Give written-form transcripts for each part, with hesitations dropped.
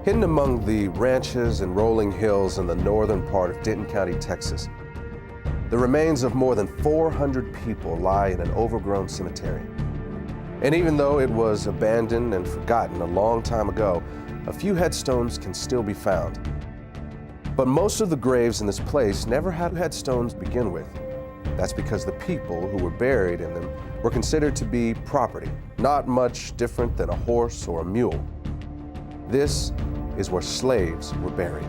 Hidden among the ranches and rolling hills in the northern part of Denton County, Texas, the remains of more than 400 people lie in an overgrown cemetery. And even though it was abandoned and forgotten a long time ago, a few headstones can still be found. But most of the graves in this place never had headstones to begin with. That's because the people who were buried in them were considered to be property, not much different than a horse or a mule. This is where slaves were buried.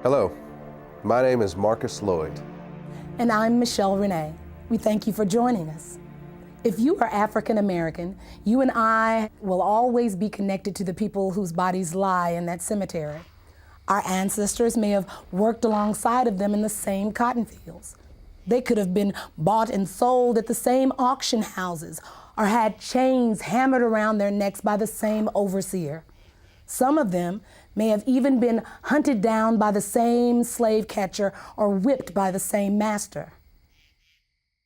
Hello, my name is Marcus Lloyd. And I'm Michelle Renee. We thank you for joining us. If you are African American, you and I will always be connected to the people whose bodies lie in that cemetery. Our ancestors may have worked alongside of them in the same cotton fields. They could have been bought and sold at the same auction houses or had chains hammered around their necks by the same overseer. Some of them may have even been hunted down by the same slave catcher or whipped by the same master.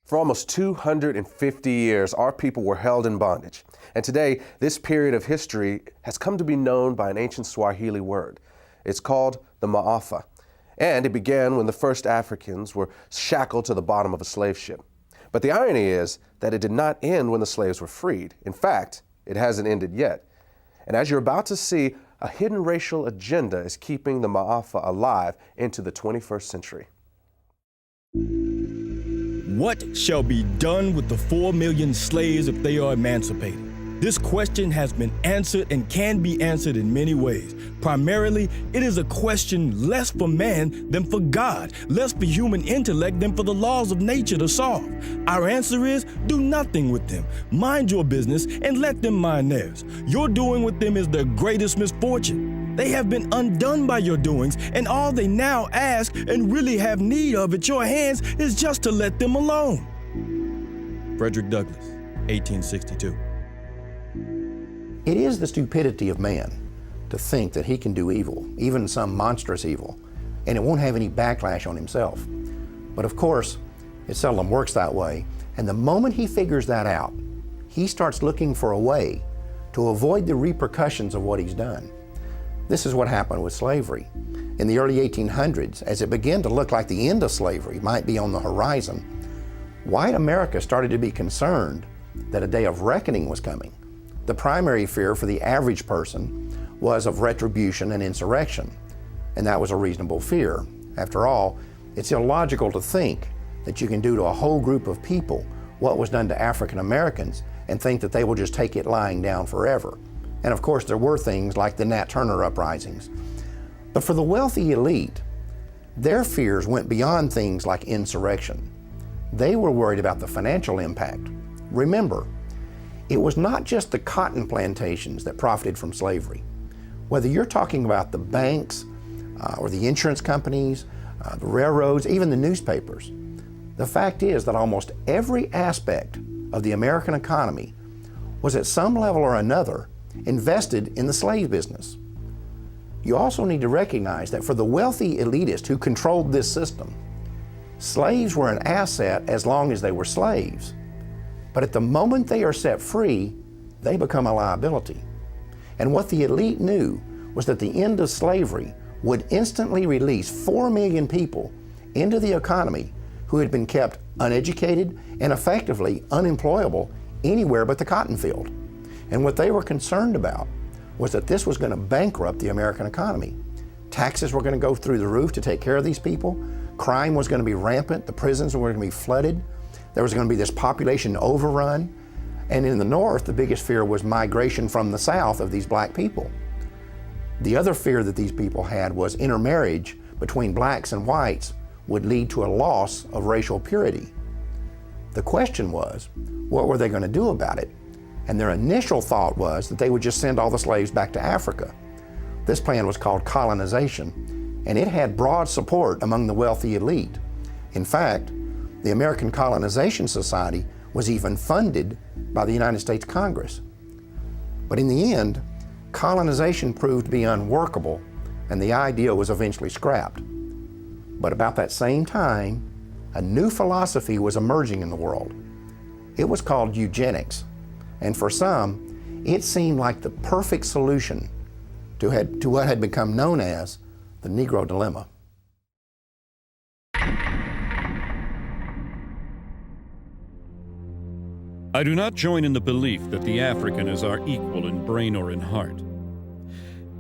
For almost 250 years, our people were held in bondage. And today, this period of history has come to be known by an ancient Swahili word. It's called the Maafa. And it began when the first Africans were shackled to the bottom of a slave ship. But the irony is that it did not end when the slaves were freed. In fact, it hasn't ended yet. And as you're about to see, a hidden racial agenda is keeping the Maafa alive into the 21st century. What shall be done with the 4 million slaves if they are emancipated? This question has been answered and can be answered in many ways. Primarily, it is a question less for man than for God, less for human intellect than for the laws of nature to solve. Our answer is, do nothing with them. Mind your business and let them mind theirs. Your doing with them is their greatest misfortune. They have been undone by your doings, and all they now ask and really have need of at your hands is just to let them alone. Frederick Douglass, 1862. It is the stupidity of man to think that he can do evil, even some monstrous evil, and it won't have any backlash on himself. But of course, it seldom works that way, and the moment he figures that out, he starts looking for a way to avoid the repercussions of what he's done. This is what happened with slavery. In the early 1800s, as it began to look like the end of slavery might be on the horizon, white America started to be concerned that a day of reckoning was coming. The primary fear for the average person was of retribution and insurrection, and that was a reasonable fear. After all, it's illogical to think that you can do to a whole group of people what was done to African Americans and think that they will just take it lying down forever. And of course, there were things like the Nat Turner uprisings. But for the wealthy elite, their fears went beyond things like insurrection. They were worried about the financial impact. Remember, it was not just the cotton plantations that profited from slavery. Whether you're talking about the banks or the insurance companies, the railroads, even the newspapers, the fact is that almost every aspect of the American economy was at some level or another invested in the slave business. You also need to recognize that for the wealthy elitist who controlled this system, slaves were an asset as long as they were slaves. But at the moment they are set free, they become a liability. And what the elite knew was that the end of slavery would instantly release 4 million people into the economy who had been kept uneducated and effectively unemployable anywhere but the cotton field. And what they were concerned about was that this was going to bankrupt the American economy. Taxes were going to go through the roof to take care of these people. Crime was going to be rampant. The prisons were going to be flooded. There was going to be this population overrun. And in the North, the biggest fear was migration from the South of these black people. The other fear that these people had was intermarriage between blacks and whites would lead to a loss of racial purity. The question was, what were they going to do about it? And their initial thought was that they would just send all the slaves back to Africa. This plan was called colonization, and it had broad support among the wealthy elite. In fact, the American Colonization Society was even funded by the United States Congress. But in the end, colonization proved to be unworkable, and the idea was eventually scrapped. But about that same time, a new philosophy was emerging in the world. It was called eugenics, and for some, it seemed like the perfect solution to what had become known as the Negro dilemma. I do not join in the belief that the African is our equal in brain or in heart.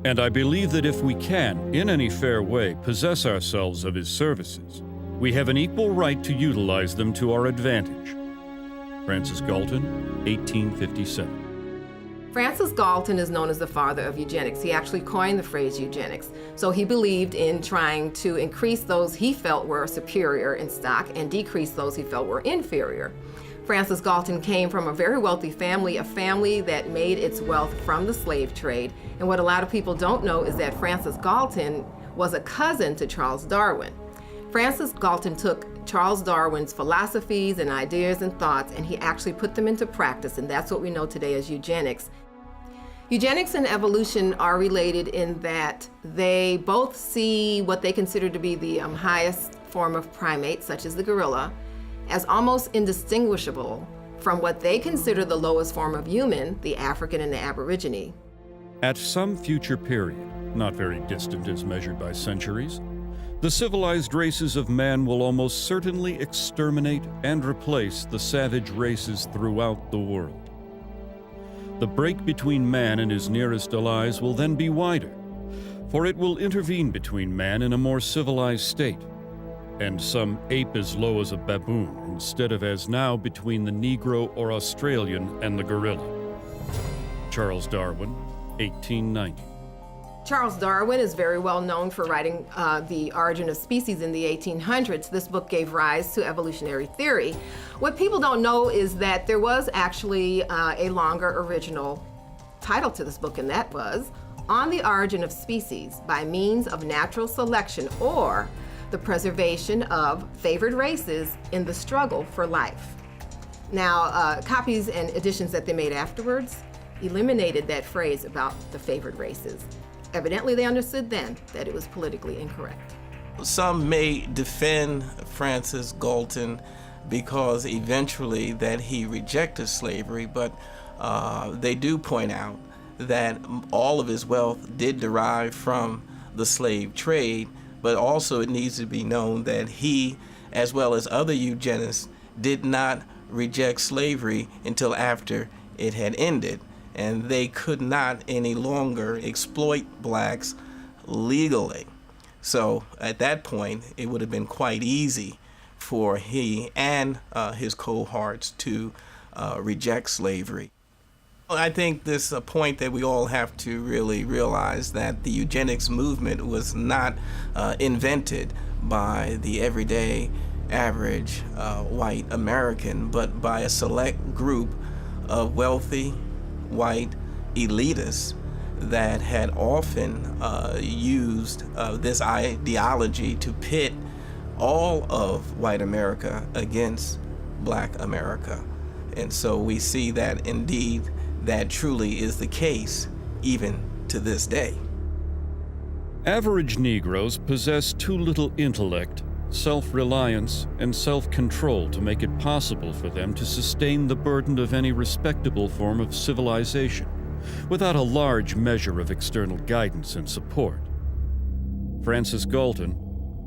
And I believe that if we can, in any fair way, possess ourselves of his services, we have an equal right to utilize them to our advantage. Francis Galton, 1857. Francis Galton is known as the father of eugenics. He actually coined the phrase eugenics. So he believed in trying to increase those he felt were superior in stock and decrease those he felt were inferior. Francis Galton came from a very wealthy family, a family that made its wealth from the slave trade. And what a lot of people don't know is that Francis Galton was a cousin to Charles Darwin. Francis Galton took Charles Darwin's philosophies and ideas and thoughts, and he actually put them into practice, and that's what we know today as eugenics. Eugenics and evolution are related in that they both see what they consider to be the highest form of primate, such as the gorilla, as almost indistinguishable from what they consider the lowest form of human, the African and the Aborigine. At some future period, not very distant as measured by centuries, the civilized races of man will almost certainly exterminate and replace the savage races throughout the world. The break between man and his nearest allies will then be wider, for it will intervene between man and a more civilized state, and some ape as low as a baboon instead of as now between the Negro or Australian and the gorilla. Charles Darwin, 1890. Charles Darwin is very well known for writing The Origin of Species in the 1800s. This book gave rise to evolutionary theory. What people don't know is that there was actually a longer original title to this book, and that was On the Origin of Species by Means of Natural Selection, or the Preservation of Favored Races in the Struggle for Life. Now, copies and editions that they made afterwards eliminated that phrase about the favored races. Evidently, they understood then that it was politically incorrect. Some may defend Francis Galton because eventually that he rejected slavery, but they do point out that all of his wealth did derive from the slave trade, but also it needs to be known that he, as well as other eugenists, did not reject slavery until after it had ended, and they could not any longer exploit blacks legally. So at that point, it would have been quite easy for he and his cohorts to reject slavery. I think this is a point that we all have to really realize, that the eugenics movement was not invented by the everyday average white American, but by a select group of wealthy white elitists that had often used this ideology to pit all of white America against black America. And so we see that indeed that truly is the case even to this day. Average Negroes possess too little intellect, self-reliance, and self-control to make it possible for them to sustain the burden of any respectable form of civilization without a large measure of external guidance and support. Francis Galton,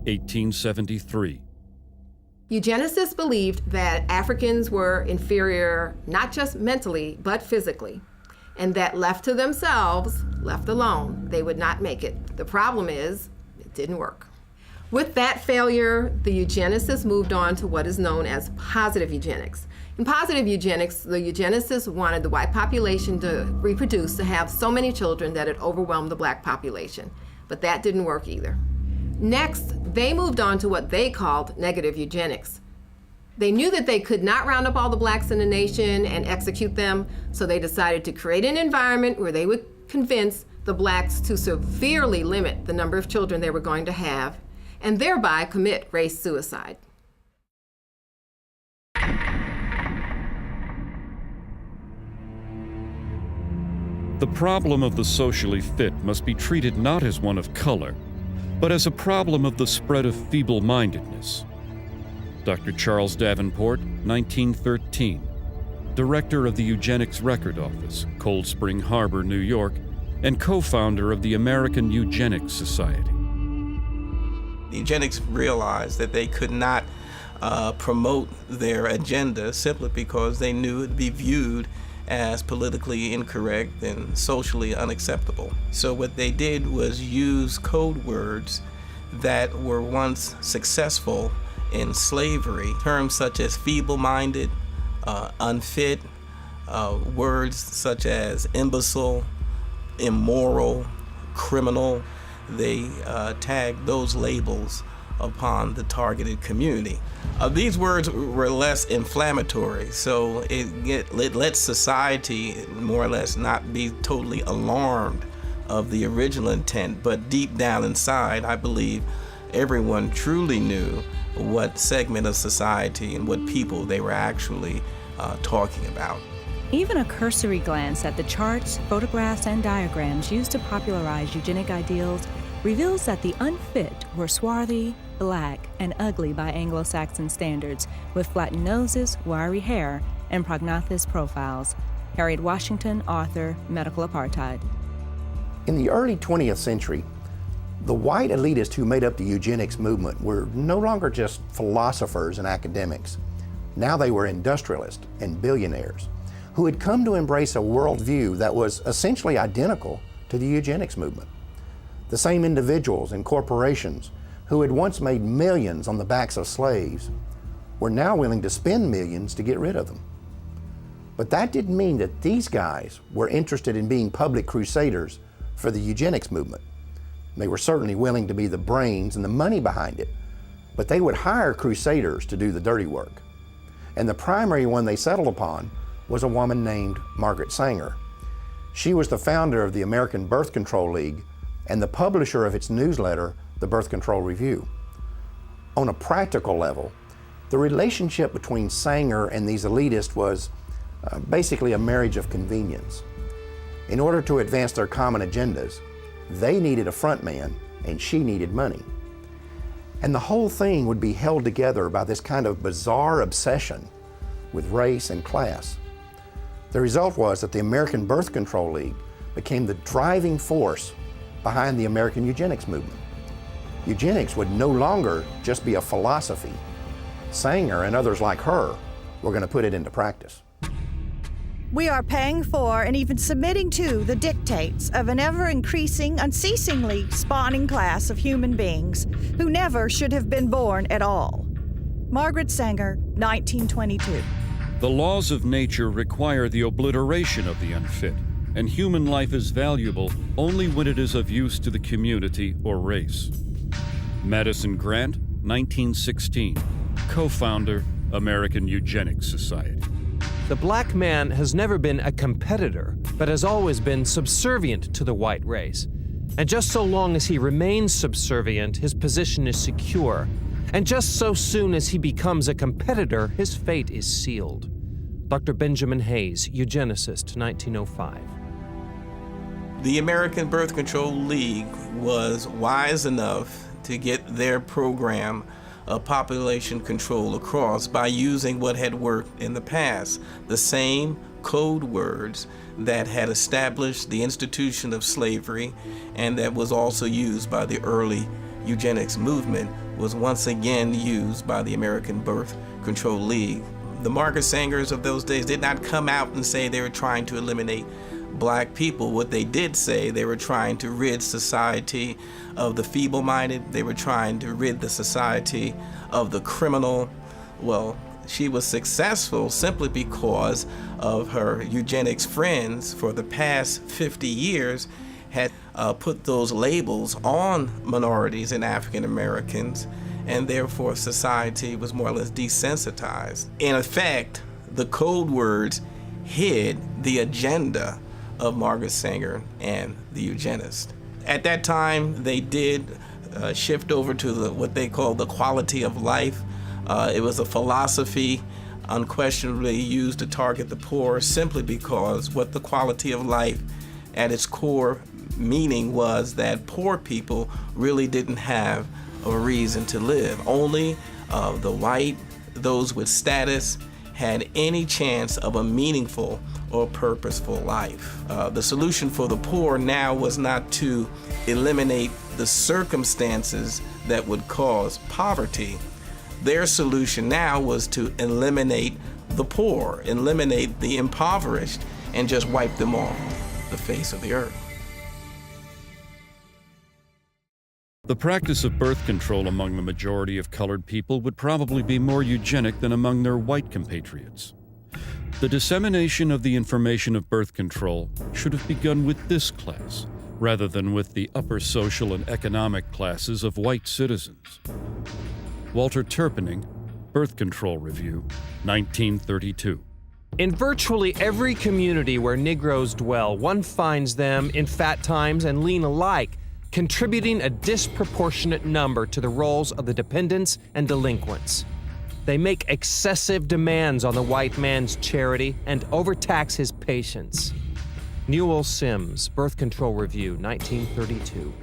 1873. Eugenicists believed that Africans were inferior not just mentally, but physically, and that left to themselves, left alone, they would not make it. The problem is, it didn't work. With that failure, the eugenicists moved on to what is known as positive eugenics. In positive eugenics, the eugenicists wanted the white population to reproduce, to have so many children that it overwhelmed the black population. But that didn't work either. Next, they moved on to what they called negative eugenics. They knew that they could not round up all the blacks in the nation and execute them, so they decided to create an environment where they would convince the blacks to severely limit the number of children they were going to have, and thereby commit race suicide. The problem of the socially fit must be treated not as one of color, but as a problem of the spread of feeble-mindedness. Dr. Charles Davenport, 1913, director of the Eugenics Record Office, Cold Spring Harbor, New York, and co-founder of the American Eugenics Society. The eugenics realized that they could not promote their agenda simply because they knew it would be viewed as politically incorrect and socially unacceptable. So what they did was use code words that were once successful in slavery, terms such as feeble-minded, unfit, words such as imbecile, immoral, criminal. They tagged those labels upon the targeted community. These words were less inflammatory, so it lets society more or less not be totally alarmed of the original intent, but deep down inside, I believe everyone truly knew what segment of society and what people they were actually talking about. Even a cursory glance at the charts, photographs, and diagrams used to popularize eugenic ideals reveals that the unfit were swarthy, black, and ugly by Anglo-Saxon standards, with flattened noses, wiry hair, and prognathous profiles. Harriet Washington, author, Medical Apartheid. In the early 20th century, the white elitists who made up the eugenics movement were no longer just philosophers and academics. Now they were industrialists and billionaires who had come to embrace a worldview that was essentially identical to the eugenics movement. The same individuals and corporations who had once made millions on the backs of slaves were now willing to spend millions to get rid of them. But that didn't mean that these guys were interested in being public crusaders for the eugenics movement. They were certainly willing to be the brains and the money behind it, but they would hire crusaders to do the dirty work. And the primary one they settled upon was a woman named Margaret Sanger. She was the founder of the American Birth Control League and the publisher of its newsletter, the Birth Control Review. On a practical level, the relationship between Sanger and these elitists was basically a marriage of convenience. In order to advance their common agendas, they needed a front man and she needed money. And the whole thing would be held together by this kind of bizarre obsession with race and class. The result was that the American Birth Control League became the driving force behind the American eugenics movement. Eugenics would no longer just be a philosophy. Sanger and others like her were going to put it into practice. We are paying for and even submitting to the dictates of an ever-increasing, unceasingly spawning class of human beings who never should have been born at all. Margaret Sanger, 1922. The laws of nature require the obliteration of the unfit, and human life is valuable only when it is of use to the community or race. Madison Grant, 1916, co-founder, American Eugenics Society. The black man has never been a competitor, but has always been subservient to the white race. And just so long as he remains subservient, his position is secure. And just so soon as he becomes a competitor, his fate is sealed. Dr. Benjamin Hayes, eugenicist, 1905. The American Birth Control League was wise enough to get their program of population control across by using what had worked in the past, the same code words that had established the institution of slavery and that was also used by the early eugenics movement was once again used by the American Birth Control League. The Margaret Sangers of those days did not come out and say they were trying to eliminate black people. What they did say, they were trying to rid society of the feeble-minded. They were trying to rid the society of the criminal. Well, she was successful simply because of her eugenics friends for the past 50 years had put those labels on minorities and African Americans, and therefore society was more or less desensitized. In effect, the code words hid the agenda of Margaret Sanger and the eugenists. At that time, they did shift over to what they call the quality of life. It was a philosophy unquestionably used to target the poor simply because what the quality of life at its core meaning was that poor people really didn't have a reason to live. Only the white, those with status, had any chance of a meaningful or purposeful life. The solution for the poor now was not to eliminate the circumstances that would cause poverty. Their solution now was to eliminate the poor, eliminate the impoverished, and just wipe them off the face of the earth. The practice of birth control among the majority of colored people would probably be more eugenic than among their white compatriots. The dissemination of the information of birth control should have begun with this class, rather than with the upper social and economic classes of white citizens. Walter Turpening, Birth Control Review, 1932. In virtually every community where Negroes dwell, one finds them in fat times and lean alike, contributing a disproportionate number to the roles of the dependents and delinquents. They make excessive demands on the white man's charity and overtax his patients. Newell Sims, Birth Control Review, 1932.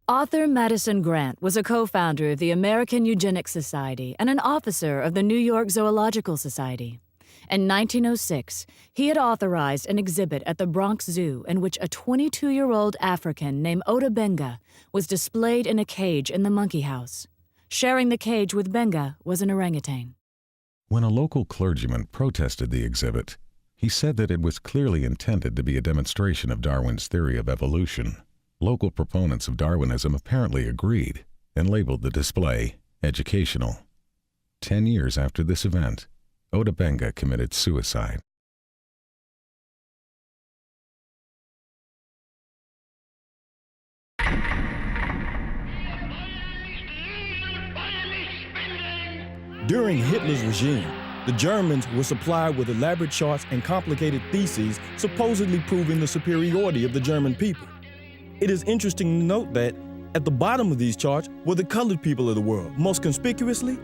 Author Madison Grant was a co-founder of the American Eugenics Society and an officer of the New York Zoological Society. In 1906, he had authorized an exhibit at the Bronx Zoo in which a 22-year-old African named Ota Benga was displayed in a cage in the monkey house. Sharing the cage with Benga was an orangutan. When a local clergyman protested the exhibit, he said that it was clearly intended to be a demonstration of Darwin's theory of evolution. Local proponents of Darwinism apparently agreed and labeled the display educational. 10 years after this event, Ota Benga committed suicide. During Hitler's regime, the Germans were supplied with elaborate charts and complicated theses supposedly proving the superiority of the German people. It is interesting to note that at the bottom of these charts were the colored people of the world, most conspicuously,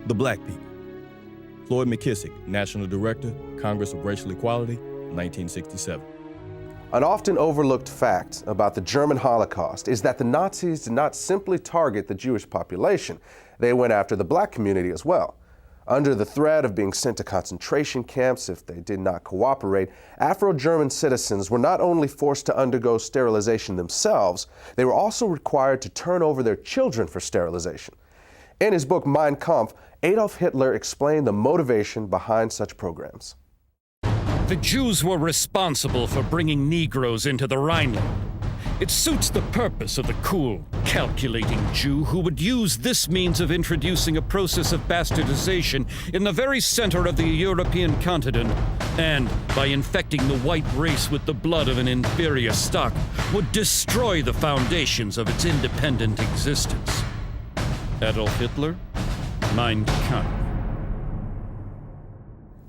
the black people. Floyd McKissick, National Director, Congress of Racial Equality, 1967. An often overlooked fact about the German Holocaust is that the Nazis did not simply target the Jewish population. They went after the black community as well. Under the threat of being sent to concentration camps if they did not cooperate, Afro-German citizens were not only forced to undergo sterilization themselves, they were also required to turn over their children for sterilization. In his book Mein Kampf, Adolf Hitler explained the motivation behind such programs. The Jews were responsible for bringing Negroes into the Rhineland. It suits the purpose of the cool, calculating Jew who would use this means of introducing a process of bastardization in the very center of the European continent, and, by infecting the white race with the blood of an inferior stock, would destroy the foundations of its independent existence. Adolf Hitler, Mein Kampf.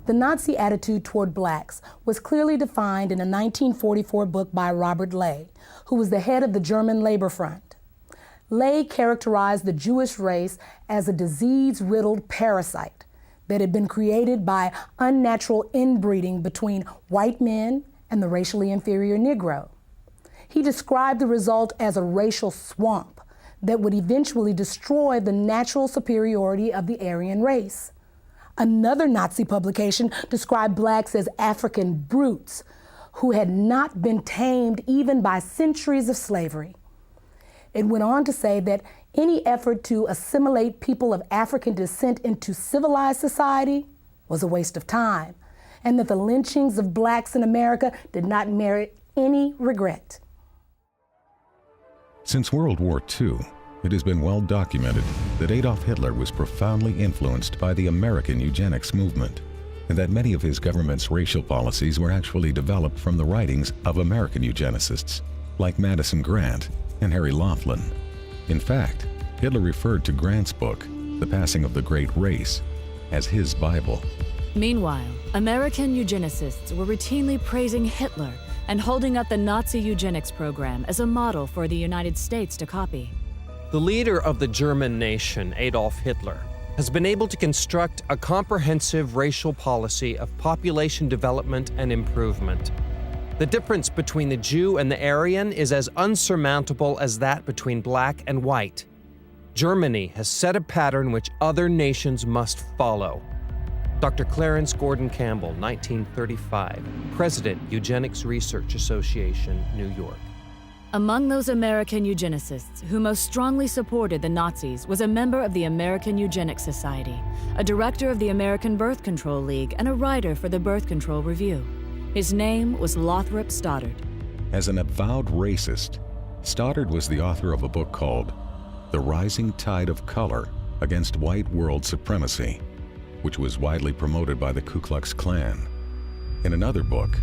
The Nazi attitude toward blacks was clearly defined in a 1944 book by Robert Ley, who was the head of the German Labor Front. Ley characterized the Jewish race as a disease-riddled parasite that had been created by unnatural inbreeding between white men and the racially inferior Negro. He described the result as a racial swamp that would eventually destroy the natural superiority of the Aryan race. Another Nazi publication described blacks as African brutes who had not been tamed even by centuries of slavery. It went on to say that any effort to assimilate people of African descent into civilized society was a waste of time, and that the lynchings of blacks in America did not merit any regret. Since World War II, it has been well documented that Adolf Hitler was profoundly influenced by the American eugenics movement, and that many of his government's racial policies were actually developed from the writings of American eugenicists, like Madison Grant and Harry Laughlin. In fact, Hitler referred to Grant's book, The Passing of the Great Race, as his Bible. Meanwhile, American eugenicists were routinely praising Hitler and holding up the Nazi eugenics program as a model for the United States to copy. The leader of the German nation, Adolf Hitler, has been able to construct a comprehensive racial policy of population development and improvement. The difference between the Jew and the Aryan is as unsurmountable as that between black and white. Germany has set a pattern which other nations must follow. Dr. Clarence Gordon Campbell, 1935, President, Eugenics Research Association, New York. Among those American eugenicists who most strongly supported the Nazis was a member of the American Eugenics Society, a director of the American Birth Control League, and a writer for the Birth Control Review. His name was Lothrop Stoddard. As an avowed racist, Stoddard was the author of a book called The Rising Tide of Color Against White World Supremacy, which was widely promoted by the Ku Klux Klan. In another book,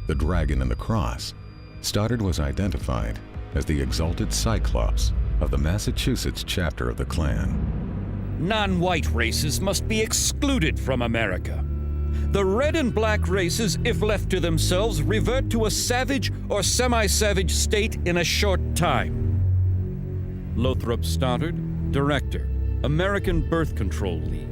The Dragon and the Cross, Stoddard was identified as the exalted Cyclops of the Massachusetts chapter of the Klan. Non-white races must be excluded from America. The red and black races, if left to themselves, revert to a savage or semi-savage state in a short time. Lothrop Stoddard, Director, American Birth Control League.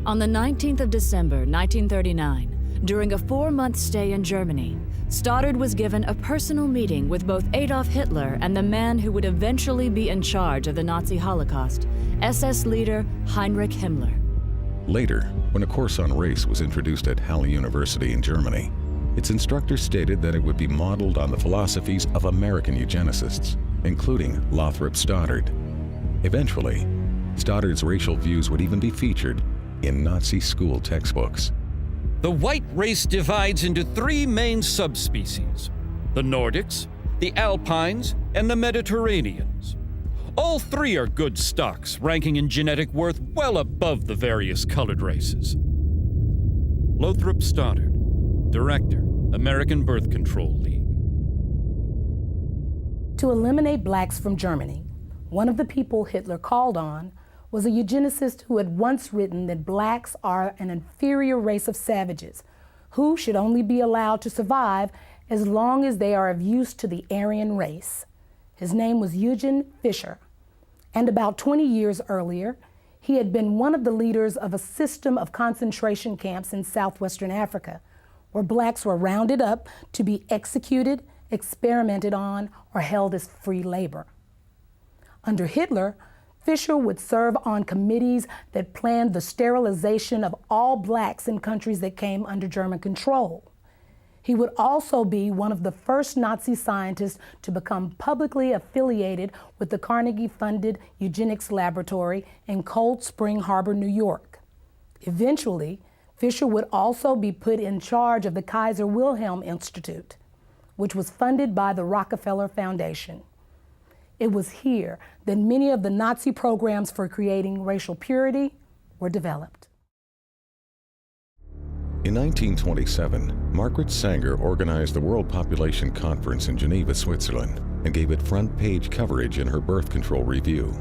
On the 19th of December, 1939, during a 4-month stay in Germany, Stoddard was given a personal meeting with both Adolf Hitler and the man who would eventually be in charge of the Nazi Holocaust, SS leader Heinrich Himmler. Later, when a course on race was introduced at Halle University in Germany, its instructor stated that it would be modeled on the philosophies of American eugenicists, including Lothrop Stoddard. Eventually, Stoddard's racial views would even be featured in Nazi school textbooks. The white race divides into 3 main subspecies: the Nordics, the Alpines, and the Mediterraneans. All 3 are good stocks, ranking in genetic worth well above the various colored races. Lothrop Stoddard, Director, American Birth Control League. To eliminate blacks from Germany, one of the people Hitler called on was a eugenicist who had once written that blacks are an inferior race of savages who should only be allowed to survive as long as they are of use to the Aryan race. His name was Eugen Fischer, and about 20 years earlier, he had been one of the leaders of a system of concentration camps in southwestern Africa, where blacks were rounded up to be executed, experimented on, or held as free labor. Under Hitler, Fischer would serve on committees that planned the sterilization of all blacks in countries that came under German control. He would also be one of the first Nazi scientists to become publicly affiliated with the Carnegie-funded eugenics laboratory in Cold Spring Harbor, New York. Eventually, Fischer would also be put in charge of the Kaiser Wilhelm Institute, which was funded by the Rockefeller Foundation. It was here that many of the Nazi programs for creating racial purity were developed. In 1927, Margaret Sanger organized the World Population Conference in Geneva, Switzerland, and gave it front-page coverage in her Birth Control Review.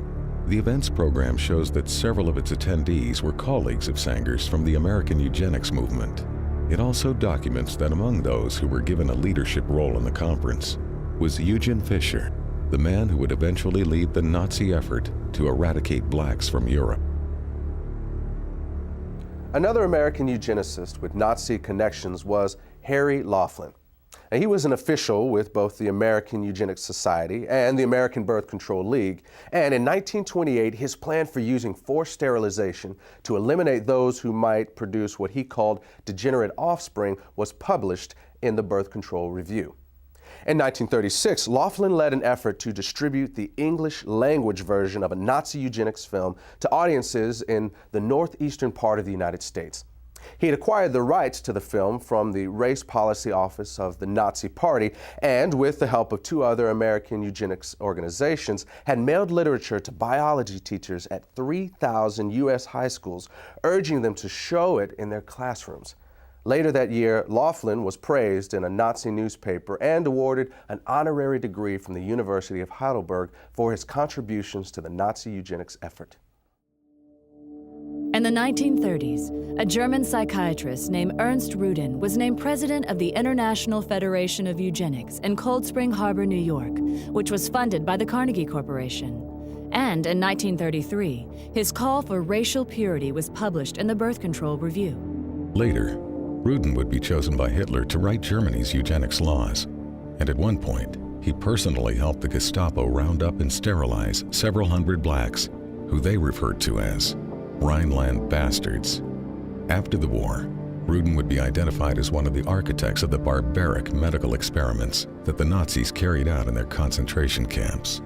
The events program shows that several of its attendees were colleagues of Sanger's from the American eugenics movement. It also documents that among those who were given a leadership role in the conference was Eugen Fischer, the man who would eventually lead the Nazi effort to eradicate blacks from Europe. Another American eugenicist with Nazi connections was Harry Laughlin. Now, he was an official with both the American Eugenics Society and the American Birth Control League, and in 1928 his plan for using forced sterilization to eliminate those who might produce what he called degenerate offspring was published in the Birth Control Review. In 1936, Laughlin led an effort to distribute the English language version of a Nazi eugenics film to audiences in the northeastern part of the United States. He had acquired the rights to the film from the Race Policy Office of the Nazi Party and, with the help of 2 other American eugenics organizations, had mailed literature to biology teachers at 3,000 U.S. high schools, urging them to show it in their classrooms. Later that year, Laughlin was praised in a Nazi newspaper and awarded an honorary degree from the University of Heidelberg for his contributions to the Nazi eugenics effort. In the 1930s, a German psychiatrist named Ernst Rudin was named president of the International Federation of Eugenics in Cold Spring Harbor, New York, which was funded by the Carnegie Corporation. And in 1933, his call for racial purity was published in the Birth Control Review. Later, Rudin would be chosen by Hitler to write Germany's eugenics laws, and at one point, he personally helped the Gestapo round up and sterilize several hundred blacks, who they referred to as Rhineland bastards. After the war, Rudin would be identified as one of the architects of the barbaric medical experiments that the Nazis carried out in their concentration camps.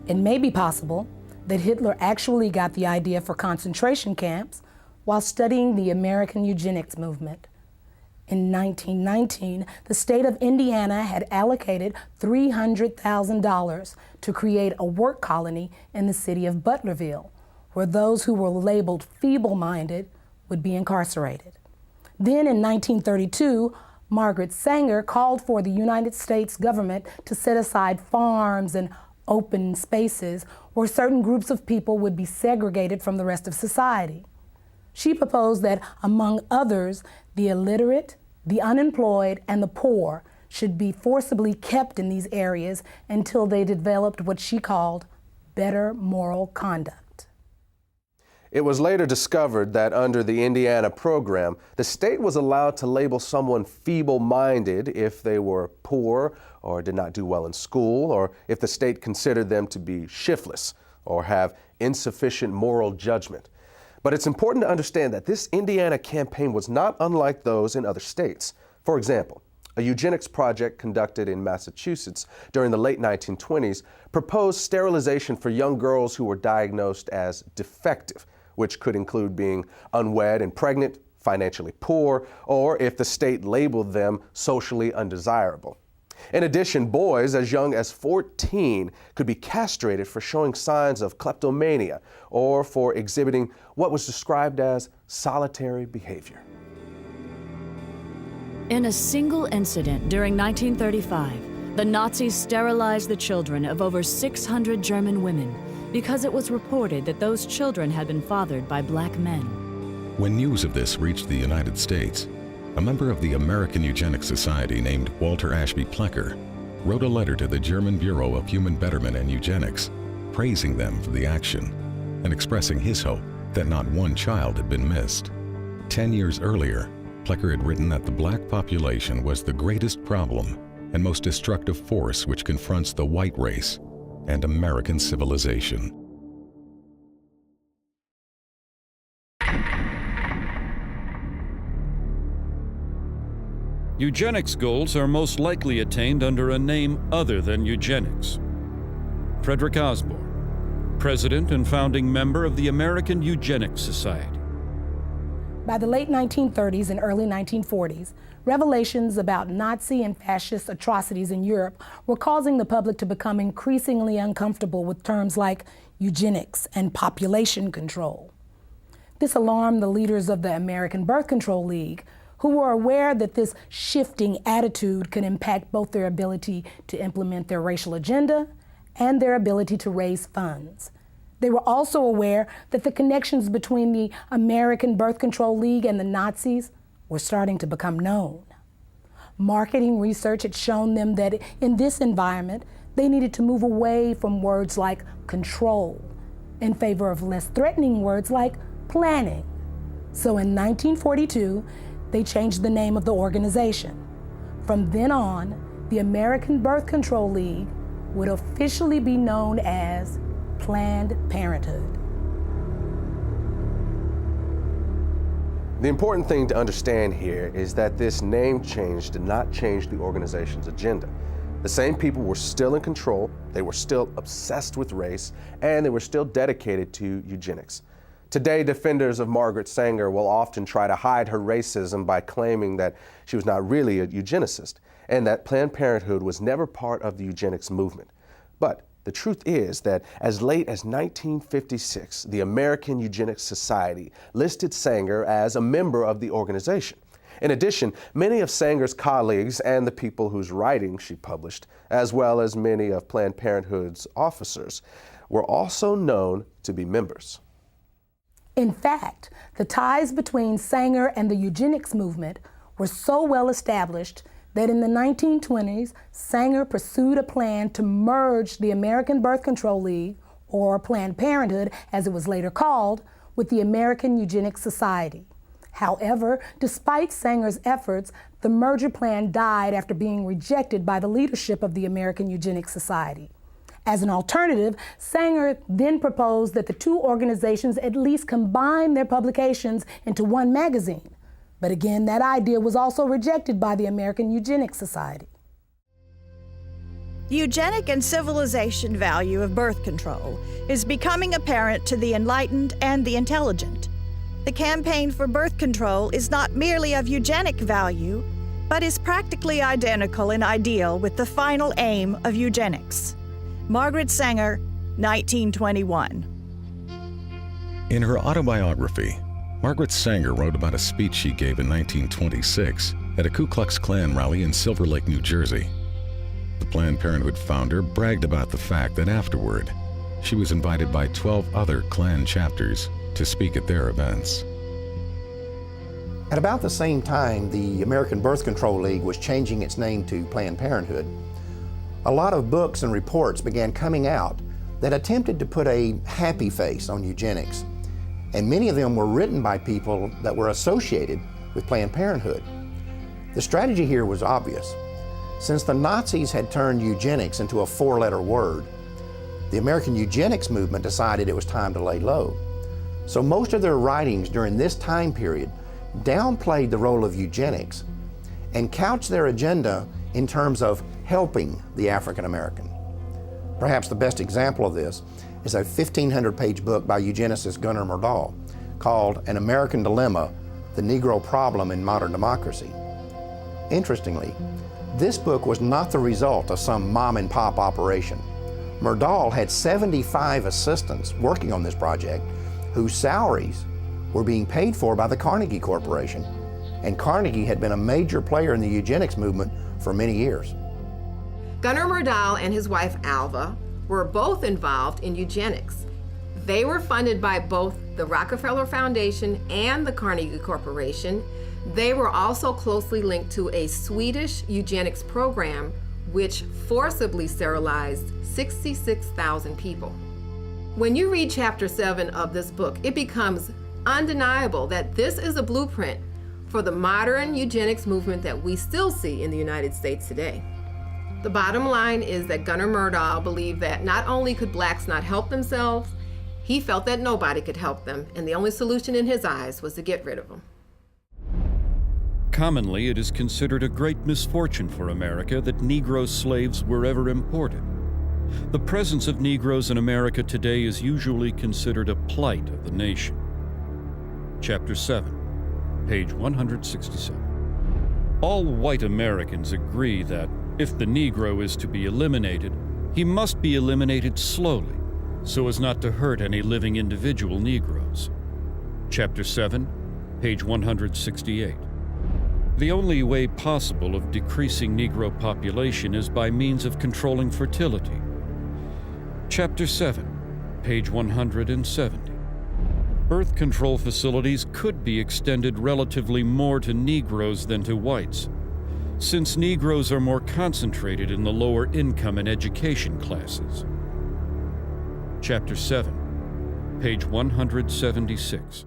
It may be possible that Hitler actually got the idea for concentration camps while studying the American eugenics movement. In 1919, the state of Indiana had allocated $300,000 to create a work colony in the city of Butlerville, where those who were labeled feeble-minded would be incarcerated. Then in 1932, Margaret Sanger called for the United States government to set aside farms and open spaces where certain groups of people would be segregated from the rest of society. She proposed that, among others, the illiterate, the unemployed, and the poor should be forcibly kept in these areas until they developed what she called better moral conduct. It was later discovered that under the Indiana program, the state was allowed to label someone feeble-minded if they were poor or did not do well in school, or if the state considered them to be shiftless or have insufficient moral judgment. But it's important to understand that this Indiana campaign was not unlike those in other states. For example, a eugenics project conducted in Massachusetts during the late 1920s proposed sterilization for young girls who were diagnosed as defective, which could include being unwed and pregnant, financially poor, or if the state labeled them socially undesirable. In addition, boys as young as 14 could be castrated for showing signs of kleptomania or for exhibiting what was described as solitary behavior. In a single incident during 1935, the Nazis sterilized the children of over 600 German women because it was reported that those children had been fathered by black men. When news of this reached the United States, a member of the American Eugenics Society named Walter Ashby Plecker wrote a letter to the German Bureau of Human Betterment and Eugenics, praising them for the action and expressing his hope that not one child had been missed. 10 years earlier, Plecker had written that the black population was the greatest problem and most destructive force which confronts the white race and American civilization. Eugenics goals are most likely attained under a name other than eugenics. Frederick Osborne, president and founding member of the American Eugenics Society. By the late 1930s and early 1940s, revelations about Nazi and fascist atrocities in Europe were causing the public to become increasingly uncomfortable with terms like eugenics and population control. This alarmed the leaders of the American Birth Control League, who were aware that this shifting attitude could impact both their ability to implement their racial agenda and their ability to raise funds. They were also aware that the connections between the American Birth Control League and the Nazis were starting to become known. Marketing research had shown them that in this environment, they needed to move away from words like control in favor of less threatening words like planning. So in 1942, they changed the name of the organization. From then on, the American Birth Control League would officially be known as Planned Parenthood. The important thing to understand here is that this name change did not change the organization's agenda. The same people were still in control, they were still obsessed with race, and they were still dedicated to eugenics. Today, defenders of Margaret Sanger will often try to hide her racism by claiming that she was not really a eugenicist and that Planned Parenthood was never part of the eugenics movement. But the truth is that as late as 1956, the American Eugenics Society listed Sanger as a member of the organization. In addition, many of Sanger's colleagues and the people whose writings she published, as well as many of Planned Parenthood's officers, were also known to be members. In fact, the ties between Sanger and the eugenics movement were so well established that in the 1920s, Sanger pursued a plan to merge the American Birth Control League, or Planned Parenthood as it was later called, with the American Eugenics Society. However, despite Sanger's efforts, the merger plan died after being rejected by the leadership of the American Eugenics Society. As an alternative, Sanger then proposed that the two organizations at least combine their publications into one magazine. But again, that idea was also rejected by the American Eugenics Society. The eugenic and civilization value of birth control is becoming apparent to the enlightened and the intelligent. The campaign for birth control is not merely of eugenic value, but is practically identical in ideal with the final aim of eugenics. Margaret Sanger, 1921. In her autobiography, Margaret Sanger wrote about a speech she gave in 1926 at a Ku Klux Klan rally in Silver Lake, New Jersey. The Planned Parenthood founder bragged about the fact that afterward, she was invited by 12 other Klan chapters to speak at their events. At about the same time the American Birth Control League was changing its name to Planned Parenthood, a lot of books and reports began coming out that attempted to put a happy face on eugenics, and many of them were written by people that were associated with Planned Parenthood. The strategy here was obvious. Since the Nazis had turned eugenics into a four-letter word, the American eugenics movement decided it was time to lay low. So most of their writings during this time period downplayed the role of eugenics and couched their agenda in terms of helping the African American. Perhaps the best example of this is a 1,500-page book by eugenicist Gunnar Myrdal called An American Dilemma, The Negro Problem in Modern Democracy. Interestingly, this book was not the result of some mom-and-pop operation. Myrdal had 75 assistants working on this project whose salaries were being paid for by the Carnegie Corporation, and Carnegie had been a major player in the eugenics movement for many years. Gunnar Myrdal and his wife Alva were both involved in eugenics. They were funded by both the Rockefeller Foundation and the Carnegie Corporation. They were also closely linked to a Swedish eugenics program which forcibly sterilized 66,000 people. When you read Chapter 7 of this book, it becomes undeniable that this is a blueprint for the modern eugenics movement that we still see in the United States today. The bottom line is that Gunnar Myrdal believed that not only could blacks not help themselves, he felt that nobody could help them, and the only solution in his eyes was to get rid of them. Commonly, it is considered a great misfortune for America that Negro slaves were ever imported. The presence of Negroes in America today is usually considered a plight of the nation. Chapter 7, page 167. All white Americans agree that if the Negro is to be eliminated, he must be eliminated slowly, so as not to hurt any living individual Negroes. Chapter 7, page 168. The only way possible of decreasing Negro population is by means of controlling fertility. Chapter 7, page 170. Birth control facilities could be extended relatively more to Negroes than to whites, since Negroes are more concentrated in the lower income and education classes. Chapter 7, page 176.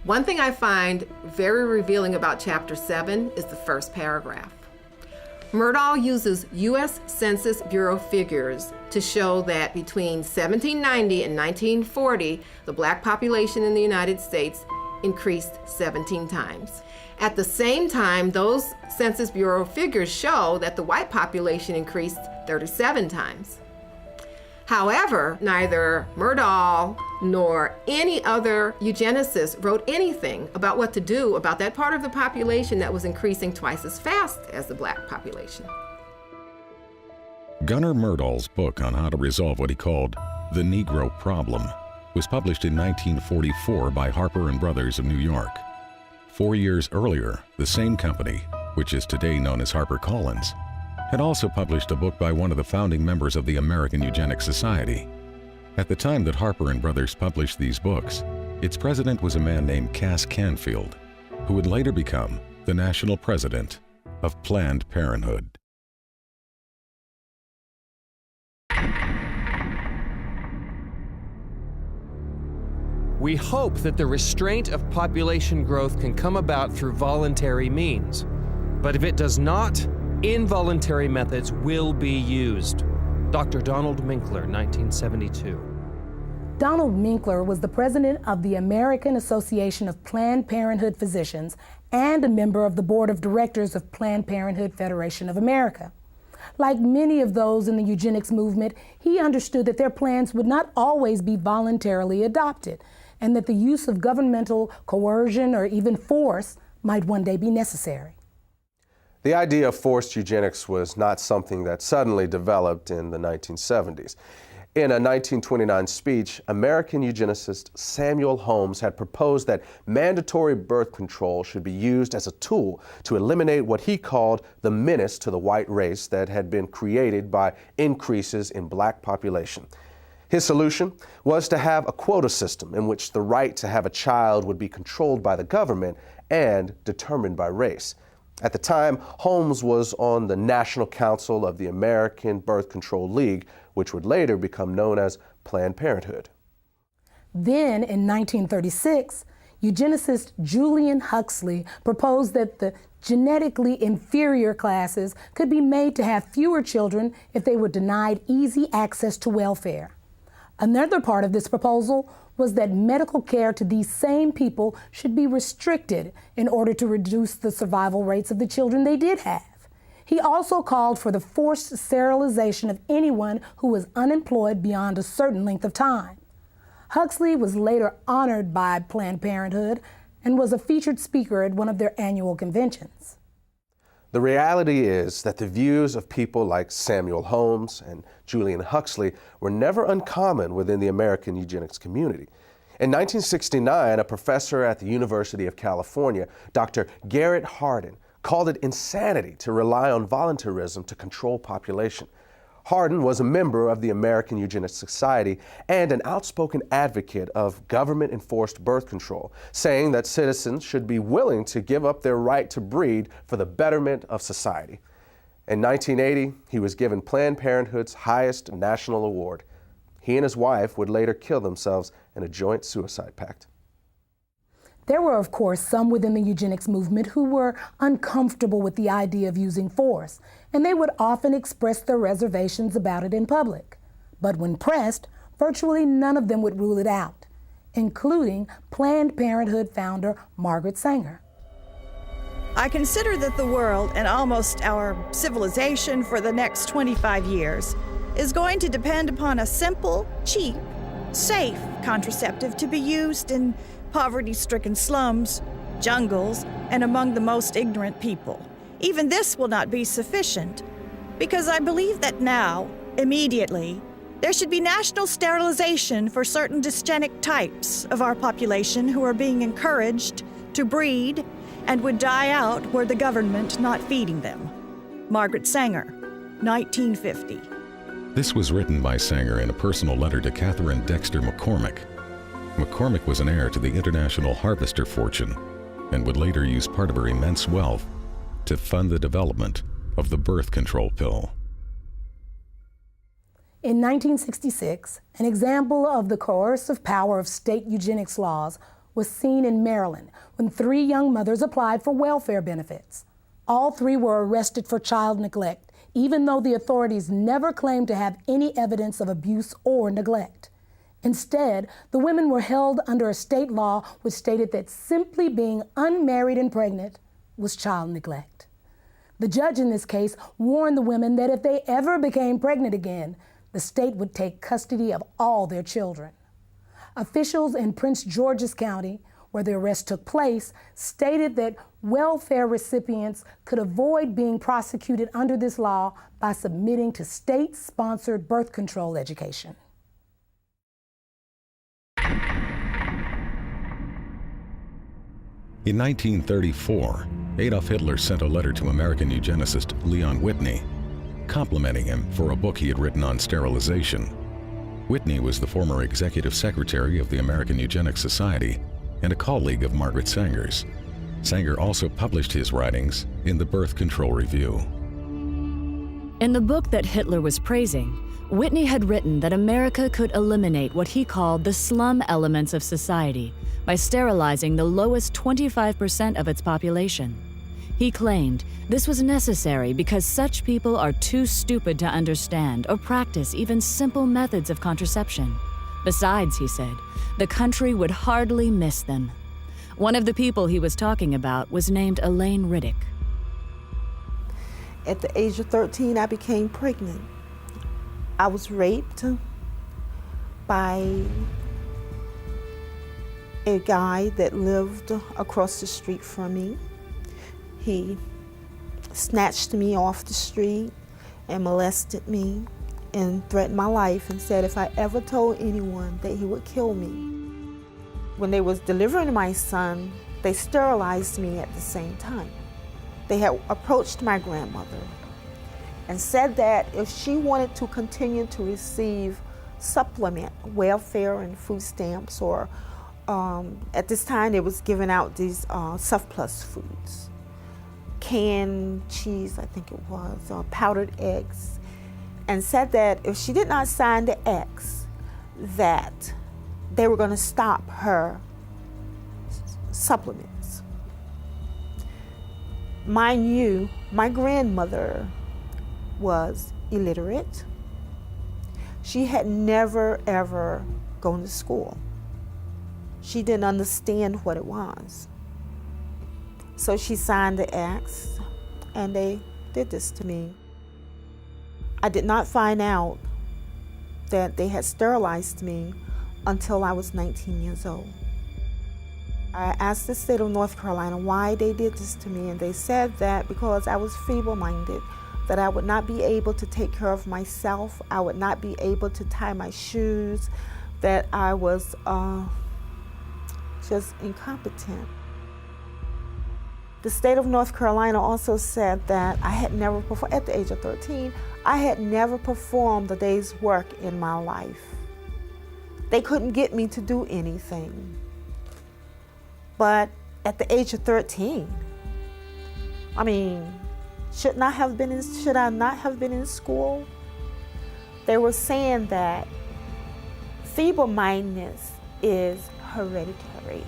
One thing I find very revealing about Chapter 7 is the first paragraph. Myrdal uses U.S. Census Bureau figures to show that between 1790 and 1940, the black population in the United States increased 17 times. At the same time, those Census Bureau figures show that the white population increased 37 times. However, neither Myrdal nor any other eugenicist wrote anything about what to do about that part of the population that was increasing twice as fast as the black population. Gunnar Myrdal's book on how to resolve what he called the Negro Problem was published in 1944 by Harper & Brothers of New York. 4 years earlier, the same company, which is today known as HarperCollins, had also published a book by one of the founding members of the American Eugenics Society. At the time that Harper & Brothers published these books, its president was a man named Cass Canfield, who would later become the national president of Planned Parenthood. We hope that the restraint of population growth can come about through voluntary means. But if it does not, involuntary methods will be used. Dr. Donald Minkler, 1972. Donald Minkler was the president of the American Association of Planned Parenthood Physicians and a member of the board of directors of Planned Parenthood Federation of America. Like many of those in the eugenics movement, he understood that their plans would not always be voluntarily adopted, and that the use of governmental coercion or even force might one day be necessary. The idea of forced eugenics was not something that suddenly developed in the 1970s. In a 1929 speech, American eugenicist Samuel Holmes had proposed that mandatory birth control should be used as a tool to eliminate what he called the menace to the white race that had been created by increases in black population. His solution was to have a quota system in which the right to have a child would be controlled by the government and determined by race. At the time, Holmes was on the National Council of the American Birth Control League, which would later become known as Planned Parenthood. Then, in 1936, eugenicist Julian Huxley proposed that the genetically inferior classes could be made to have fewer children if they were denied easy access to welfare. Another part of this proposal was that medical care to these same people should be restricted in order to reduce the survival rates of the children they did have. He also called for the forced sterilization of anyone who was unemployed beyond a certain length of time. Huxley was later honored by Planned Parenthood and was a featured speaker at one of their annual conventions. The reality is that the views of people like Samuel Holmes and Julian Huxley were never uncommon within the American eugenics community. In 1969, a professor at the University of California, Dr. Garrett Hardin, called it insanity to rely on voluntarism to control population. Hardin was a member of the American Eugenics Society and an outspoken advocate of government-enforced birth control, saying that citizens should be willing to give up their right to breed for the betterment of society. In 1980, he was given Planned Parenthood's highest national award. He and his wife would later kill themselves in a joint suicide pact. There were, of course, some within the eugenics movement who were uncomfortable with the idea of using force, and they would often express their reservations about it in public. But when pressed, virtually none of them would rule it out, including Planned Parenthood founder Margaret Sanger. I consider that the world, and almost our civilization for the next 25 years, is going to depend upon a simple, cheap, safe contraceptive to be used in poverty-stricken slums, jungles, and among the most ignorant people. Even this will not be sufficient, because I believe that now, immediately, there should be national sterilization for certain dysgenic types of our population who are being encouraged to breed and would die out were the government not feeding them. Margaret Sanger, 1950. This was written by Sanger in a personal letter to Catherine Dexter McCormick. McCormick was an heir to the international harvester fortune and would later use part of her immense wealth to fund the development of the birth control pill. In 1966, an example of the coercive power of state eugenics laws was seen in Maryland when 3 young mothers applied for welfare benefits. All 3 were arrested for child neglect, even though the authorities never claimed to have any evidence of abuse or neglect. Instead, the women were held under a state law which stated that simply being unmarried and pregnant was child neglect. The judge in this case warned the women that if they ever became pregnant again, the state would take custody of all their children. Officials in Prince George's County, where the arrest took place, stated that welfare recipients could avoid being prosecuted under this law by submitting to state-sponsored birth control education. In 1934, Adolf Hitler sent a letter to American eugenicist Leon Whitney, complimenting him for a book he had written on sterilization. Whitney was the former executive secretary of the American Eugenics Society and a colleague of Margaret Sanger's. Sanger also published his writings in the Birth Control Review. In the book that Hitler was praising, Whitney had written that America could eliminate what he called the slum elements of society by sterilizing the lowest 25% of its population. He claimed this was necessary because such people are too stupid to understand or practice even simple methods of contraception. Besides, he said, the country would hardly miss them. One of the people he was talking about was named Elaine Riddick. At the age of 13, I became pregnant. I was raped by a guy that lived across the street from me. He snatched me off the street and molested me and threatened my life and said if I ever told anyone that he would kill me. When they was delivering my son, they sterilized me at the same time. They had approached my grandmother and said that if she wanted to continue to receive supplement, welfare and food stamps, or at this time they was giving out these surplus foods, canned cheese, I think it was, powdered eggs, and said that if she did not sign the X, that they were going to stop her supplements. Mind you, my grandmother was illiterate. She had never, ever gone to school. She didn't understand what it was. So she signed the X, and they did this to me. I did not find out that they had sterilized me until I was 19 years old. I asked the state of North Carolina why they did this to me, and they said that because I was feeble-minded, that I would not be able to take care of myself, I would not be able to tie my shoes, that I was just incompetent. The state of North Carolina also said that I had never performed, at the age of 13, I had never performed a day's work in my life. They couldn't get me to do anything. But at the age of 13, I mean, should I not have been in school? They were saying that feeble-mindedness is hereditary.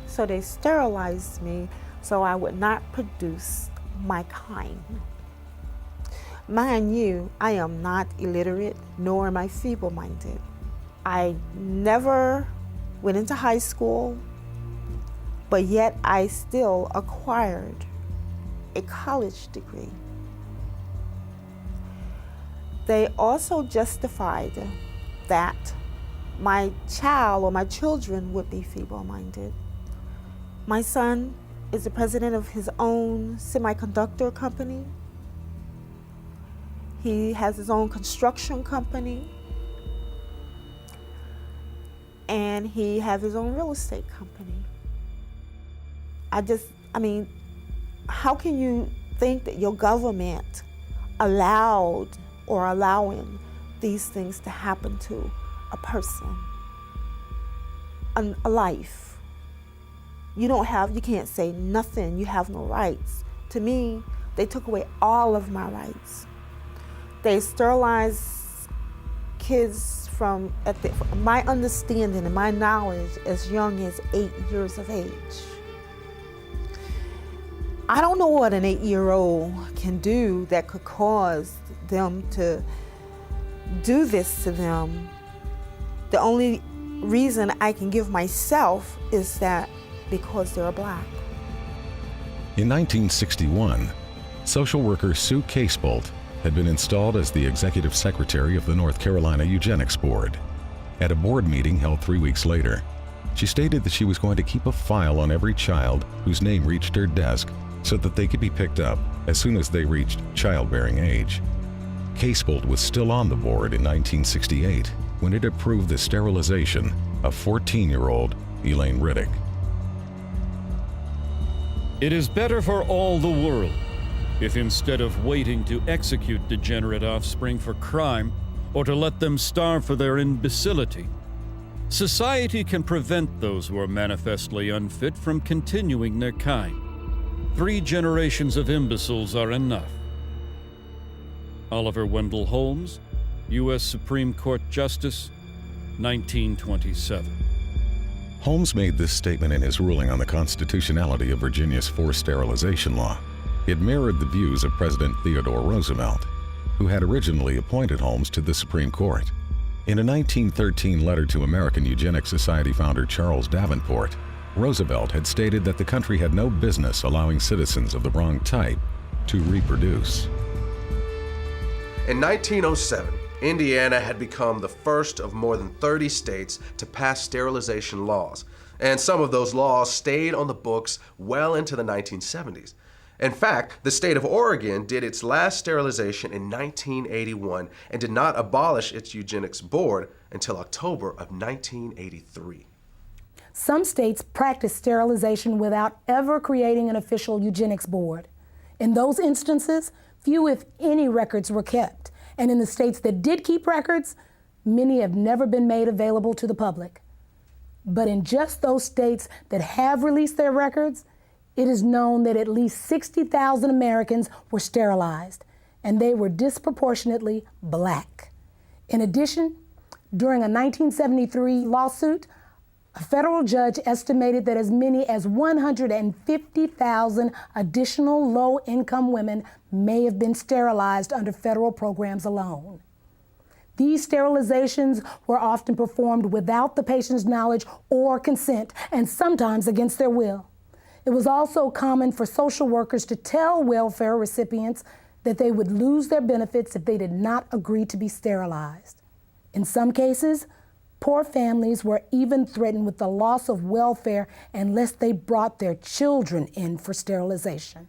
So they sterilized me so I would not produce my kind. Mind you, I am not illiterate, nor am I feeble-minded. I never went into high school, but yet I still acquired a college degree. They also justified that my child or my children would be feeble-minded. My son is the president of his own semiconductor company. He has his own construction company. And he has his own real estate company. How can you think that your government allowed or allowing these things to happen to a person, a life? You can't say nothing, you have no rights. To me, they took away all of my rights. They sterilized kids from my understanding and my knowledge as young as 8 years of age. I don't know what an 8-year-old can do that could cause them to do this to them. The only reason I can give myself is that because they're black. In 1961, social worker Sue Casebolt had been installed as the executive secretary of the North Carolina Eugenics Board. At a board meeting held 3 weeks later, she stated that she was going to keep a file on every child whose name reached her desk so that they could be picked up as soon as they reached childbearing age. Casebolt was still on the board in 1968 when it approved the sterilization of 14-year-old Elaine Riddick. It is better for all the world if instead of waiting to execute degenerate offspring for crime or to let them starve for their imbecility, Society can prevent those who are manifestly unfit from continuing their kind. 3 generations of imbeciles are enough. Oliver Wendell Holmes, U.S. Supreme Court Justice, 1927. Holmes made this statement in his ruling on the constitutionality of Virginia's forced sterilization law. It mirrored the views of President Theodore Roosevelt, who had originally appointed Holmes to the Supreme Court. In a 1913 letter to American Eugenics Society founder Charles Davenport, Roosevelt had stated that the country had no business allowing citizens of the wrong type to reproduce. In 1907, Indiana had become the first of more than 30 states to pass sterilization laws, and some of those laws stayed on the books well into the 1970s. In fact, the state of Oregon did its last sterilization in 1981 and did not abolish its eugenics board until October of 1983. Some states practice sterilization without ever creating an official eugenics board. In those instances, few if any records were kept. And in the states that did keep records, many have never been made available to the public. But in just those states that have released their records, it is known that at least 60,000 Americans were sterilized, and they were disproportionately Black. In addition, during a 1973 lawsuit, a federal judge estimated that as many as 150,000 additional low-income women may have been sterilized under federal programs alone. These sterilizations were often performed without the patient's knowledge or consent, and sometimes against their will. It was also common for social workers to tell welfare recipients that they would lose their benefits if they did not agree to be sterilized. In some cases, poor families were even threatened with the loss of welfare unless they brought their children in for sterilization.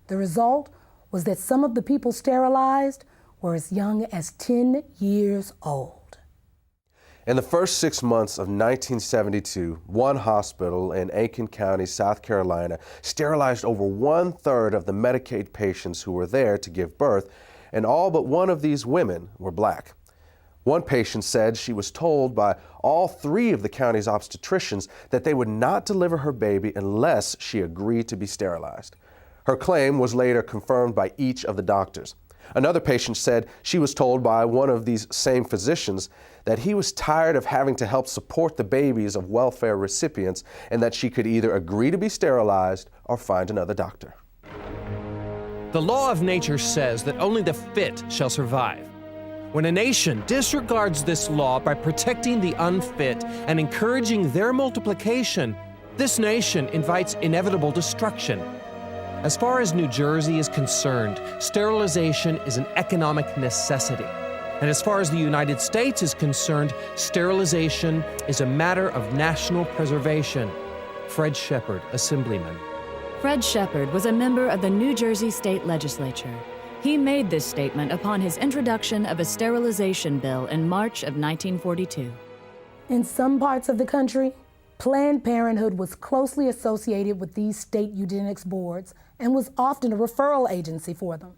The result was that some of the people sterilized were as young as 10 years old. In the first 6 months of 1972, one hospital in Aiken County, South Carolina, sterilized over 1/3 of the Medicaid patients who were there to give birth, and all but one of these women were Black. One patient said she was told by all 3 of the county's obstetricians that they would not deliver her baby unless she agreed to be sterilized. Her claim was later confirmed by each of the doctors. Another patient said she was told by one of these same physicians that he was tired of having to help support the babies of welfare recipients and that she could either agree to be sterilized or find another doctor. The law of nature says that only the fit shall survive. When a nation disregards this law by protecting the unfit and encouraging their multiplication, this nation invites inevitable destruction. As far as New Jersey is concerned, sterilization is an economic necessity. And as far as the United States is concerned, sterilization is a matter of national preservation. Fred Shepard, Assemblyman. Fred Shepard was a member of the New Jersey State Legislature. He made this statement upon his introduction of a sterilization bill in March of 1942. In some parts of the country, Planned Parenthood was closely associated with these state eugenics boards and was often a referral agency for them.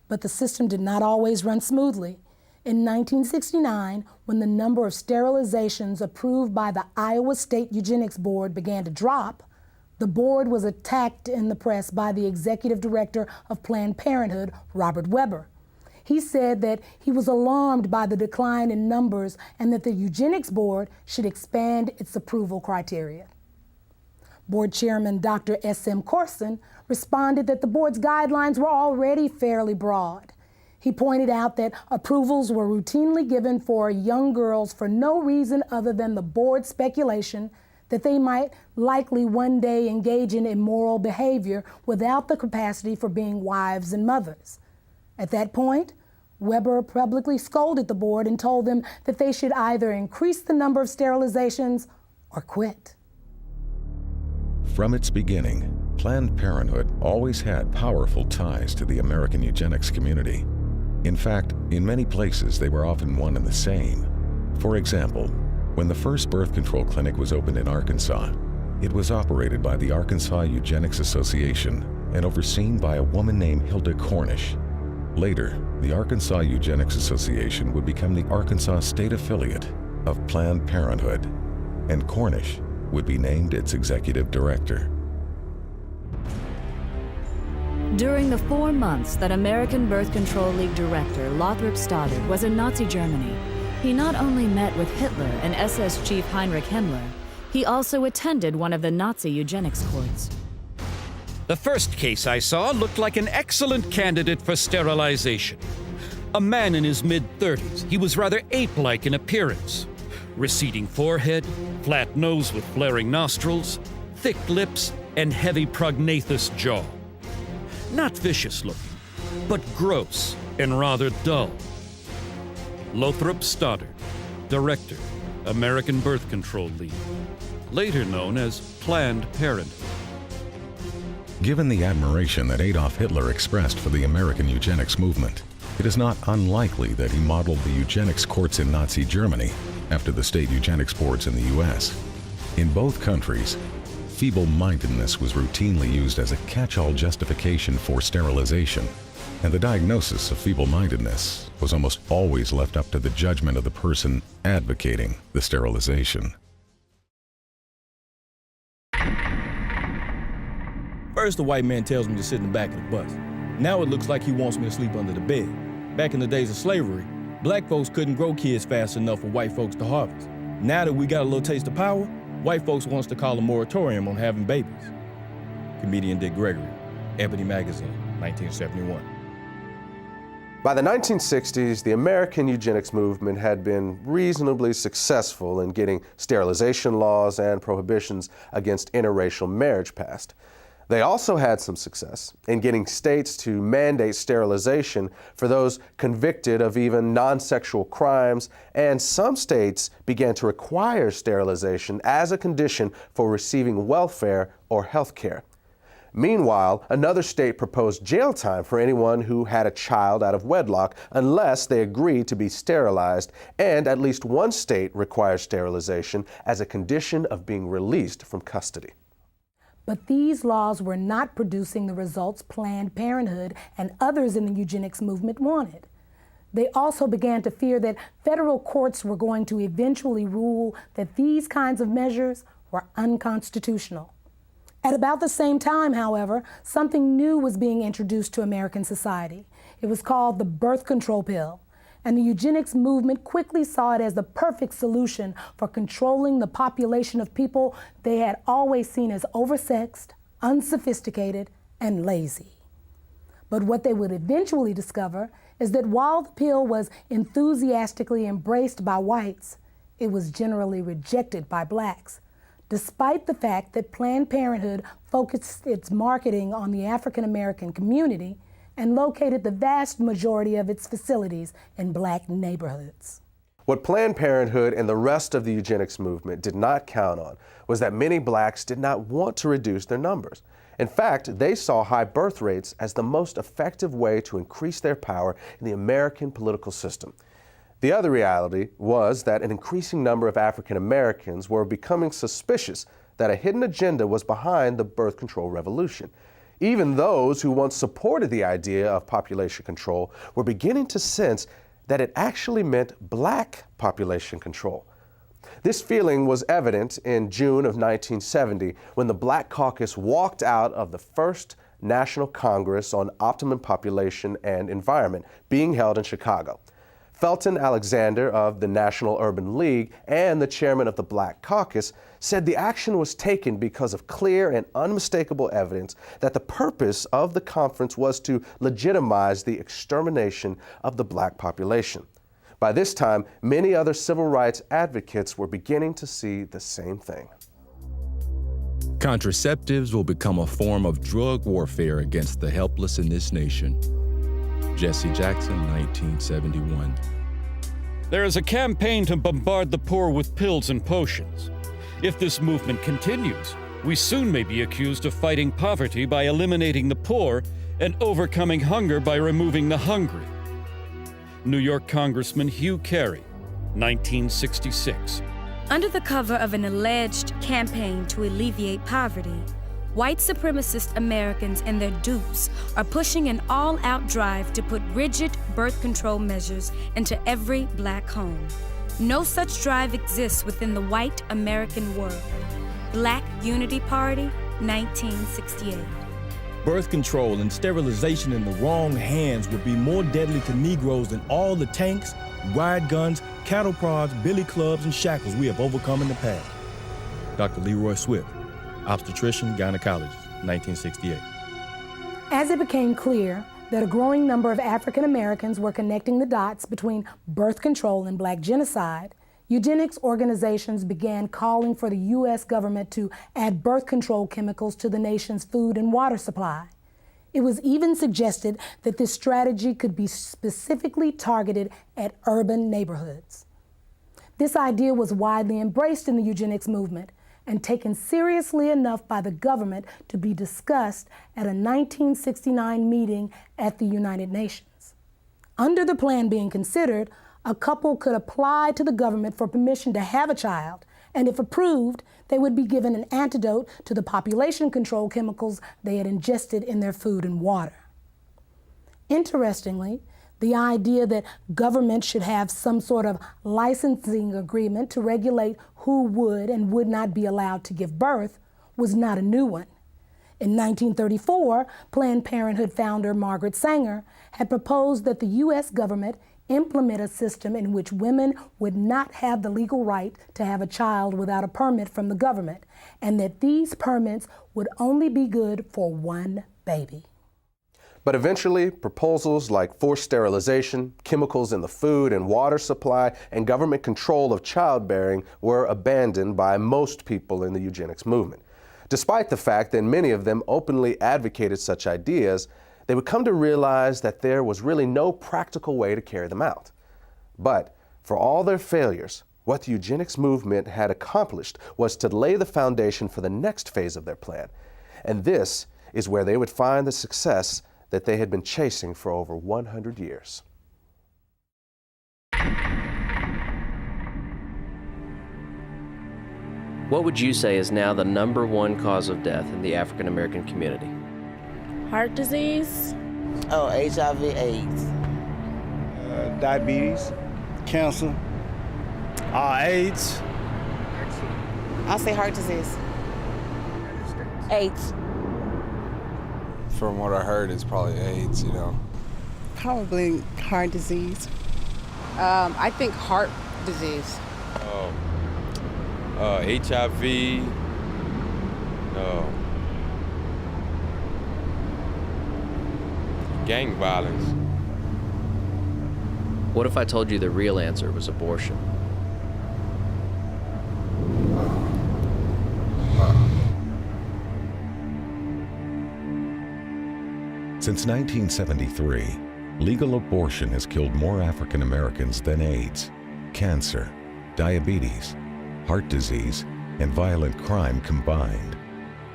But the system did not always run smoothly. In 1969, when the number of sterilizations approved by the Iowa State Eugenics Board began to drop, the board was attacked in the press by the executive director of Planned Parenthood, Robert Weber. He said that he was alarmed by the decline in numbers and that the Eugenics Board should expand its approval criteria. Board Chairman Dr. S.M. Corson responded that the board's guidelines were already fairly broad. He pointed out that approvals were routinely given for young girls for no reason other than the board's speculation that they might likely one day engage in immoral behavior without the capacity for being wives and mothers. At that point, Weber publicly scolded the board and told them that they should either increase the number of sterilizations or quit. From its beginning, Planned Parenthood always had powerful ties to the American eugenics community. In fact, in many places they were often one and the same. For example, when the first birth control clinic was opened in Arkansas, it was operated by the Arkansas Eugenics Association and overseen by a woman named Hilda Cornish. Later, the Arkansas Eugenics Association would become the Arkansas State Affiliate, of Planned Parenthood, and Cornish would be named its executive director. During the 4 months that American Birth Control League director Lothrop Stoddard was in Nazi Germany, he not only met with Hitler and SS chief Heinrich Himmler, he also attended one of the Nazi eugenics courts. The first case I saw looked like an excellent candidate for sterilization. A man in his mid-30s, he was rather ape-like in appearance. Receding forehead, flat nose with flaring nostrils, thick lips, and heavy prognathous jaw. Not vicious looking, but gross and rather dull. Lothrop Stoddard, Director, American Birth Control League, later known as Planned Parenthood. Given the admiration that Adolf Hitler expressed for the American eugenics movement, it is not unlikely that he modeled the eugenics courts in Nazi Germany after the state eugenics boards in the U.S. In both countries, feeble-mindedness was routinely used as a catch-all justification for sterilization, and the diagnosis of feeble-mindedness was almost always left up to the judgment of the person advocating the sterilization. First, the white man tells me to sit in the back of the bus. Now it looks like he wants me to sleep under the bed. Back in the days of slavery, black folks couldn't grow kids fast enough for white folks to harvest. Now that we got a little taste of power, white folks wants to call a moratorium on having babies. Comedian Dick Gregory, Ebony Magazine, 1971. By the 1960s, the American eugenics movement had been reasonably successful in getting sterilization laws and prohibitions against interracial marriage passed. They also had some success in getting states to mandate sterilization for those convicted of even non-sexual crimes, and some states began to require sterilization as a condition for receiving welfare or health care. Meanwhile, another state proposed jail time for anyone who had a child out of wedlock unless they agreed to be sterilized, and at least one state requires sterilization as a condition of being released from custody. But these laws were not producing the results Planned Parenthood and others in the eugenics movement wanted. They also began to fear that federal courts were going to eventually rule that these kinds of measures were unconstitutional. At about the same time, however, something new was being introduced to American society. It was called the birth control pill, and the eugenics movement quickly saw it as the perfect solution for controlling the population of people they had always seen as oversexed, unsophisticated, and lazy. But what they would eventually discover is that while the pill was enthusiastically embraced by whites, it was generally rejected by blacks, despite the fact that Planned Parenthood focused its marketing on the African American community and located the vast majority of its facilities in black neighborhoods. What Planned Parenthood and the rest of the eugenics movement did not count on was that many blacks did not want to reduce their numbers. In fact, they saw high birth rates as the most effective way to increase their power in the American political system. The other reality was that an increasing number of African Americans were becoming suspicious that a hidden agenda was behind the birth control revolution. Even those who once supported the idea of population control were beginning to sense that it actually meant black population control. This feeling was evident in June of 1970 when the Black Caucus walked out of the first National Congress on Optimum Population and Environment being held in Chicago. Felton Alexander of the National Urban League and the chairman of the Black Caucus said the action was taken because of clear and unmistakable evidence that the purpose of the conference was to legitimize the extermination of the black population. By this time, many other civil rights advocates were beginning to see the same thing. Contraceptives will become a form of drug warfare against the helpless in this nation. Jesse Jackson, 1971. There is a campaign to bombard the poor with pills and potions. If this movement continues, we soon may be accused of fighting poverty by eliminating the poor and overcoming hunger by removing the hungry. New York Congressman Hugh Carey, 1966. Under the cover of an alleged campaign to alleviate poverty, white supremacist Americans and their dupes are pushing an all-out drive to put rigid birth control measures into every black home. No such drive exists within the white American world. Black Unity Party, 1968. Birth control and sterilization in the wrong hands would be more deadly to Negroes than all the tanks, riot guns, cattle prods, billy clubs, and shackles we have overcome in the past. Dr. Leroy Swift, obstetrician, gynecologist, 1968. As it became clear that a growing number of African Americans were connecting the dots between birth control and black genocide, eugenics organizations began calling for the U.S. government to add birth control chemicals to the nation's food and water supply. It was even suggested that this strategy could be specifically targeted at urban neighborhoods. This idea was widely embraced in the eugenics movement and taken seriously enough by the government to be discussed at a 1969 meeting at the United Nations. Under the plan being considered, a couple could apply to the government for permission to have a child, and if approved, they would be given an antidote to the population control chemicals they had ingested in their food and water. Interestingly, the idea that government should have some sort of licensing agreement to regulate who would and would not be allowed to give birth was not a new one. In 1934, Planned Parenthood founder Margaret Sanger had proposed that the U.S. government implement a system in which women would not have the legal right to have a child without a permit from the government, and that these permits would only be good for one baby. But eventually, proposals like forced sterilization, chemicals in the food and water supply, and government control of childbearing were abandoned by most people in the eugenics movement. Despite the fact that many of them openly advocated such ideas, they would come to realize that there was really no practical way to carry them out. But for all their failures, what the eugenics movement had accomplished was to lay the foundation for the next phase of their plan. And this is where they would find the success that they had been chasing for over 100 years. What would you say is now the #1 cause of death in the African American community? Heart disease. Oh, HIV/AIDS. Diabetes, cancer, AIDS. I'll say heart disease. AIDS. From what I heard, it's probably AIDS, you know. Probably heart disease. I think heart disease. HIV. Gang violence. What if I told you the real answer was abortion? Since 1973, legal abortion has killed more African Americans than AIDS, cancer, diabetes, heart disease, and violent crime combined.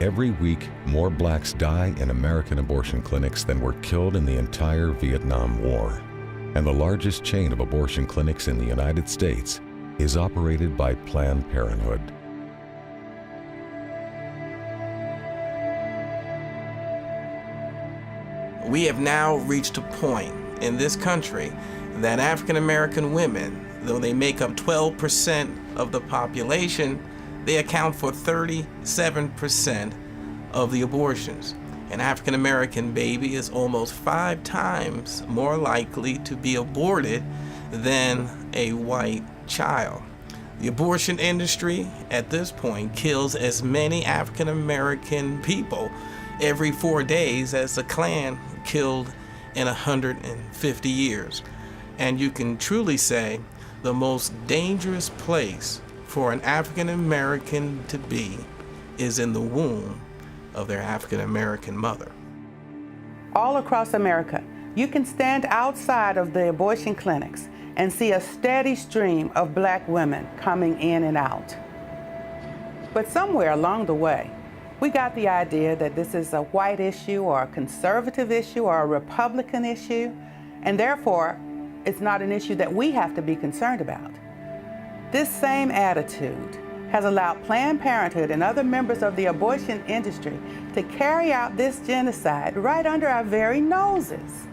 Every week, more blacks die in American abortion clinics than were killed in the entire Vietnam War. And the largest chain of abortion clinics in the United States is operated by Planned Parenthood. We have now reached a point in this country that African American women, though they make up 12% of the population, they account for 37% of the abortions. An African American baby is almost 5 times more likely to be aborted than a white child. The abortion industry at this point kills as many African American people every 4 days as the Klan killed in 150 years. And you can truly say the most dangerous place for an African American to be is in the womb of their African American mother. All across America, you can stand outside of the abortion clinics and see a steady stream of black women coming in and out. But somewhere along the way, we got the idea that this is a white issue or a conservative issue or a Republican issue, and therefore, it's not an issue that we have to be concerned about. This same attitude has allowed Planned Parenthood and other members of the abortion industry to carry out this genocide right under our very noses.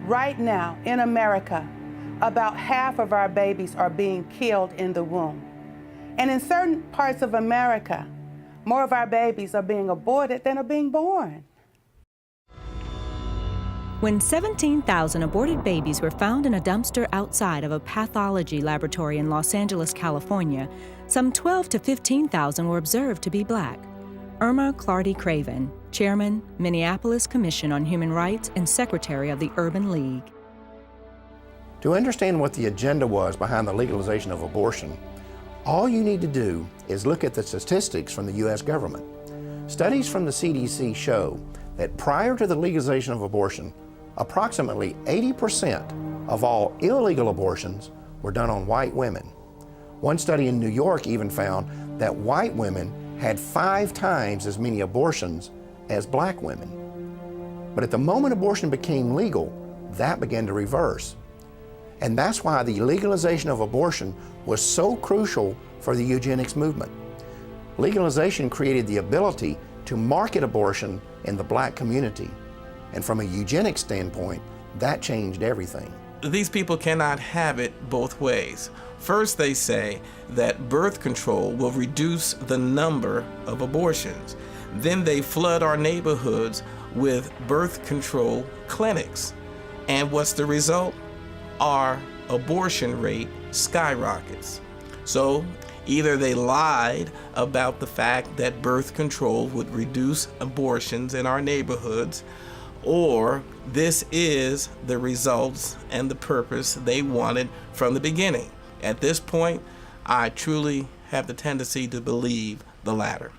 Right now, in America, about half of our babies are being killed in the womb. And in certain parts of America, more of our babies are being aborted than are being born. When 17,000 aborted babies were found in a dumpster outside of a pathology laboratory in Los Angeles, California, some 12 to 15,000 were observed to be Black. Irma Clardy Craven, Chairman, Minneapolis Commission on Human Rights and Secretary of the Urban League. To understand what the agenda was behind the legalization of abortion, all you need to do is look at the statistics from the U.S. government. Studies from the CDC show that prior to the legalization of abortion, approximately 80% of all illegal abortions were done on white women. One study in New York even found that white women had 5 times as many abortions as Black women. But at the moment abortion became legal, that began to reverse. And that's why the legalization of abortion was so crucial for the eugenics movement. Legalization created the ability to market abortion in the Black community. And from a eugenics standpoint, that changed everything. These people cannot have it both ways. First, they say that birth control will reduce the number of abortions. Then they flood our neighborhoods with birth control clinics. And what's the result? Our abortion rate skyrockets. So either they lied about the fact that birth control would reduce abortions in our neighborhoods, or this is the results and the purpose they wanted from the beginning. At this point, I truly have the tendency to believe the latter.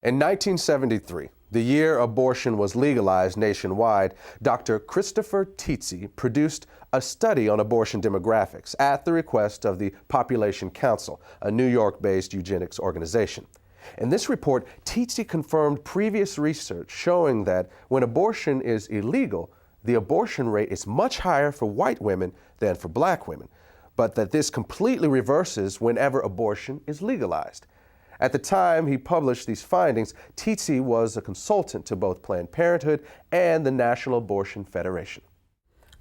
In 1973, the year abortion was legalized nationwide, Dr. Christopher Tietze produced a study on abortion demographics at the request of the Population Council, a New York-based eugenics organization. In this report, Tietze confirmed previous research showing that when abortion is illegal, the abortion rate is much higher for white women than for Black women, but that this completely reverses whenever abortion is legalized. At the time he published these findings, Tietze was a consultant to both Planned Parenthood and the National Abortion Federation.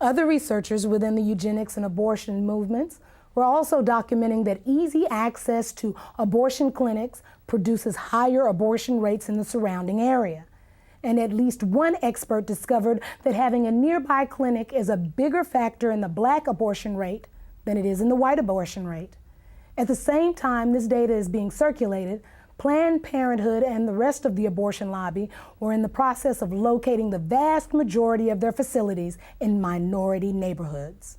Other researchers within the eugenics and abortion movements were also documenting that easy access to abortion clinics produces higher abortion rates in the surrounding area. And at least one expert discovered that having a nearby clinic is a bigger factor in the Black abortion rate than it is in the white abortion rate. At the same time this data is being circulated, Planned Parenthood and the rest of the abortion lobby were in the process of locating the vast majority of their facilities in minority neighborhoods.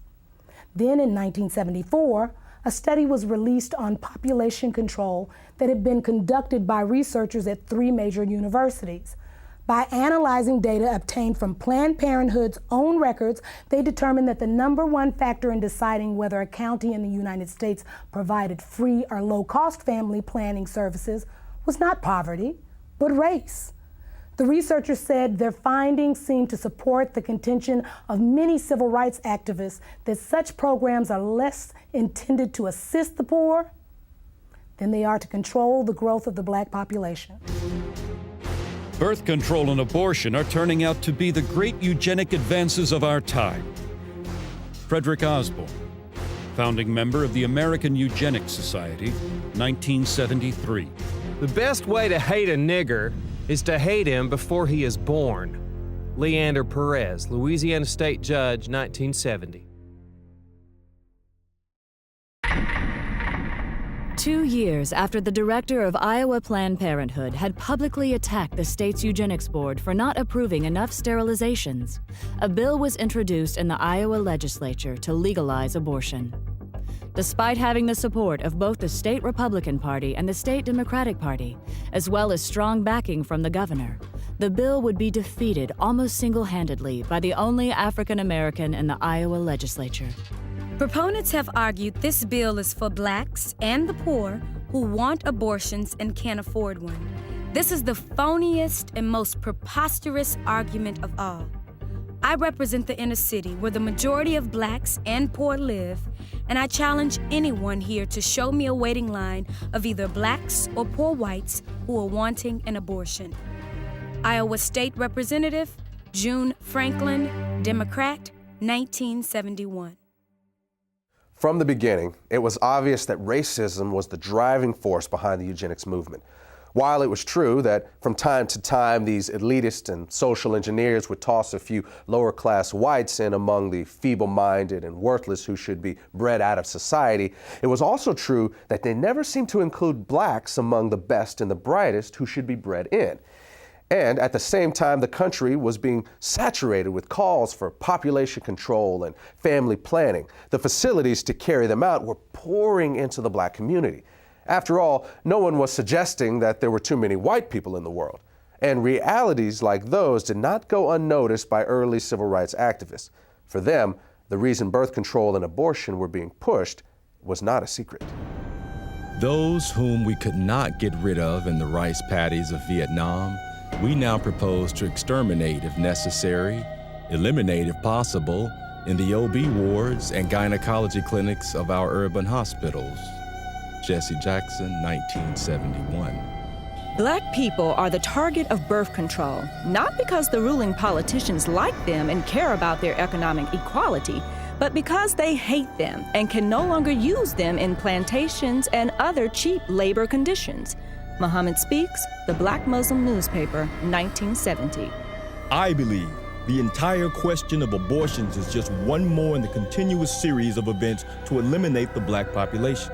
Then in 1974, a study was released on population control that had been conducted by researchers at 3 major universities. By analyzing data obtained from Planned Parenthood's own records, they determined that the #1 factor in deciding whether a county in the United States provided free or low-cost family planning services was not poverty, but race. The researchers said their findings seemed to support the contention of many civil rights activists that such programs are less intended to assist the poor than they are to control the growth of the Black population. Birth control and abortion are turning out to be the great eugenic advances of our time. Frederick Osborne, founding member of the American Eugenics Society, 1973. The best way to hate a nigger is to hate him before he is born. Leander Perez, Louisiana State Judge, 1970. 2 years after the director of Iowa Planned Parenthood had publicly attacked the state's eugenics board for not approving enough sterilizations, a bill was introduced in the Iowa legislature to legalize abortion. Despite having the support of both the state Republican Party and the state Democratic Party, as well as strong backing from the governor, the bill would be defeated almost single-handedly by the only African American in the Iowa legislature. Proponents have argued this bill is for Blacks and the poor who want abortions and can't afford one. This is the phoniest and most preposterous argument of all. I represent the inner city where the majority of Blacks and poor live, and I challenge anyone here to show me a waiting line of either Blacks or poor whites who are wanting an abortion. Iowa State Representative June Franklin, Democrat, 1971. From the beginning, it was obvious that racism was the driving force behind the eugenics movement. While it was true that from time to time these elitist and social engineers would toss a few lower-class whites in among the feeble-minded and worthless who should be bred out of society, it was also true that they never seemed to include blacks among the best and the brightest who should be bred in. And at the same time, the country was being saturated with calls for population control and family planning. The facilities to carry them out were pouring into the black community. After all, no one was suggesting that there were too many white people in the world. And realities like those did not go unnoticed by early civil rights activists. For them, the reason birth control and abortion were being pushed was not a secret. Those whom we could not get rid of in the rice paddies of Vietnam, we now propose to exterminate if necessary, eliminate if possible, in the OB wards and gynecology clinics of our urban hospitals. Jesse Jackson, 1971. Black people are the target of birth control, not because the ruling politicians like them and care about their economic equality, but because they hate them and can no longer use them in plantations and other cheap labor conditions. Muhammad Speaks, the Black Muslim newspaper, 1970. I believe the entire question of abortions is just one more in the continuous series of events to eliminate the black population.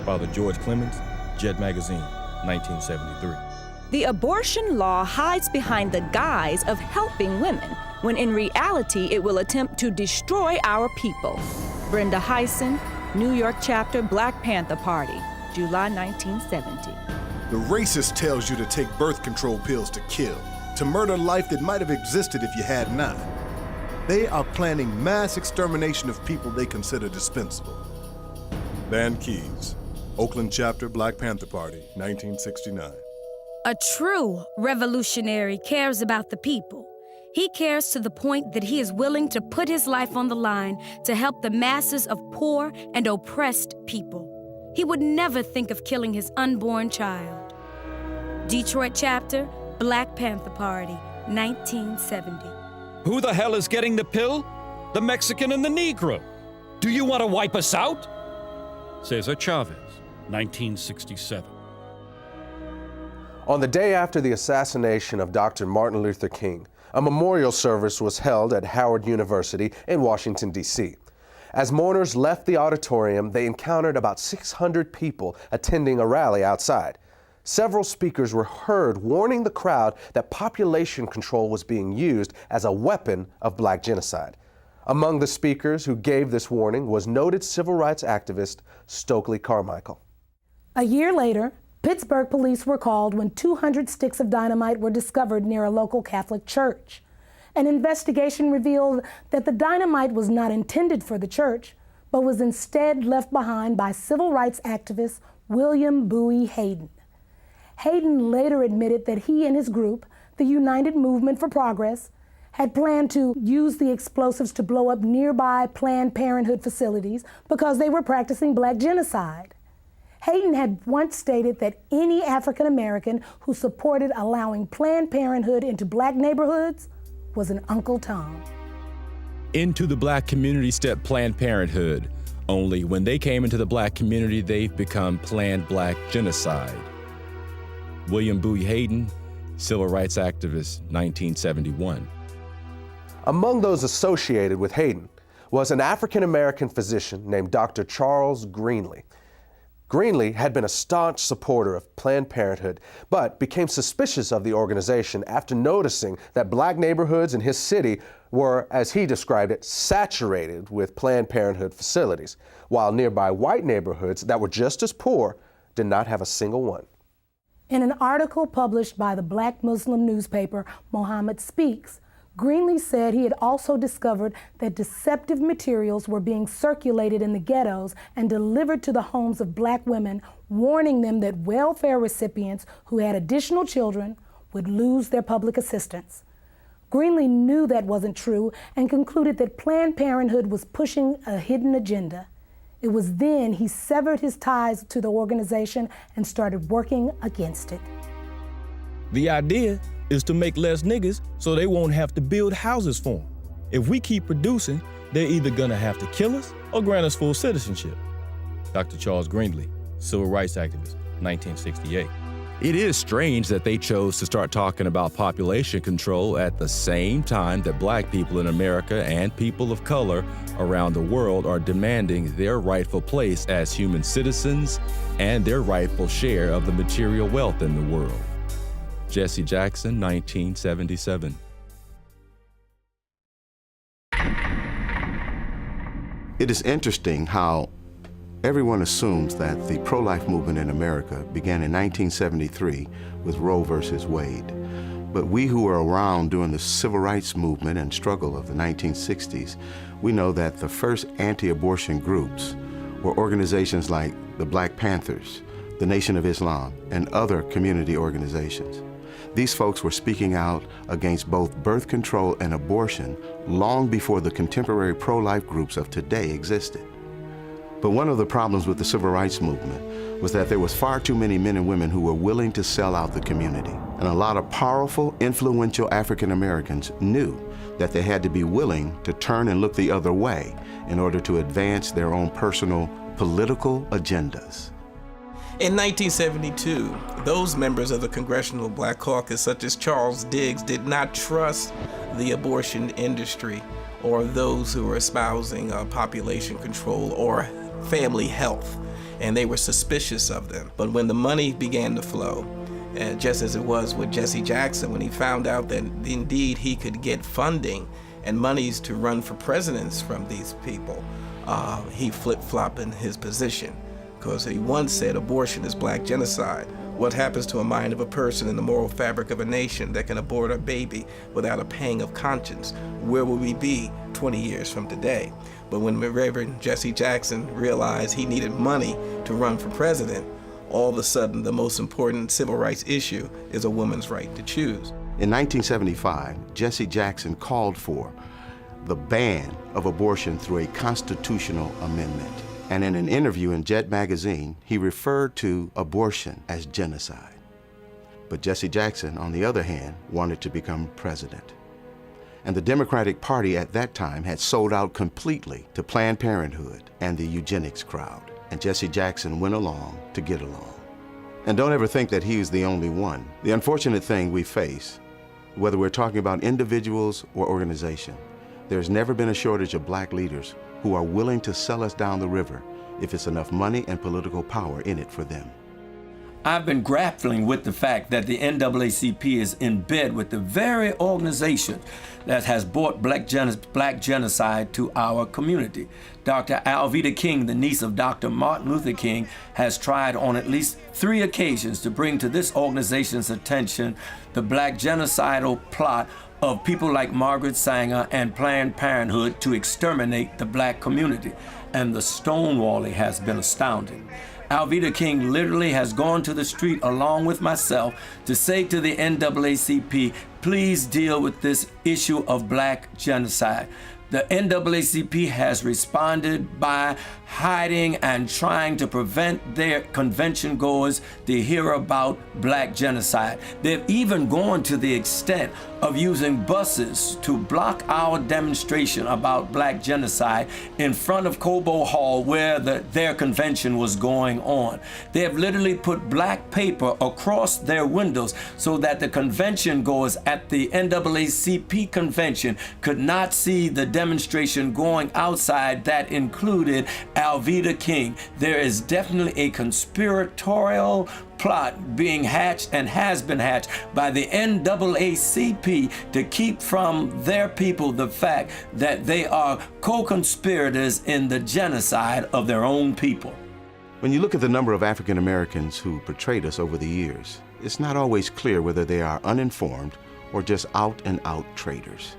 Father George Clemens, Jet Magazine, 1973. The abortion law hides behind the guise of helping women, when in reality it will attempt to destroy our people. Brenda Hyson, New York chapter, Black Panther Party, July 1970. The racist tells you to take birth control pills to kill, to murder life that might have existed if you had not. They are planning mass extermination of people they consider dispensable. Van Keys, Oakland chapter, Black Panther Party, 1969. A true revolutionary cares about the people. He cares to the point that he is willing to put his life on the line to help the masses of poor and oppressed people. He would never think of killing his unborn child. Detroit chapter, Black Panther Party, 1970. Who the hell is getting the pill? The Mexican and the Negro. Do you want to wipe us out? Cesar Chavez, 1967. On the day after the assassination of Dr. Martin Luther King, a memorial service was held at Howard University in Washington, D.C. As mourners left the auditorium, they encountered about 600 people attending a rally outside. Several speakers were heard warning the crowd that population control was being used as a weapon of black genocide. Among the speakers who gave this warning was noted civil rights activist Stokely Carmichael. A year later, Pittsburgh police were called when 200 sticks of dynamite were discovered near a local Catholic church. An investigation revealed that the dynamite was not intended for the church, but was instead left behind by civil rights activist William Bowie Hayden. Hayden later admitted that he and his group, the United Movement for Progress, had planned to use the explosives to blow up nearby Planned Parenthood facilities because they were practicing black genocide. Hayden had once stated that any African American who supported allowing Planned Parenthood into black neighborhoods was an Uncle Tom. Into the black community stepped Planned Parenthood. Only when they came into the black community, they've become Planned Black Genocide. William Bowie Hayden, civil rights activist, 1971. Among those associated with Hayden was an African-American physician named Dr. Charles Greenlee. Greenlee had been a staunch supporter of Planned Parenthood, but became suspicious of the organization after noticing that black neighborhoods in his city were, as he described it, saturated with Planned Parenthood facilities, while nearby white neighborhoods that were just as poor did not have a single one. In an article published by the Black Muslim newspaper Muhammad Speaks, Greenlee said he had also discovered that deceptive materials were being circulated in the ghettos and delivered to the homes of black women, warning them that welfare recipients who had additional children would lose their public assistance. Greenlee knew that wasn't true and concluded that Planned Parenthood was pushing a hidden agenda. It was then he severed his ties to the organization and started working against it. The idea is to make less niggas so they won't have to build houses for them. If we keep producing, they're either gonna have to kill us or grant us full citizenship. Dr. Charles Greenlee, civil rights activist, 1968. It is strange that they chose to start talking about population control at the same time that black people in America and people of color around the world are demanding their rightful place as human citizens and their rightful share of the material wealth in the world. Jesse Jackson, 1977. It is interesting how everyone assumes that the pro-life movement in America began in 1973 with Roe versus Wade. But we who were around during the civil rights movement and struggle of the 1960s, we know that the first anti-abortion groups were organizations like the Black Panthers, the Nation of Islam, and other community organizations. These folks were speaking out against both birth control and abortion long before the contemporary pro-life groups of today existed. But one of the problems with the civil rights movement was that there was far too many men and women who were willing to sell out the community. And a lot of powerful, influential African Americans knew that they had to be willing to turn and look the other way in order to advance their own personal political agendas. In 1972, those members of the Congressional Black Caucus, such as Charles Diggs, did not trust the abortion industry or those who were espousing population control or family health, and they were suspicious of them. But when the money began to flow, just as it was with Jesse Jackson, when he found out that indeed he could get funding and monies to run for presidents from these people, he flip-flopped in his position, because he once said abortion is black genocide. What happens to a mind of a person in the moral fabric of a nation that can abort a baby without a pang of conscience? Where will we be 20 years from today? But when Reverend Jesse Jackson realized he needed money to run for president, all of a sudden the most important civil rights issue is a woman's right to choose. In 1975, Jesse Jackson called for the ban of abortion through a constitutional amendment. And in an interview in Jet magazine, he referred to abortion as genocide. But Jesse Jackson, on the other hand, wanted to become president. And the Democratic Party at that time had sold out completely to Planned Parenthood and the eugenics crowd. And Jesse Jackson went along to get along. And don't ever think that he was the only one. The unfortunate thing we face, whether we're talking about individuals or organization, there's never been a shortage of black leaders who are willing to sell us down the river if it's enough money and political power in it for them. I've been grappling with the fact that the NAACP is in bed with the very organization that has brought black genocide to our community. Dr. Alveda King, the niece of Dr. Martin Luther King, has tried on at least 3 occasions to bring to this organization's attention the black genocidal plot of people like Margaret Sanger and Planned Parenthood to exterminate the black community. And the stonewalling has been astounding. Alveda King literally has gone to the street along with myself to say to the NAACP, please deal with this issue of black genocide. The NAACP has responded by hiding and trying to prevent their convention goers to hear about black genocide. They've even gone to the extent of using buses to block our demonstration about black genocide in front of Cobo Hall where their convention was going on. They have literally put black paper across their windows so that the convention goers at the NAACP convention could not see the demonstration going outside that included Alveda King. There is definitely a conspiratorial plot being hatched and has been hatched by the NAACP to keep from their people the fact that they are co-conspirators in the genocide of their own people. When you look at the number of African Americans who portrayed us over the years, it's not always clear whether they are uninformed or just out-and-out traitors.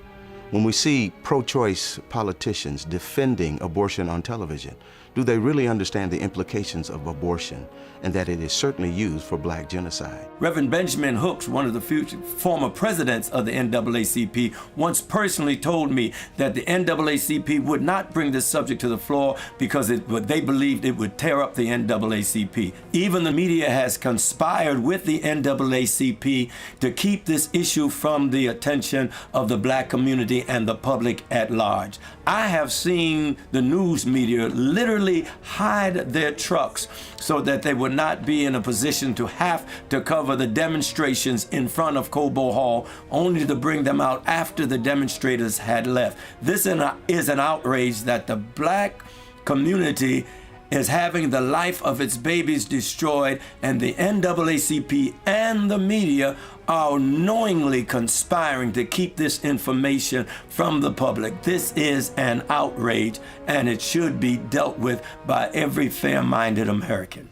When we see pro-choice politicians defending abortion on television, do they really understand the implications of abortion and that it is certainly used for black genocide? Reverend Benjamin Hooks, one of the former presidents of the NAACP, once personally told me that the NAACP would not bring this subject to the floor because they believed it would tear up the NAACP. Even the media has conspired with the NAACP to keep this issue from the attention of the black community community and the public at large. I have seen the news media literally hide their trucks so that they would not be in a position to have to cover the demonstrations in front of Cobo Hall, only to bring them out after the demonstrators had left. This is an outrage that the black community is having the life of its babies destroyed, and the NAACP and the media are knowingly conspiring to keep this information from the public. This is an outrage, and it should be dealt with by every fair-minded American.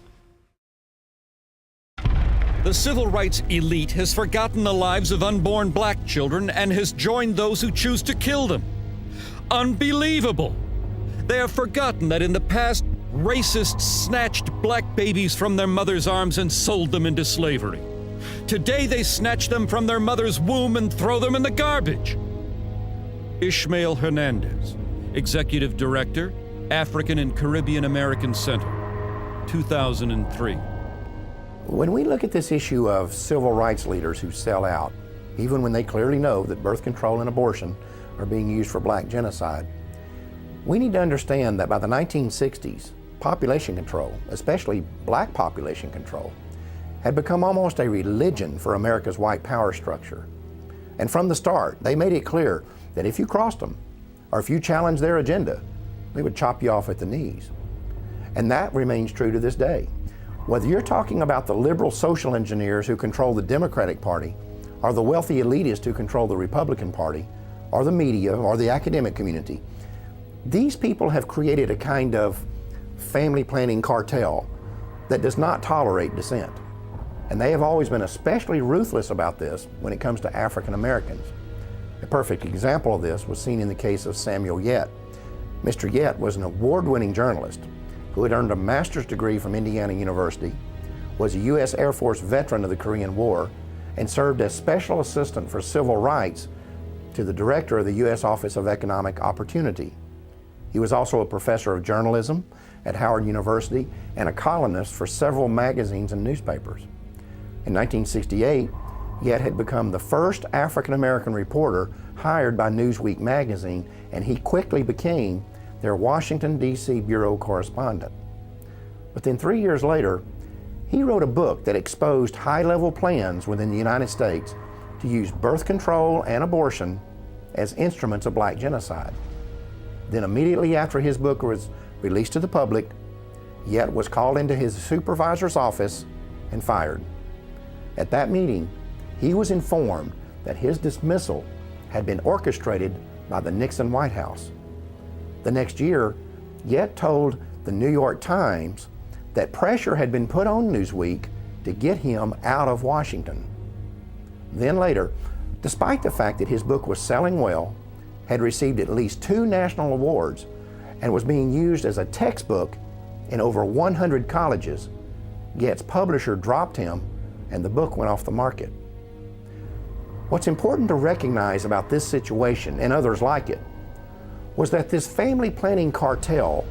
The civil rights elite has forgotten the lives of unborn black children and has joined those who choose to kill them. Unbelievable! They have forgotten that in the past, racists snatched black babies from their mother's arms and sold them into slavery. Today they snatch them from their mother's womb and throw them in the garbage. Ishmael Hernandez, Executive Director, African and Caribbean American Center, 2003. When we look at this issue of civil rights leaders who sell out, even when they clearly know that birth control and abortion are being used for black genocide, we need to understand that by the 1960s, population control, especially black population control, had become almost a religion for America's white power structure. And from the start, they made it clear that if you crossed them, or if you challenged their agenda, they would chop you off at the knees. And that remains true to this day. Whether you're talking about the liberal social engineers who control the Democratic Party, or the wealthy elitists who control the Republican Party, or the media, or the academic community, these people have created a kind of family planning cartel that does not tolerate dissent. And they have always been especially ruthless about this when it comes to African Americans. A perfect example of this was seen in the case of Samuel Yet. Mr. Yet was an award-winning journalist who had earned a master's degree from Indiana University, was a U.S. Air Force veteran of the Korean War, and served as special assistant for civil rights to the director of the U.S. Office of Economic Opportunity. He was also a professor of journalism at Howard University and a columnist for several magazines and newspapers. In 1968, Yet had become the first African-American reporter hired by Newsweek magazine, and he quickly became their Washington, D.C. bureau correspondent. But then 3 years later, he wrote a book that exposed high-level plans within the United States to use birth control and abortion as instruments of black genocide. Then immediately after his book was released to the public, Yet was called into his supervisor's office and fired. At that meeting, he was informed that his dismissal had been orchestrated by the Nixon White House. The next year, Yet told the New York Times that pressure had been put on Newsweek to get him out of Washington. Then later, despite the fact that his book was selling well, had received at least 2 national awards, and was being used as a textbook in over 100 colleges, Yet's publisher dropped him and the book went off the market. What's important to recognize about this situation and others like it was that this family planning cartel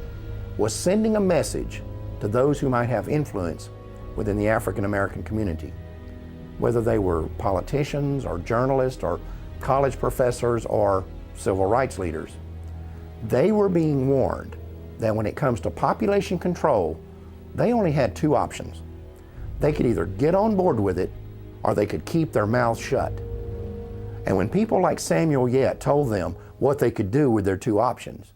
was sending a message to those who might have influence within the African American community, whether they were politicians or journalists or college professors or civil rights leaders. They were being warned that when it comes to population control, they only had 2 options. They could either get on board with it or they could keep their mouths shut. And when people like Samuel Yet told them what they could do with their 2 options,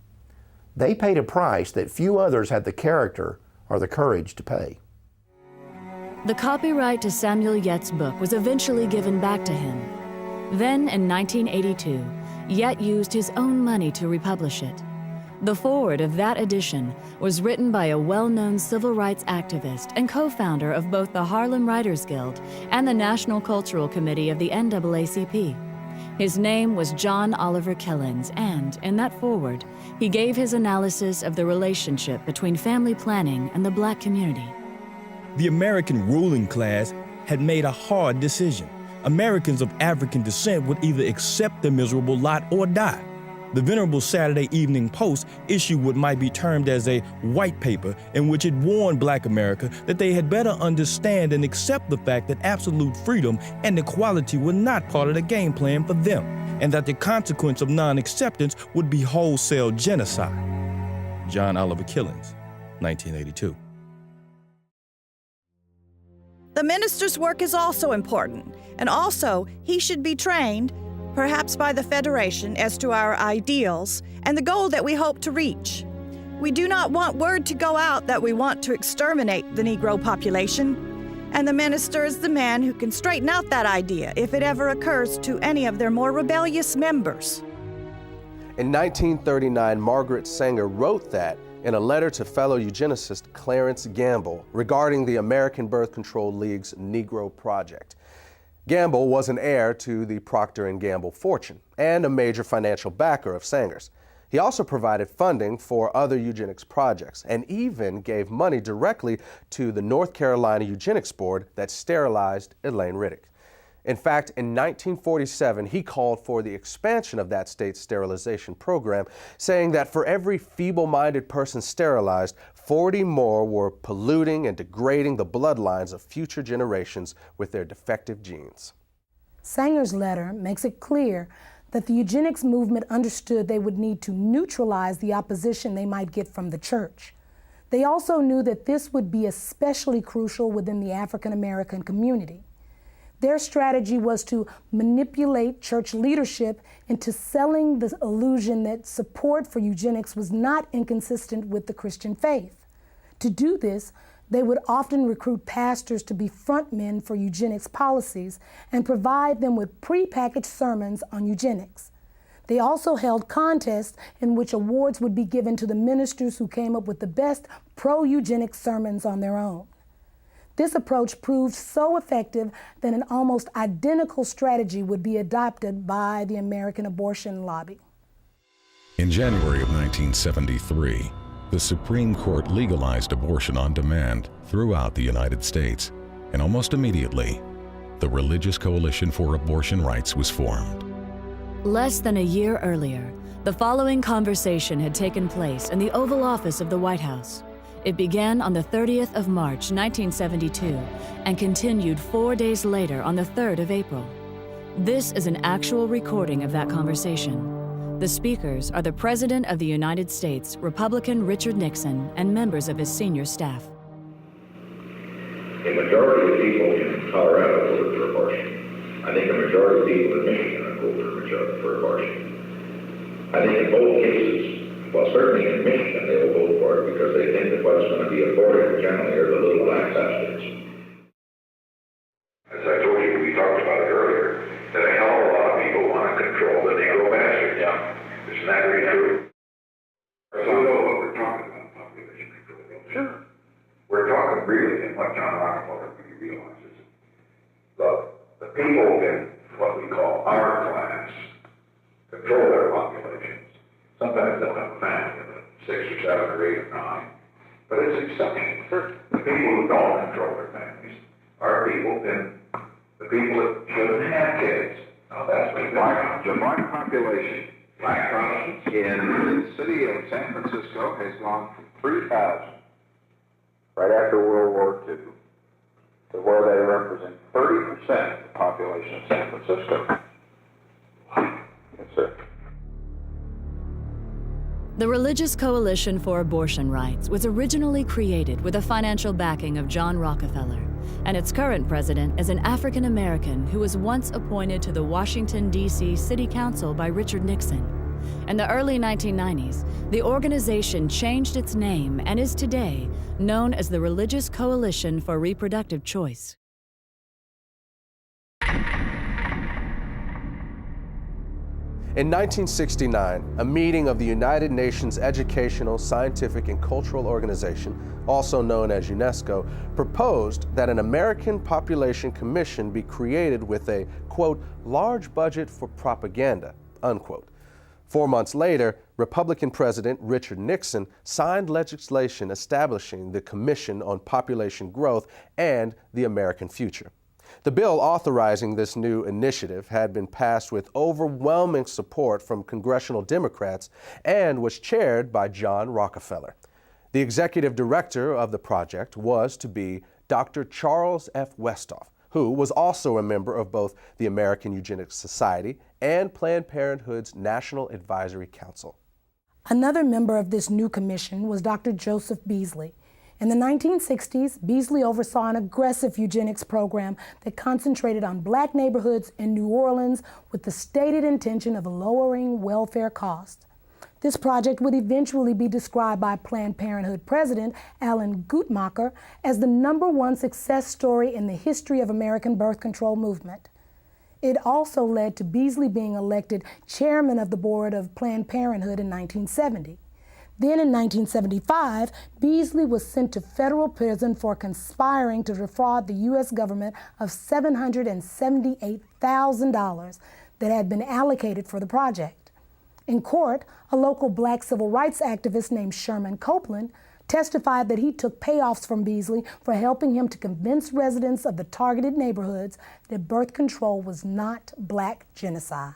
they paid a price that few others had the character or the courage to pay. The copyright to Samuel Yet's book was eventually given back to him. Then, in 1982, Yet used his own money to republish it. The foreword of that edition was written by a well-known civil rights activist and co-founder of both the Harlem Writers Guild and the National Cultural Committee of the NAACP. His name was John Oliver Killens, and in that foreword, he gave his analysis of the relationship between family planning and the black community. The American ruling class had made a hard decision. Americans of African descent would either accept the miserable lot or die. The venerable Saturday Evening Post issued what might be termed as a white paper in which it warned Black America that they had better understand and accept the fact that absolute freedom and equality were not part of the game plan for them, and that the consequence of non-acceptance would be wholesale genocide. John Oliver Killings, 1982. The minister's work is also important, and also he should be trained, perhaps by the Federation, as to our ideals and the goal that we hope to reach. We do not want word to go out that we want to exterminate the Negro population, and the minister is the man who can straighten out that idea if it ever occurs to any of their more rebellious members. In 1939, Margaret Sanger wrote that in a letter to fellow eugenicist Clarence Gamble regarding the American Birth Control League's Negro Project. Gamble was an heir to the Procter & Gamble fortune and a major financial backer of Sanger's. He also provided funding for other eugenics projects and even gave money directly to the North Carolina Eugenics Board that sterilized Elaine Riddick. In fact, in 1947, he called for the expansion of that state's sterilization program, saying that for every feeble-minded person sterilized, 40 more were polluting and degrading the bloodlines of future generations with their defective genes. Sanger's letter makes it clear that the eugenics movement understood they would need to neutralize the opposition they might get from the church. They also knew that this would be especially crucial within the African American community. Their strategy was to manipulate church leadership into selling the illusion that support for eugenics was not inconsistent with the Christian faith. To do this, they would often recruit pastors to be frontmen for eugenics policies and provide them with prepackaged sermons on eugenics. They also held contests in which awards would be given to the ministers who came up with the best pro-eugenics sermons on their own. This approach proved so effective that an almost identical strategy would be adopted by the American abortion lobby. In January of 1973, the Supreme Court legalized abortion on demand throughout the United States, and almost immediately, the Religious Coalition for Abortion Rights was formed. Less than a year earlier, the following conversation had taken place in the Oval Office of the White House. It began on the 30th of March, 1972, and continued 4 days later on the 3rd of April. This is an actual recording of that conversation. The speakers are the President of the United States, Republican Richard Nixon, and members of his senior staff. A majority of people in Colorado voted for abortion. I think a majority of people in Michigan have voted for abortion. I think in both cases, well, certainly in Michigan, they will vote for it because they think that what's going to be aborted generally are the little black bastards. As I told you, we talked about it earlier, that a hell of a lot of people want to control the Negro bastard. Yeah. Isn't that really true? So we know what we're talking about, population control. Sure. We're talking really, and what John Rockefeller really realizes, the people in what we call our class control their populations. Sometimes they'll have a family of 6 or 7 or 8 or 9, but it's exceptional. The people who don't control their families are people the people that shouldn't have kids. Now that's the black population. Black Protestants in the city of San Francisco has gone from 3,000 right after World War II to where they represent 30% of the population of San Francisco. Yes, sir. The Religious Coalition for Abortion Rights was originally created with the financial backing of John Rockefeller, and its current president is an African American who was once appointed to the Washington, D.C. City Council by Richard Nixon. In the early 1990s, the organization changed its name and is today known as the Religious Coalition for Reproductive Choice. In 1969, a meeting of the United Nations Educational, Scientific, and Cultural Organization, also known as UNESCO, proposed that an American Population Commission be created with a, quote, large budget for propaganda, unquote. 4 months later, Republican President Richard Nixon signed legislation establishing the Commission on Population Growth and the American Future. The bill authorizing this new initiative had been passed with overwhelming support from congressional Democrats and was chaired by John Rockefeller. The executive director of the project was to be Dr. Charles F. Westhoff, who was also a member of both the American Eugenics Society and Planned Parenthood's National Advisory Council. Another member of this new commission was Dr. Joseph Beasley. In the 1960s, Beasley oversaw an aggressive eugenics program that concentrated on black neighborhoods in New Orleans with the stated intention of lowering welfare costs. This project would eventually be described by Planned Parenthood President Alan Guttmacher as the #1 success story in the history of American birth control movement. It also led to Beasley being elected chairman of the board of Planned Parenthood in 1970. Then in 1975, Beasley was sent to federal prison for conspiring to defraud the U.S. government of $778,000 that had been allocated for the project. In court, a local black civil rights activist named Sherman Copeland testified that he took payoffs from Beasley for helping him to convince residents of the targeted neighborhoods that birth control was not black genocide.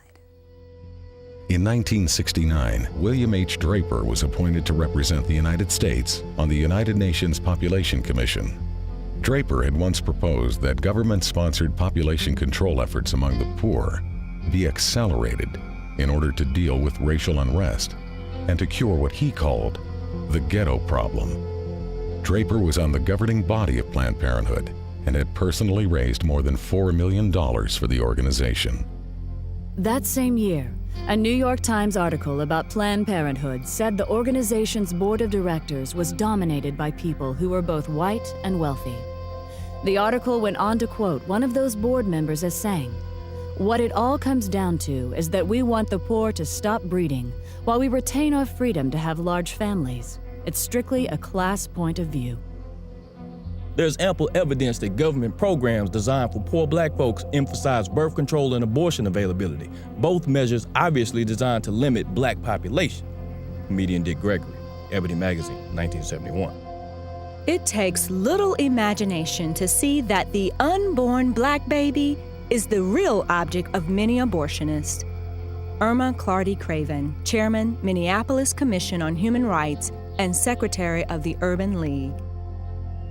In 1969, William H. Draper was appointed to represent the United States on the United Nations Population Commission. Draper had once proposed that government-sponsored population control efforts among the poor be accelerated in order to deal with racial unrest and to cure what he called the ghetto problem. Draper was on the governing body of Planned Parenthood and had personally raised more than $4 million for the organization. That same year, a New York Times article about Planned Parenthood said the organization's board of directors was dominated by people who were both white and wealthy. The article went on to quote one of those board members as saying, "What it all comes down to is that we want the poor to stop breeding while we retain our freedom to have large families. It's strictly a class point of view." There's ample evidence that government programs designed for poor black folks emphasize birth control and abortion availability, both measures obviously designed to limit black population. Comedian Dick Gregory, Ebony Magazine, 1971. It takes little imagination to see that the unborn black baby is the real object of many abortionists. Irma Clardy Craven, Chairman, Minneapolis Commission on Human Rights and Secretary of the Urban League.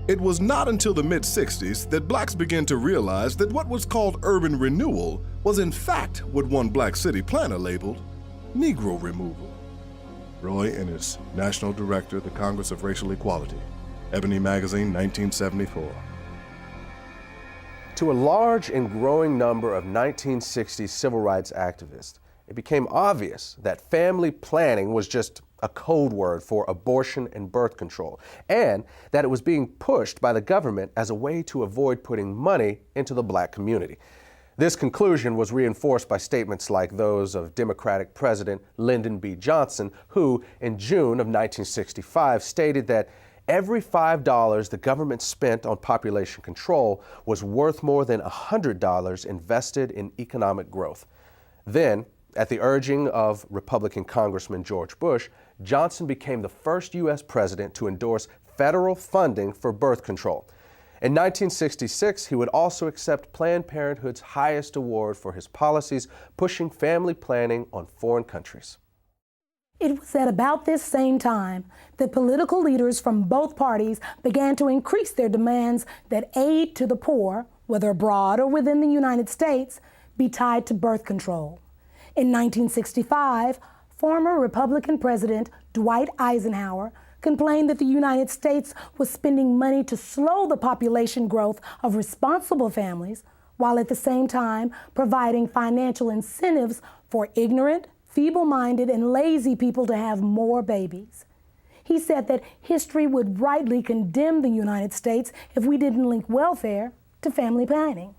It was not until the mid-60s that blacks began to realize that what was called urban renewal was in fact what one black city planner labeled Negro removal. Roy Ennis, National Director, the Congress of Racial Equality, Ebony Magazine, 1974. To a large and growing number of 1960s civil rights activists, it became obvious that family planning was just a code word for abortion and birth control, and that it was being pushed by the government as a way to avoid putting money into the black community. This conclusion was reinforced by statements like those of Democratic President Lyndon B. Johnson, who in June of 1965 stated that every $5 the government spent on population control was worth more than $100 invested in economic growth. Then, at the urging of Republican Congressman George Bush, Johnson became the first U.S. president to endorse federal funding for birth control. In 1966, he would also accept Planned Parenthood's highest award for his policies, pushing family planning on foreign countries. It was at about this same time that political leaders from both parties began to increase their demands that aid to the poor, whether abroad or within the United States, be tied to birth control. In 1965, former Republican President Dwight Eisenhower complained that the United States was spending money to slow the population growth of responsible families, while at the same time providing financial incentives for ignorant, feeble-minded, and lazy people to have more babies. He said that history would rightly condemn the United States if we didn't link welfare to family planning.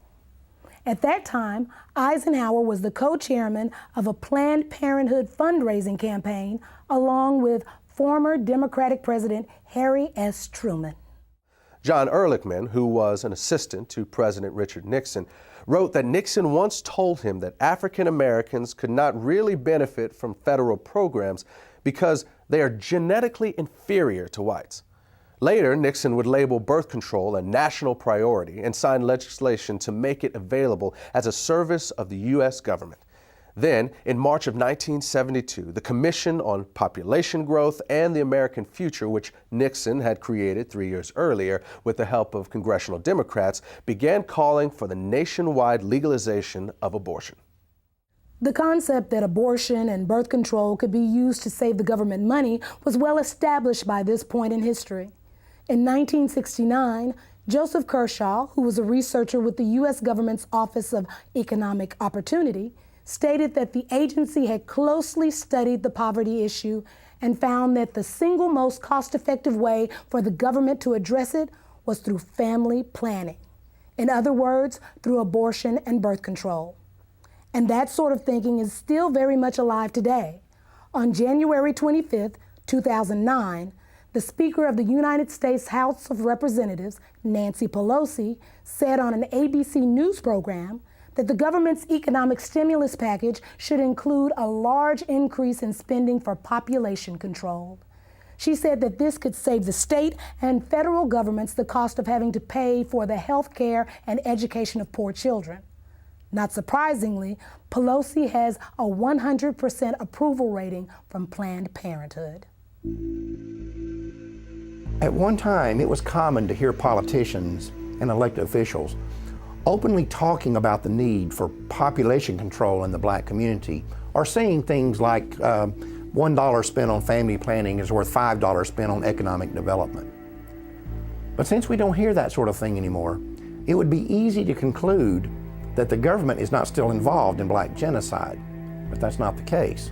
At that time, Eisenhower was the co-chairman of a Planned Parenthood fundraising campaign, along with former Democratic President Harry S. Truman. John Ehrlichman, who was an assistant to President Richard Nixon, wrote that Nixon once told him that African Americans could not really benefit from federal programs because they are genetically inferior to whites. Later, Nixon would label birth control a national priority and sign legislation to make it available as a service of the U.S. government. Then, in March of 1972, the Commission on Population Growth and the American Future, which Nixon had created 3 years earlier with the help of congressional Democrats, began calling for the nationwide legalization of abortion. The concept that abortion and birth control could be used to save the government money was well established by this point in history. In 1969, Joseph Kershaw, who was a researcher with the U.S. government's Office of Economic Opportunity, stated that the agency had closely studied the poverty issue and found that the single most cost-effective way for the government to address it was through family planning. In other words, through abortion and birth control. And that sort of thinking is still very much alive today. On January 25th, 2009, the Speaker of the United States House of Representatives, Nancy Pelosi, said on an ABC News program that the government's economic stimulus package should include a large increase in spending for population control. She said that this could save the state and federal governments the cost of having to pay for the health care and education of poor children. Not surprisingly, Pelosi has a 100% approval rating from Planned Parenthood. At one time, it was common to hear politicians and elected officials openly talking about the need for population control in the black community, or saying things like $1 spent on family planning is worth $5 spent on economic development. But since we don't hear that sort of thing anymore, it would be easy to conclude that the government is not still involved in black genocide, but that's not the case.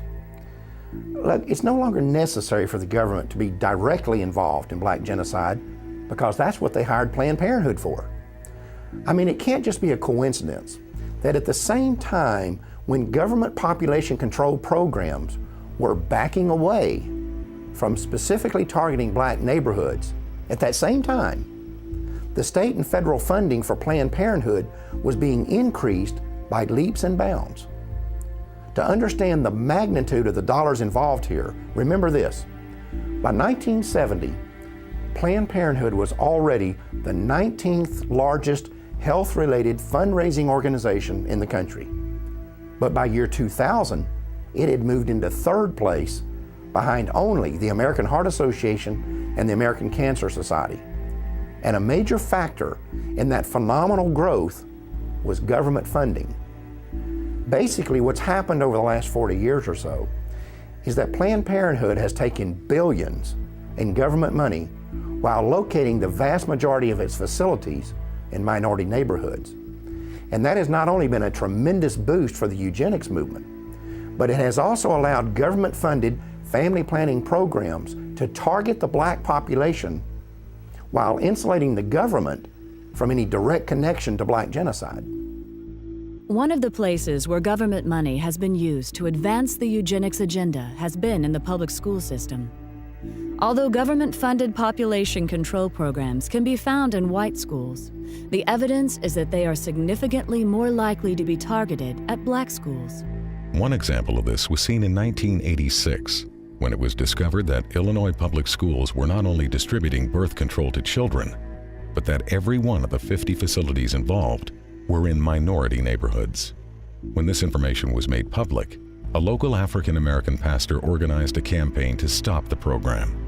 Look, it's no longer necessary for the government to be directly involved in black genocide because that's what they hired Planned Parenthood for. I mean, it can't just be a coincidence that at the same time when government population control programs were backing away from specifically targeting black neighborhoods, at that same time, the state and federal funding for Planned Parenthood was being increased by leaps and bounds. To understand the magnitude of the dollars involved here, remember this. By 1970, Planned Parenthood was already the 19th largest health-related fundraising organization in the country. But by year 2000, it had moved into third place behind only the American Heart Association and the American Cancer Society. And a major factor in that phenomenal growth was government funding. Basically, what's happened over the last 40 years or so is that Planned Parenthood has taken billions in government money while locating the vast majority of its facilities in minority neighborhoods. And that has not only been a tremendous boost for the eugenics movement, but it has also allowed government-funded family planning programs to target the black population while insulating the government from any direct connection to black genocide. One of the places where government money has been used to advance the eugenics agenda has been in the public school system. Although government-funded population control programs can be found in white schools, the evidence is that they are significantly more likely to be targeted at black schools. One example of this was seen in 1986, when it was discovered that Illinois public schools were not only distributing birth control to children, but that every one of the 50 facilities involved were in minority neighborhoods. When this information was made public, a local African-American pastor organized a campaign to stop the program.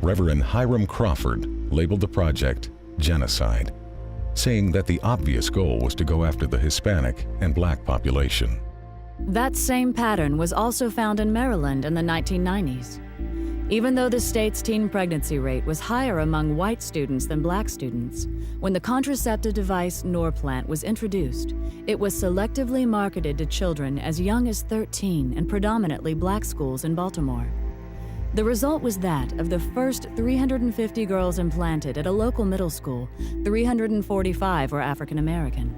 Reverend Hiram Crawford labeled the project Genocide, saying that the obvious goal was to go after the Hispanic and black population. That same pattern was also found in Maryland in the 1990s. Even though the state's teen pregnancy rate was higher among white students than black students, when the contraceptive device Norplant was introduced, it was selectively marketed to children as young as 13 in predominantly black schools in Baltimore. The result was that of the first 350 girls implanted at a local middle school, 345 were African American.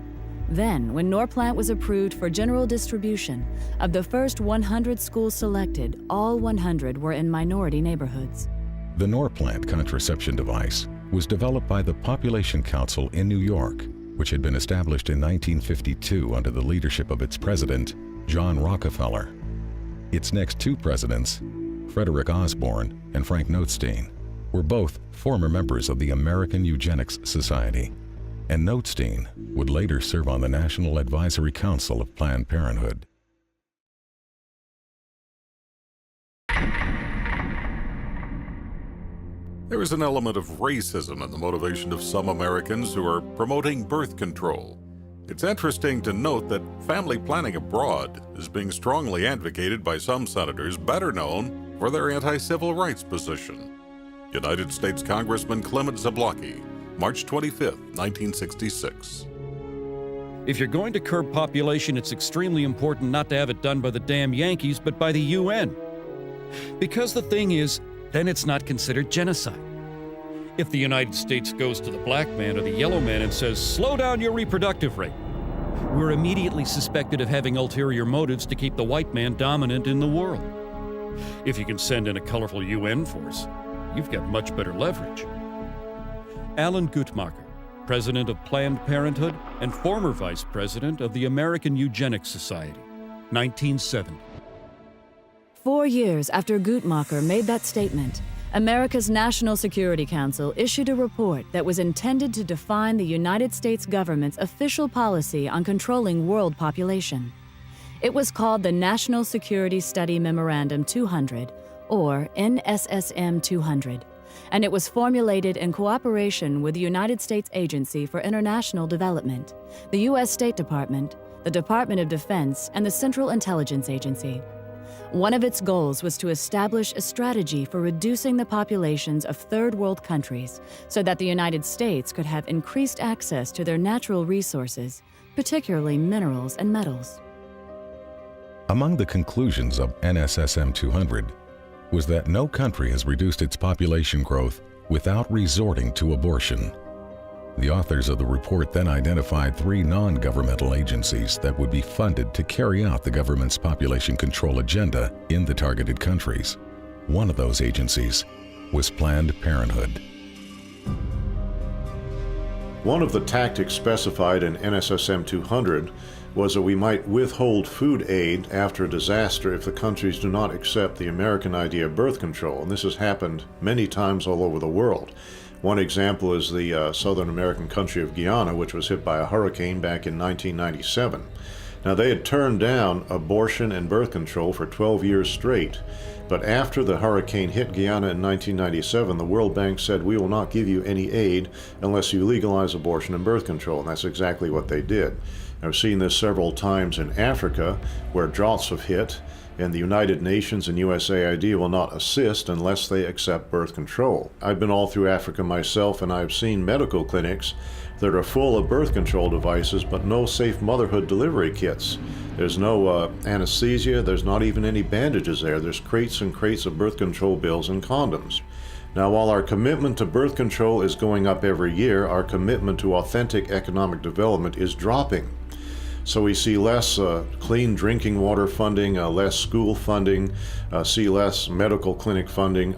Then, when Norplant was approved for general distribution, of the first 100 schools selected, all 100 were in minority neighborhoods. The Norplant contraception device was developed by the Population Council in New York, which had been established in 1952 under the leadership of its president, John Rockefeller. Its next two presidents, Frederick Osborne and Frank Notestein, were both former members of the American Eugenics Society, and Notestein would later serve on the National Advisory Council of Planned Parenthood. There is an element of racism in the motivation of some Americans who are promoting birth control. It's interesting to note that family planning abroad is being strongly advocated by some senators better known for their anti-civil rights position. United States Congressman Clement Zablocki, March 25, 1966. If you're going to curb population, it's extremely important not to have it done by the damn Yankees, but by the UN. Because the thing is, then it's not considered genocide. If the United States goes to the black man or the yellow man and says, slow down your reproductive rate, we're immediately suspected of having ulterior motives to keep the white man dominant in the world. If you can send in a colorful UN force, you've got much better leverage. Alan Guttmacher, president of Planned Parenthood and former vice president of the American Eugenics Society, 1970. 4 years after Guttmacher made that statement, America's National Security Council issued a report that was intended to define the United States government's official policy on controlling world population. It was called the National Security Study Memorandum 200, or NSSM 200, and it was formulated in cooperation with the United States Agency for International Development, the U.S. State Department, the Department of Defense, and the Central Intelligence Agency. One of its goals was to establish a strategy for reducing the populations of third world countries so that the United States could have increased access to their natural resources, particularly minerals and metals. Among the conclusions of NSSM 200 was that no country has reduced its population growth without resorting to abortion. The authors of the report then identified 3 non-governmental agencies that would be funded to carry out the government's population control agenda in the targeted countries. One of those agencies was Planned Parenthood. One of the tactics specified in NSSM 200 was that we might withhold food aid after a disaster if the countries do not accept the American idea of birth control, and this has happened many times all over the world. One example is the Southern American country of Guyana, which was hit by a hurricane back in 1997. Now, they had turned down abortion and birth control for 12 years straight, but after the hurricane hit Guyana in 1997, the World Bank said, we will not give you any aid unless you legalize abortion and birth control, and that's exactly what they did. I've seen this several times in Africa, where droughts have hit, and the United Nations and USAID will not assist unless they accept birth control. I've been all through Africa myself, and I've seen medical clinics that are full of birth control devices, but no safe motherhood delivery kits. There's no anesthesia, there's not even any bandages there. There's crates and crates of birth control pills and condoms. Now, while our commitment to birth control is going up every year, our commitment to authentic economic development is dropping. So we see less clean drinking water funding, less school funding, see less medical clinic funding.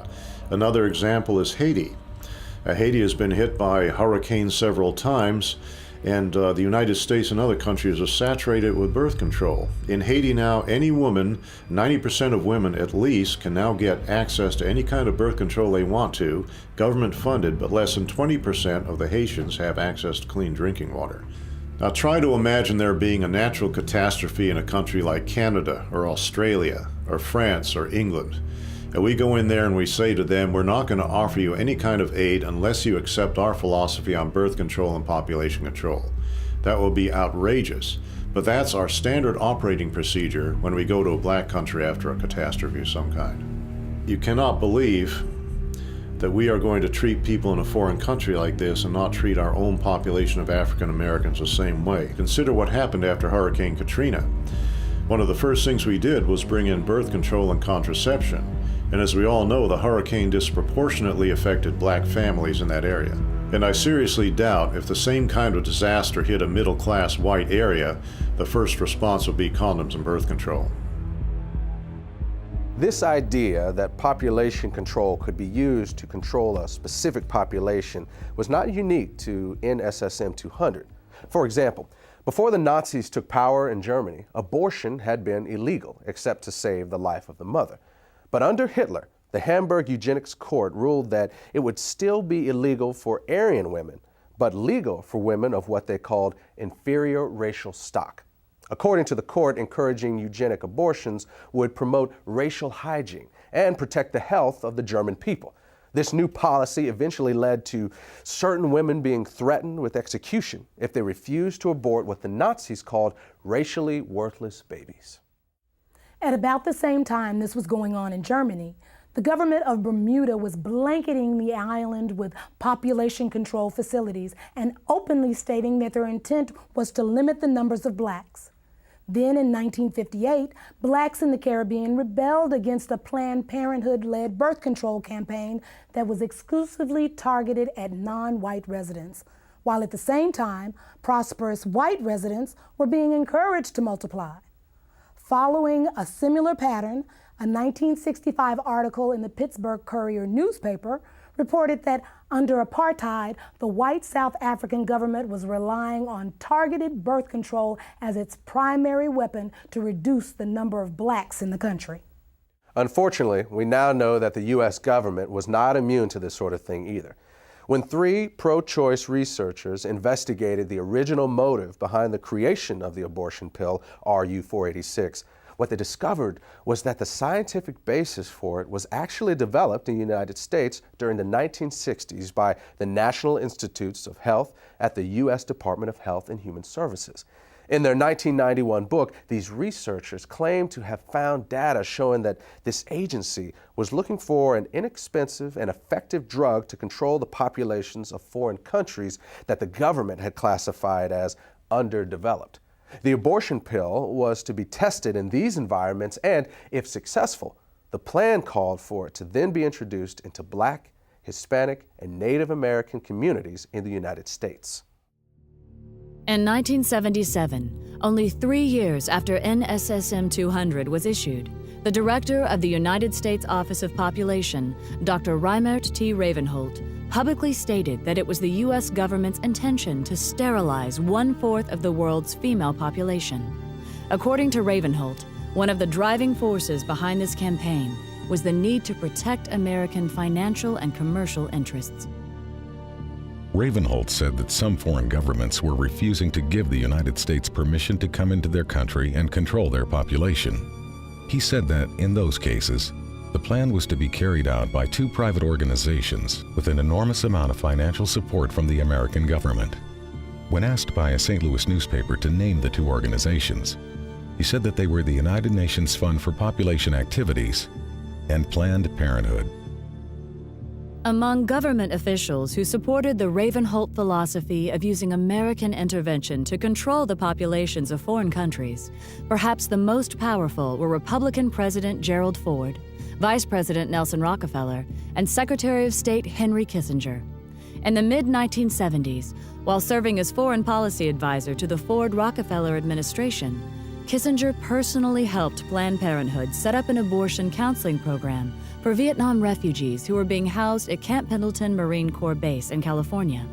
Another example is Haiti. Haiti has been hit by hurricanes several times, and the United States and other countries are saturated with birth control. In Haiti now, any woman, 90% of women at least, can now get access to any kind of birth control they want to, government funded, but less than 20% of the Haitians have access to clean drinking water. Now try to imagine there being a natural catastrophe in a country like Canada or Australia or France or England. And we go in there and we say to them, we're not going to offer you any kind of aid unless you accept our philosophy on birth control and population control. That will be outrageous. But that's our standard operating procedure when we go to a black country after a catastrophe of some kind. You cannot believe that we are going to treat people in a foreign country like this and not treat our own population of African Americans the same way. Consider what happened after Hurricane Katrina. One of the first things we did was bring in birth control and contraception. And as we all know, the hurricane disproportionately affected black families in that area. And I seriously doubt if the same kind of disaster hit a middle-class white area, the first response would be condoms and birth control. This idea that population control could be used to control a specific population was not unique to NSSM 200. For example, before the Nazis took power in Germany, abortion had been illegal except to save the life of the mother. But under Hitler, the Hamburg Eugenics Court ruled that it would still be illegal for Aryan women, but legal for women of what they called inferior racial stock. According to the court, encouraging eugenic abortions would promote racial hygiene and protect the health of the German people. This new policy eventually led to certain women being threatened with execution if they refused to abort what the Nazis called racially worthless babies. At about the same time this was going on in Germany, the government of Bermuda was blanketing the island with population control facilities and openly stating that their intent was to limit the numbers of blacks. Then in 1958, blacks in the Caribbean rebelled against a Planned Parenthood-led birth control campaign that was exclusively targeted at non-white residents, while at the same time, prosperous white residents were being encouraged to multiply. Following a similar pattern, a 1965 article in the Pittsburgh Courier newspaper reported that under apartheid, the white South African government was relying on targeted birth control as its primary weapon to reduce the number of blacks in the country. Unfortunately, we now know that the U.S. government was not immune to this sort of thing either. When 3 pro-choice researchers investigated the original motive behind the creation of the abortion pill, RU-486, what they discovered was that the scientific basis for it was actually developed in the United States during the 1960s by the National Institutes of Health at the U.S. Department of Health and Human Services. In their 1991 book, these researchers claimed to have found data showing that this agency was looking for an inexpensive and effective drug to control the populations of foreign countries that the government had classified as underdeveloped. The abortion pill was to be tested in these environments, and if successful, the plan called for it to then be introduced into Black, Hispanic, and Native American communities in the United States. In 1977, only 3 years after NSSM 200 was issued, the director of the United States Office of Population, Dr. Reimert T. Ravenholt, publicly stated that it was the U.S. government's intention to sterilize 1/4 of the world's female population. According to Ravenholt, one of the driving forces behind this campaign was the need to protect American financial and commercial interests. Ravenholt said that some foreign governments were refusing to give the United States permission to come into their country and control their population. He said that, in those cases, the plan was to be carried out by 2 private organizations with an enormous amount of financial support from the American government. When asked by a St. Louis newspaper to name the 2 organizations, he said that they were the United Nations Fund for Population Activities and Planned Parenthood. Among government officials who supported the Ravenholt philosophy of using American intervention to control the populations of foreign countries, perhaps the most powerful were Republican President Gerald Ford, Vice President Nelson Rockefeller, and Secretary of State Henry Kissinger. In the mid-1970s, while serving as foreign policy advisor to the Ford-Rockefeller administration, Kissinger personally helped Planned Parenthood set up an abortion counseling program for Vietnam refugees who were being housed at Camp Pendleton Marine Corps Base in California.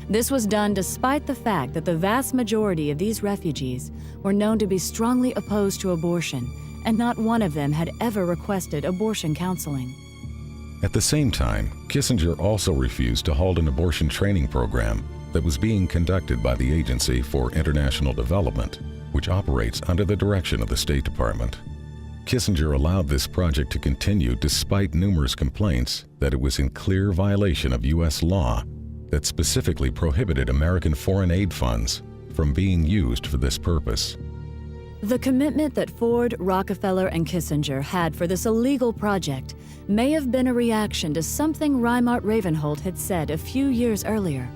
This was done despite the fact that the vast majority of these refugees were known to be strongly opposed to abortion, and not one of them had ever requested abortion counseling. At the same time, Kissinger also refused to hold an abortion training program that was being conducted by the Agency for International Development, which operates under the direction of the State Department. Kissinger allowed this project to continue despite numerous complaints that it was in clear violation of U.S. law that specifically prohibited American foreign aid funds from being used for this purpose. The commitment that Ford, Rockefeller, and Kissinger had for this illegal project may have been a reaction to something Reimert Ravenholt had said a few years earlier.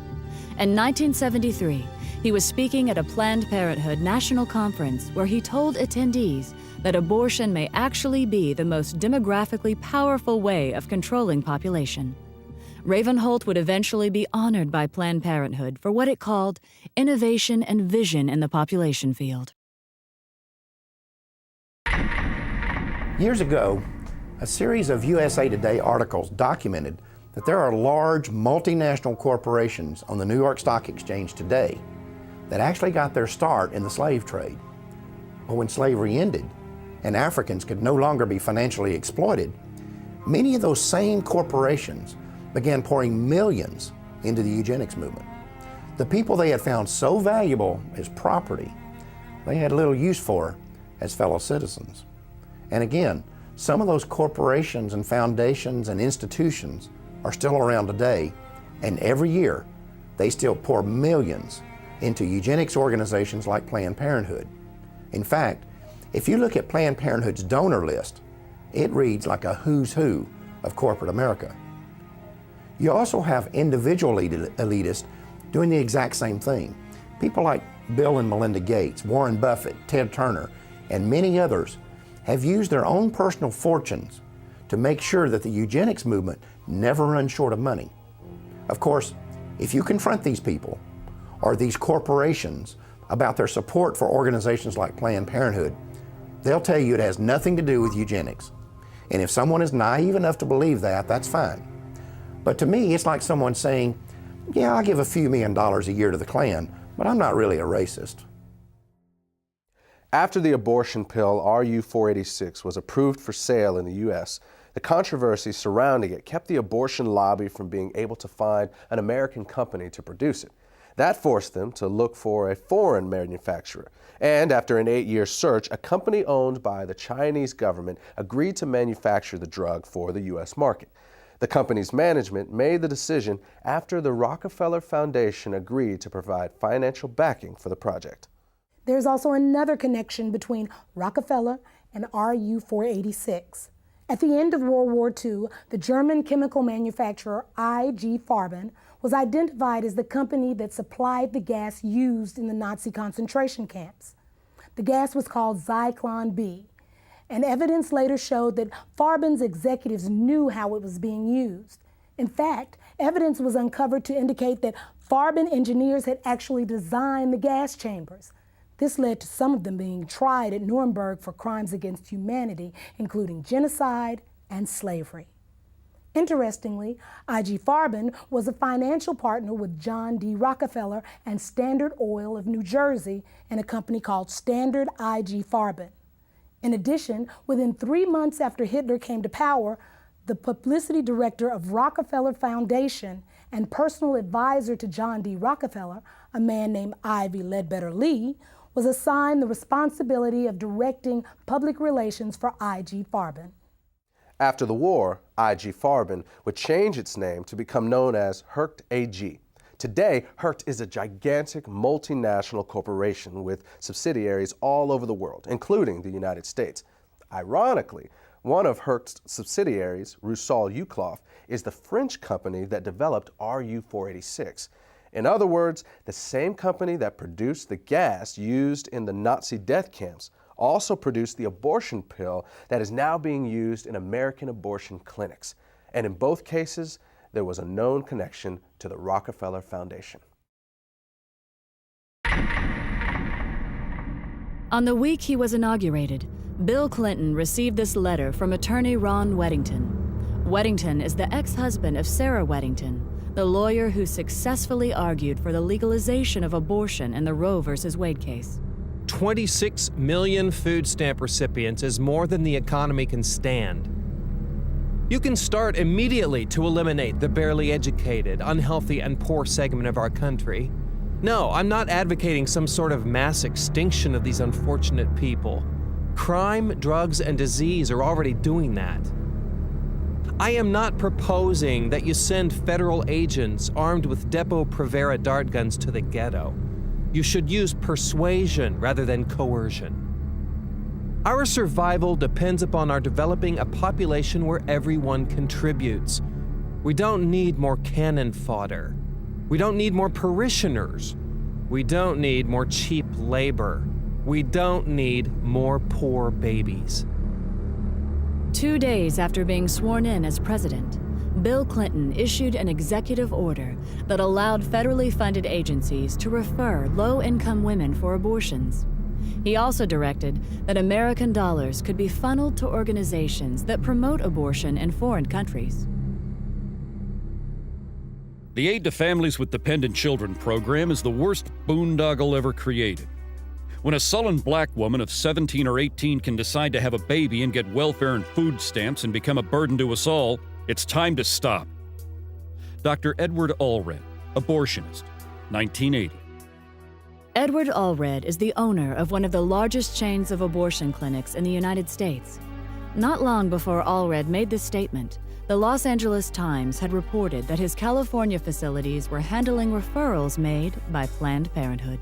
In 1973, he was speaking at a Planned Parenthood national conference where he told attendees that abortion may actually be the most demographically powerful way of controlling population. Ravenholt would eventually be honored by Planned Parenthood for what it called innovation and vision in the population field. Years ago, a series of USA Today articles documented that there are large multinational corporations on the New York Stock Exchange today that actually got their start in the slave trade. But when slavery ended and Africans could no longer be financially exploited, Many of those same corporations began pouring millions into the eugenics movement. The people they had found so valuable as property, they had little use for as fellow citizens. And again, some of those corporations and foundations and institutions are still around today, and every year they still pour millions into eugenics organizations like Planned Parenthood. In fact, if you look at Planned Parenthood's donor list, it reads like a who's who of corporate America. You also have individual elitists doing the exact same thing. People like Bill and Melinda Gates, Warren Buffett, Ted Turner, and many others have used their own personal fortunes to make sure that the eugenics movement never runs short of money. Of course, if you confront these people or these corporations about their support for organizations like Planned Parenthood, they'll tell you it has nothing to do with eugenics. And if someone is naive enough to believe that, that's fine. But to me, it's like someone saying, yeah, I'll give a few $1 million a year to the Klan, but I'm not really a racist. After the abortion pill RU-486 was approved for sale in the U.S., the controversy surrounding it kept the abortion lobby from being able to find an American company to produce it. That forced them to look for a foreign manufacturer. And after an 8-year search, a company owned by the Chinese government agreed to manufacture the drug for the U.S. market. The company's management made the decision after the Rockefeller Foundation agreed to provide financial backing for the project. There's also another connection between Rockefeller and RU-486. At the end of World War II, the German chemical manufacturer IG Farben was identified as the company that supplied the gas used in the Nazi concentration camps. The gas was called Zyklon B, and evidence later showed that Farben's executives knew how it was being used. In fact, evidence was uncovered to indicate that Farben engineers had actually designed the gas chambers. This led to some of them being tried at Nuremberg for crimes against humanity, including genocide and slavery. Interestingly, IG Farben was a financial partner with John D. Rockefeller and Standard Oil of New Jersey in a company called Standard IG Farben. In addition, within 3 months after Hitler came to power, the publicity director of Rockefeller Foundation and personal advisor to John D. Rockefeller, a man named Ivy Ledbetter Lee, was assigned the responsibility of directing public relations for IG Farben. After the war, IG Farben would change its name to become known as Hercht AG. Today, Hercht is a gigantic multinational corporation with subsidiaries all over the world, including the United States. Ironically, one of Hercht's subsidiaries, Rusal Uclof, is the French company that developed RU-486. In other words, the same company that produced the gas used in the Nazi death camps also produced the abortion pill that is now being used in American abortion clinics. And in both cases, there was a known connection to the Rockefeller Foundation. On the week he was inaugurated, Bill Clinton received this letter from attorney Ron Weddington. Weddington is the ex-husband of Sarah Weddington, the lawyer who successfully argued for the legalization of abortion in the Roe v. Wade case. 26 million food stamp recipients is more than the economy can stand. You can start immediately to eliminate the barely educated, unhealthy, and poor segment of our country. No, I'm not advocating some sort of mass extinction of these unfortunate people. Crime, drugs, and disease are already doing that. I am not proposing that you send federal agents armed with Depo-Provera dart guns to the ghetto. You should use persuasion rather than coercion. Our survival depends upon our developing a population where everyone contributes. We don't need more cannon fodder. We don't need more parishioners. We don't need more cheap labor. We don't need more poor babies. 2 days after being sworn in as president, Bill Clinton issued an executive order that allowed federally funded agencies to refer low-income women for abortions. He also directed that American dollars could be funneled to organizations that promote abortion in foreign countries. The Aid to Families with Dependent Children program is the worst boondoggle ever created. When a sullen black woman of 17 or 18 can decide to have a baby and get welfare and food stamps and become a burden to us all, it's time to stop. Dr. Edward Allred, abortionist, 1980. Edward Allred is the owner of one of the largest chains of abortion clinics in the United States. Not long before Allred made this statement, the Los Angeles Times had reported that his California facilities were handling referrals made by Planned Parenthood.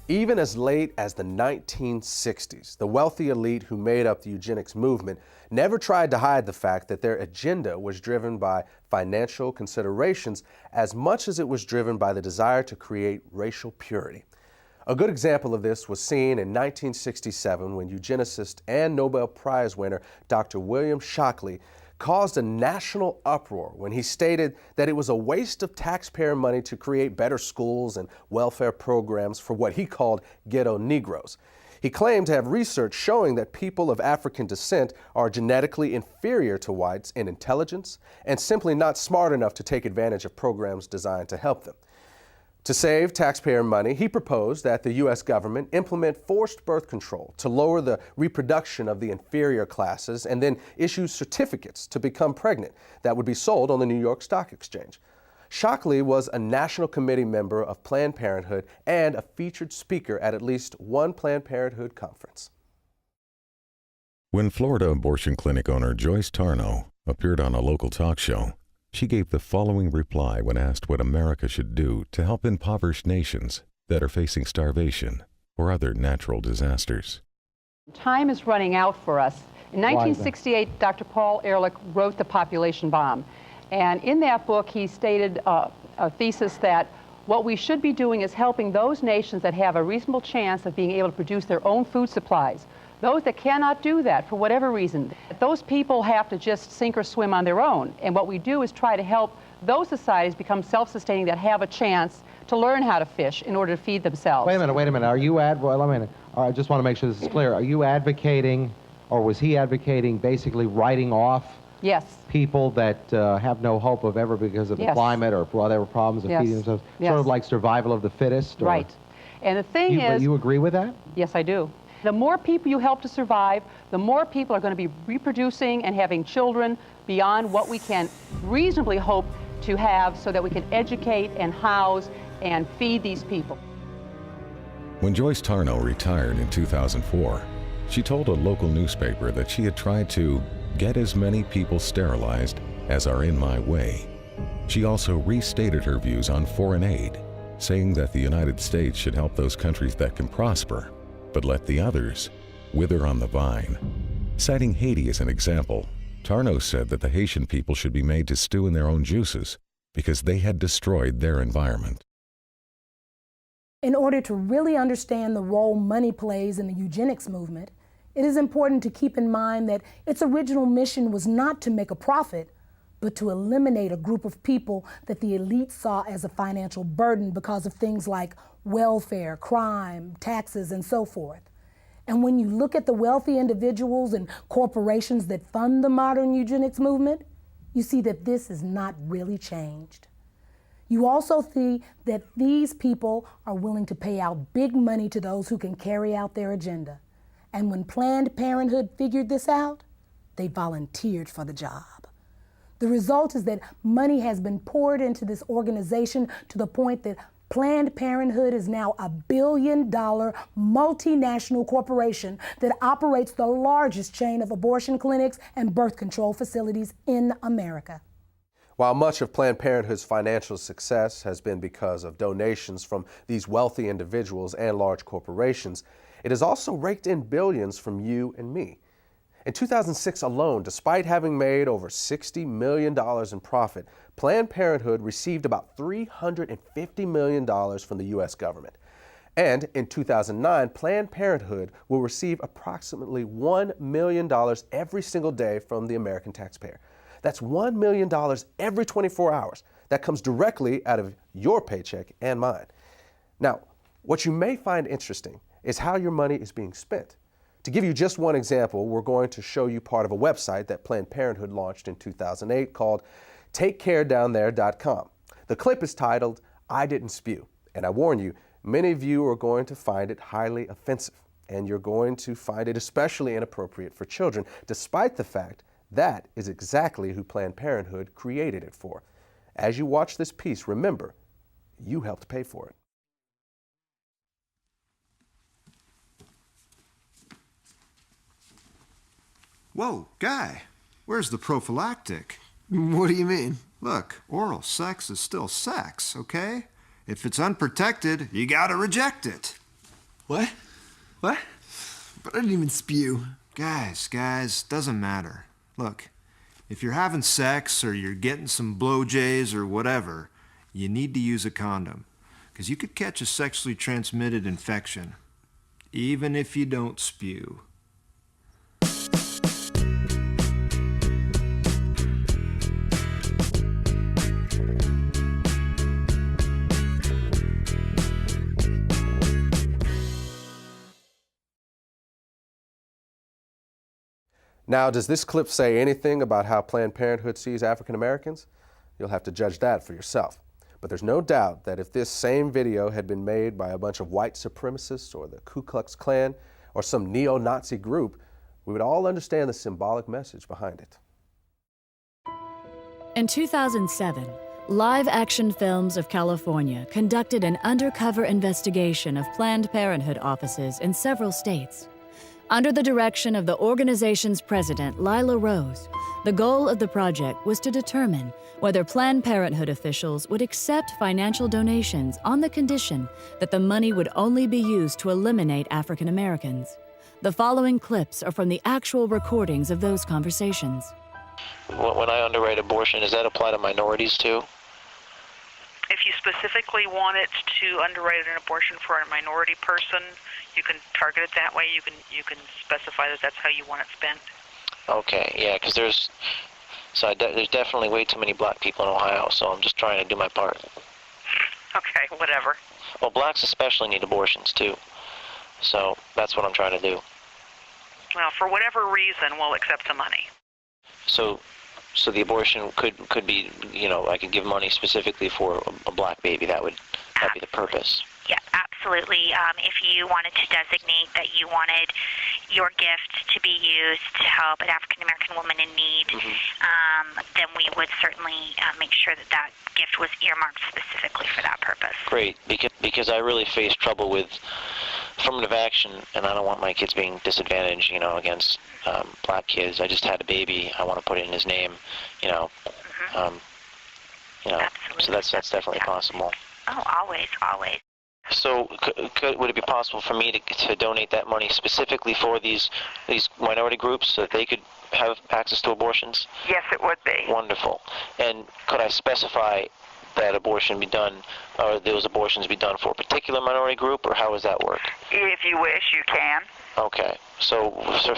Even as late as the 1960s, the wealthy elite who made up the eugenics movement never tried to hide the fact that their agenda was driven by financial considerations as much as it was driven by the desire to create racial purity. A good example of this was seen in 1967 when eugenicist and Nobel Prize winner Dr. William Shockley caused a national uproar when he stated that it was a waste of taxpayer money to create better schools and welfare programs for what he called ghetto Negroes. He claimed to have research showing that people of African descent are genetically inferior to whites in intelligence and simply not smart enough to take advantage of programs designed to help them. To save taxpayer money, he proposed that the U.S. government implement forced birth control to lower the reproduction of the inferior classes and then issue certificates to become pregnant that would be sold on the New York Stock Exchange. Shockley was a National Committee member of Planned Parenthood and a featured speaker at least one Planned Parenthood conference. When Florida abortion clinic owner Joyce Tarnow appeared on a local talk show, she gave the following reply when asked what America should do to help impoverished nations that are facing starvation or other natural disasters. Time is running out for us. In 1968, Dr. Paul Ehrlich wrote The Population Bomb. And in that book, he stated a thesis that what we should be doing is helping those nations that have a reasonable chance of being able to produce their own food supplies. Those that cannot do that for whatever reason, those people have to just sink or swim on their own. And what we do is try to help those societies become self-sustaining that have a chance to learn how to fish in order to feed themselves. Wait a minute. Are you I just want to make sure this is clear. Are you advocating, or was he advocating, basically writing off people that have no hope of ever because of the climate or for whatever problems of feeding themselves? Sort of like survival of the fittest? Or... Right. And the thing is... You agree with that? Yes, I do. The more people you help to survive, the more people are going to be reproducing and having children beyond what we can reasonably hope to have so that we can educate and house and feed these people. When Joyce Tarnow retired in 2004, she told a local newspaper that she had tried to get as many people sterilized as are in my way. She also restated her views on foreign aid, saying that the United States should help those countries that can prosper, but let the others wither on the vine. Citing Haiti as an example, Tarnow said that the Haitian people should be made to stew in their own juices because they had destroyed their environment. In order to really understand the role money plays in the eugenics movement, it is important to keep in mind that its original mission was not to make a profit, but to eliminate a group of people that the elite saw as a financial burden because of things like welfare, crime, taxes, and so forth. And when you look at the wealthy individuals and corporations that fund the modern eugenics movement, you see that this is not really changed. You also see that these people are willing to pay out big money to those who can carry out their agenda. And when Planned Parenthood figured this out, they volunteered for the job. The result is that money has been poured into this organization to the point that Planned Parenthood is now a billion-dollar multinational corporation that operates the largest chain of abortion clinics and birth control facilities in America. While much of Planned Parenthood's financial success has been because of donations from these wealthy individuals and large corporations, it has also raked in billions from you and me. In 2006 alone, despite having made over $60 million in profit, Planned Parenthood received about $350 million from the U.S. government. And in 2009, Planned Parenthood will receive approximately $1 million every single day from the American taxpayer. That's $1 million every 24 hours. That comes directly out of your paycheck and mine. Now, what you may find interesting is how your money is being spent. To give you just one example, we're going to show you part of a website that Planned Parenthood launched in 2008 called TakeCareDownThere.com. The clip is titled, "I Didn't Spew," and I warn you, Many of you are going to find it highly offensive, and you're going to find it especially inappropriate for children, despite the fact that is exactly who Planned Parenthood created it for. As you watch this piece, remember, you helped pay for it. Whoa, Guy, where's the prophylactic? What do you mean? Look, oral sex is still sex, okay? If it's unprotected, you gotta reject it. What? What? But I didn't even spew. Guys, doesn't matter. Look, if you're having sex or you're getting some blowjays or whatever, you need to use a condom, because you could catch a sexually transmitted infection, even if you don't spew. Now, does this clip say anything about how Planned Parenthood sees African Americans? You'll have to judge that for yourself. But there's no doubt that if this same video had been made by a bunch of white supremacists or the Ku Klux Klan or some neo-Nazi group, we would all understand the symbolic message behind it. In 2007, Live Action Films of California conducted an undercover investigation of Planned Parenthood offices in several states. Under the direction of the organization's president, Lila Rose, the goal of the project was to determine whether Planned Parenthood officials would accept financial donations on the condition that the money would only be used to eliminate African Americans. The following clips are from the actual recordings of those conversations. When I underwrite abortion, does that apply to minorities too? If you specifically want it to underwrite an abortion for a minority person, you can target it that way. You can specify that that's how you want it spent. Okay, yeah, because there's definitely way too many black people in Ohio, so I'm just trying to do my part. Okay, whatever. Well, blacks especially need abortions too, so that's what I'm trying to do. Well, for whatever reason, we'll accept the money. So the abortion could be, you know, I could give money specifically for a black baby. That'd be the purpose. Yeah, absolutely. If you wanted to designate that you wanted your gift to be used to help an African American woman in need, then we would certainly make sure that that gift was earmarked specifically for that purpose. Great, because I really face trouble with affirmative action, and I don't want my kids being disadvantaged, you know, against black kids. I just had a baby. I want to put it in his name, you know. You know, so that's definitely possible. Oh, always. So would it be possible for me to donate that money specifically for these minority groups so that they could have access to abortions? Yes, it would be. Wonderful. And could I specify that abortion be done, or those abortions be done for a particular minority group, or how does that work? If you wish, you can. Okay. So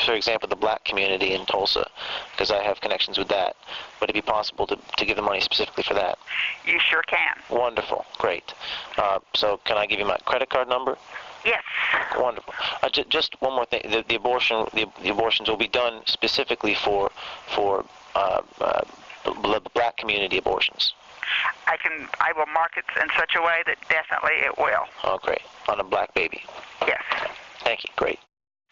for example, the black community in Tulsa, because I have connections with that, would it be possible to give the money specifically for that? You sure can. Wonderful. Great. So can I give you my credit card number? Yes. Wonderful. Just one more thing. The abortions will be done specifically for the black community abortions. I will mark it in such a way that definitely it will. Oh, great. On a black baby. Yes. Thank you. Great.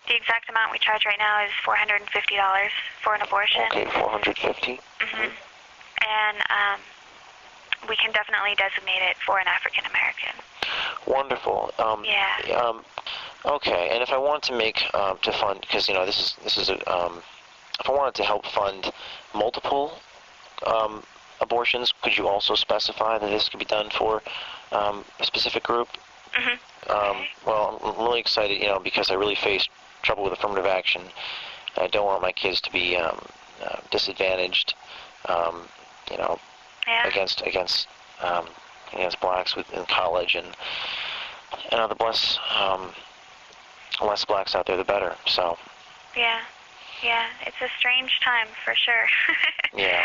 The exact amount we charge right now is $450 for an abortion. Okay, $450. And we can definitely designate it for an African American. Wonderful. Yeah. Okay, and if I wanted to make to fund, because you know this is a if I wanted to help fund multiple abortions, could you also specify that this could be done for a specific group? Well, I'm really excited, you know, because I really face trouble with affirmative action. I don't want my kids to be disadvantaged, you know, against blacks in college, and the less blacks out there, the better. So. Yeah, it's a strange time for sure. Yeah.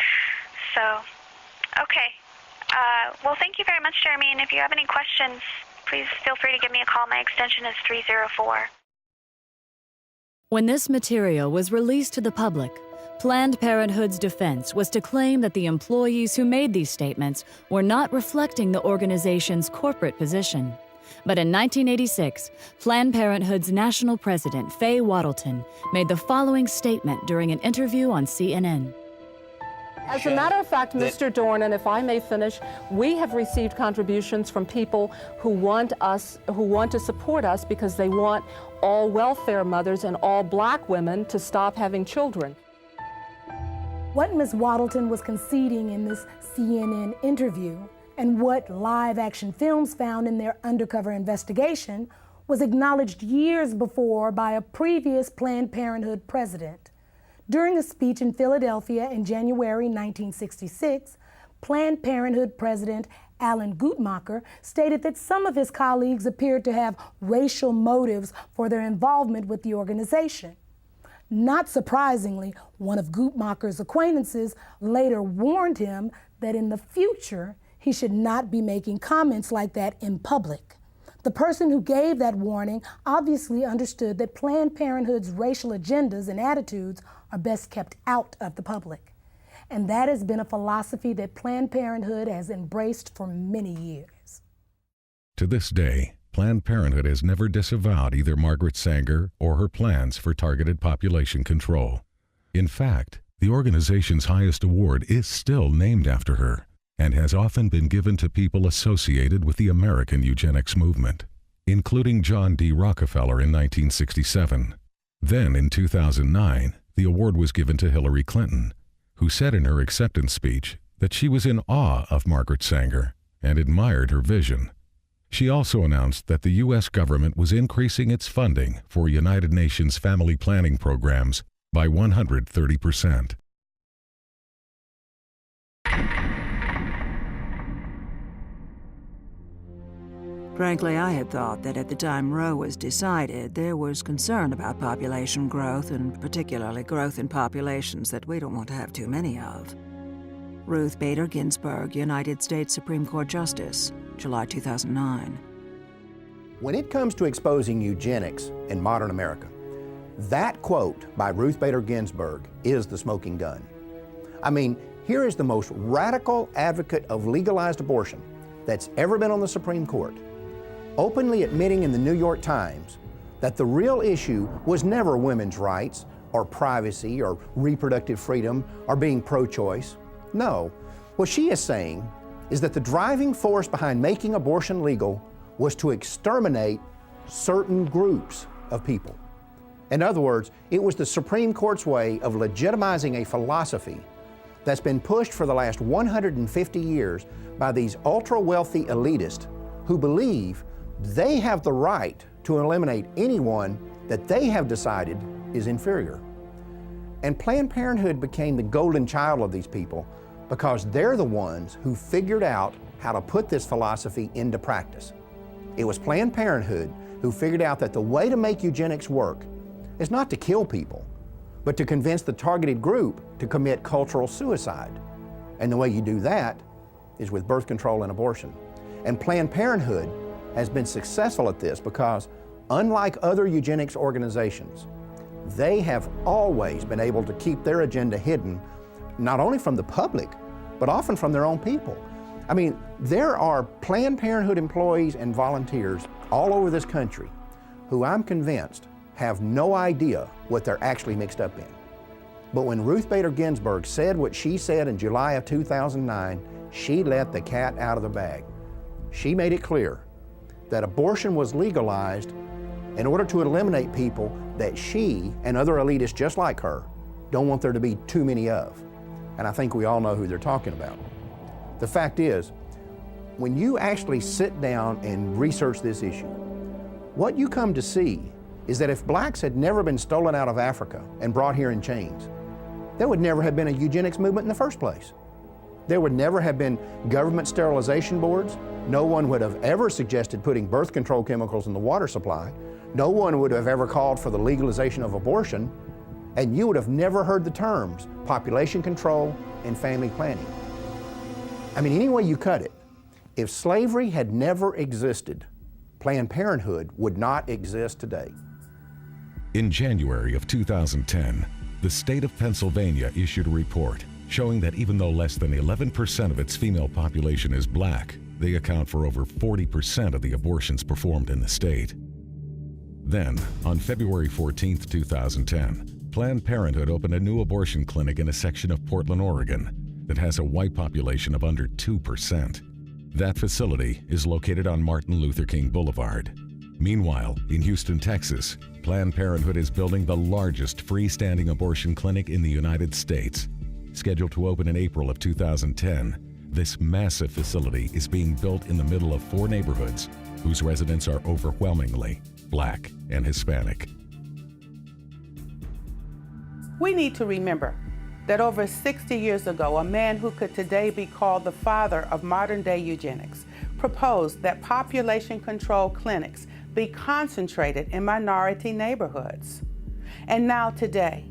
So, okay. Well, thank you very much, Jeremy. And if you have any questions, please feel free to give me a call. My extension is 304. When this material was released to the public, Planned Parenthood's defense was to claim that the employees who made these statements were not reflecting the organization's corporate position. But in 1986, Planned Parenthood's national president, Faye Wattleton, made the following statement during an interview on CNN. As a matter of fact, Mr. Dornan, if I may finish, we have received contributions from people who want to support us because they want all welfare mothers and all black women to stop having children. What Ms. Wattleton was conceding in this CNN interview and what live action films found in their undercover investigation was acknowledged years before by a previous Planned Parenthood president. During a speech in Philadelphia in January 1966, Planned Parenthood President Alan Guttmacher stated that some of his colleagues appeared to have racial motives for their involvement with the organization. Not surprisingly, one of Guttmacher's acquaintances later warned him that in the future, he should not be making comments like that in public. The person who gave that warning obviously understood that Planned Parenthood's racial agendas and attitudes are best kept out of the public. And that has been a philosophy that Planned Parenthood has embraced for many years. To this day, Planned Parenthood has never disavowed either Margaret Sanger or her plans for targeted population control. In fact, the organization's highest award is still named after her and has often been given to people associated with the American eugenics movement, including John D. Rockefeller in 1967. Then, in 2009, the award was given to Hillary Clinton, who said in her acceptance speech that she was in awe of Margaret Sanger and admired her vision. She also announced that the U.S. government was increasing its funding for United Nations family planning programs by 130%. Frankly, I had thought that at the time Roe was decided, there was concern about population growth, and particularly growth in populations that we don't want to have too many of. Ruth Bader Ginsburg, United States Supreme Court Justice, July 2009. When it comes to exposing eugenics in modern America, that quote by Ruth Bader Ginsburg is the smoking gun. I mean, here is the most radical advocate of legalized abortion that's ever been on the Supreme Court, openly admitting in the New York Times that the real issue was never women's rights or privacy or reproductive freedom or being pro-choice. No, what she is saying is that the driving force behind making abortion legal was to exterminate certain groups of people. In other words, it was the Supreme Court's way of legitimizing a philosophy that's been pushed for the last 150 years by these ultra-wealthy elitists who believe they have the right to eliminate anyone that they have decided is inferior. And Planned Parenthood became the golden child of these people because they're the ones who figured out how to put this philosophy into practice. It was Planned Parenthood who figured out that the way to make eugenics work is not to kill people, but to convince the targeted group to commit cultural suicide. And the way you do that is with birth control and abortion. And Planned Parenthood has been successful at this because, unlike other eugenics organizations, they have always been able to keep their agenda hidden, not only from the public, but often from their own people. I mean, there are Planned Parenthood employees and volunteers all over this country who I'm convinced have no idea what they're actually mixed up in. But when Ruth Bader Ginsburg said what she said in July of 2009, she let the cat out of the bag. She made it clear that abortion was legalized in order to eliminate people that she and other elitists just like her don't want there to be too many of. And I think we all know who they're talking about. The fact is, when you actually sit down and research this issue, what you come to see is that if blacks had never been stolen out of Africa and brought here in chains, there would never have been a eugenics movement in the first place. There would never have been government sterilization boards. No one would have ever suggested putting birth control chemicals in the water supply. No one would have ever called for the legalization of abortion. And you would have never heard the terms population control and family planning. I mean, any way you cut it, if slavery had never existed, Planned Parenthood would not exist today. In January of 2010, the state of Pennsylvania issued a report showing that even though less than 11% of its female population is black, they account for over 40% of the abortions performed in the state. Then, on February 14, 2010, Planned Parenthood opened a new abortion clinic in a section of Portland, Oregon that has a white population of under 2%. That facility is located on Martin Luther King Boulevard. Meanwhile, in Houston, Texas, Planned Parenthood is building the largest freestanding abortion clinic in the United States. Scheduled to open in April of 2010, this massive facility is being built in the middle of 4 neighborhoods whose residents are overwhelmingly Black and Hispanic. We need to remember that over 60 years ago, a man who could today be called the father of modern-day eugenics proposed that population control clinics be concentrated in minority neighborhoods. And now today,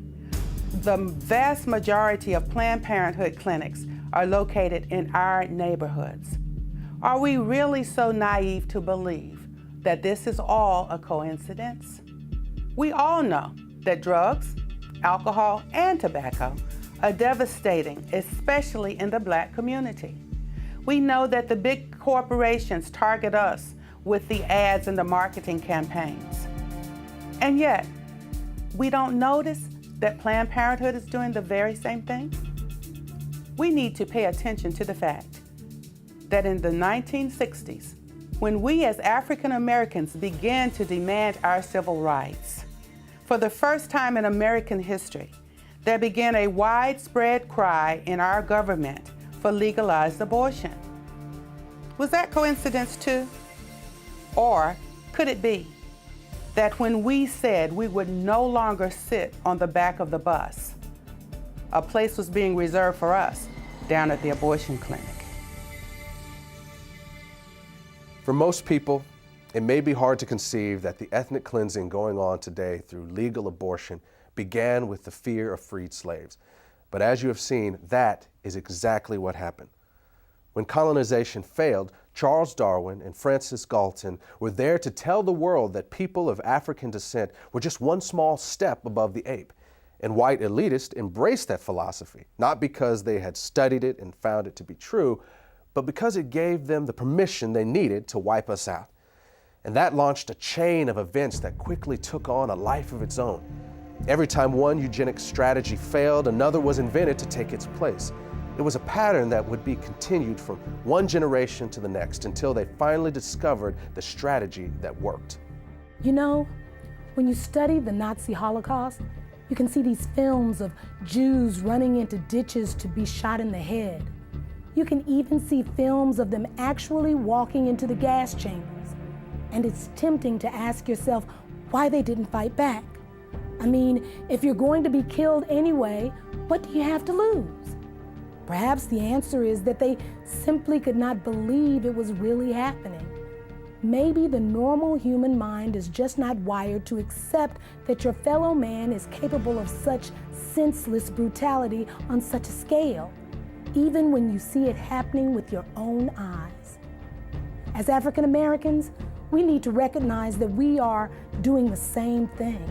the vast majority of Planned Parenthood clinics are located in our neighborhoods. Are we really so naive to believe that this is all a coincidence? We all know that drugs, alcohol, and tobacco are devastating, especially in the Black community. We know that the big corporations target us with the ads and the marketing campaigns. And yet, we don't notice that Planned Parenthood is doing the very same thing? We need to pay attention to the fact that in the 1960s, when we as African Americans began to demand our civil rights, for the first time in American history, there began a widespread cry in our government for legalized abortion. Was that coincidence too? Or could it be that when we said we would no longer sit on the back of the bus, a place was being reserved for us down at the abortion clinic? For most people, it may be hard to conceive that the ethnic cleansing going on today through legal abortion began with the fear of freed slaves. But as you have seen, that is exactly what happened. When colonization failed, Charles Darwin and Francis Galton were there to tell the world that people of African descent were just one small step above the ape. And white elitists embraced that philosophy, not because they had studied it and found it to be true, but because it gave them the permission they needed to wipe us out. And that launched a chain of events that quickly took on a life of its own. Every time one eugenics strategy failed, another was invented to take its place. It was a pattern that would be continued from one generation to the next until they finally discovered the strategy that worked. You know, when you study the Nazi Holocaust, you can see these films of Jews running into ditches to be shot in the head. You can even see films of them actually walking into the gas chambers. And it's tempting to ask yourself why they didn't fight back. I mean, if you're going to be killed anyway, what do you have to lose? Perhaps the answer is that they simply could not believe it was really happening. Maybe the normal human mind is just not wired to accept that your fellow man is capable of such senseless brutality on such a scale, even when you see it happening with your own eyes. As African Americans, we need to recognize that we are doing the same thing.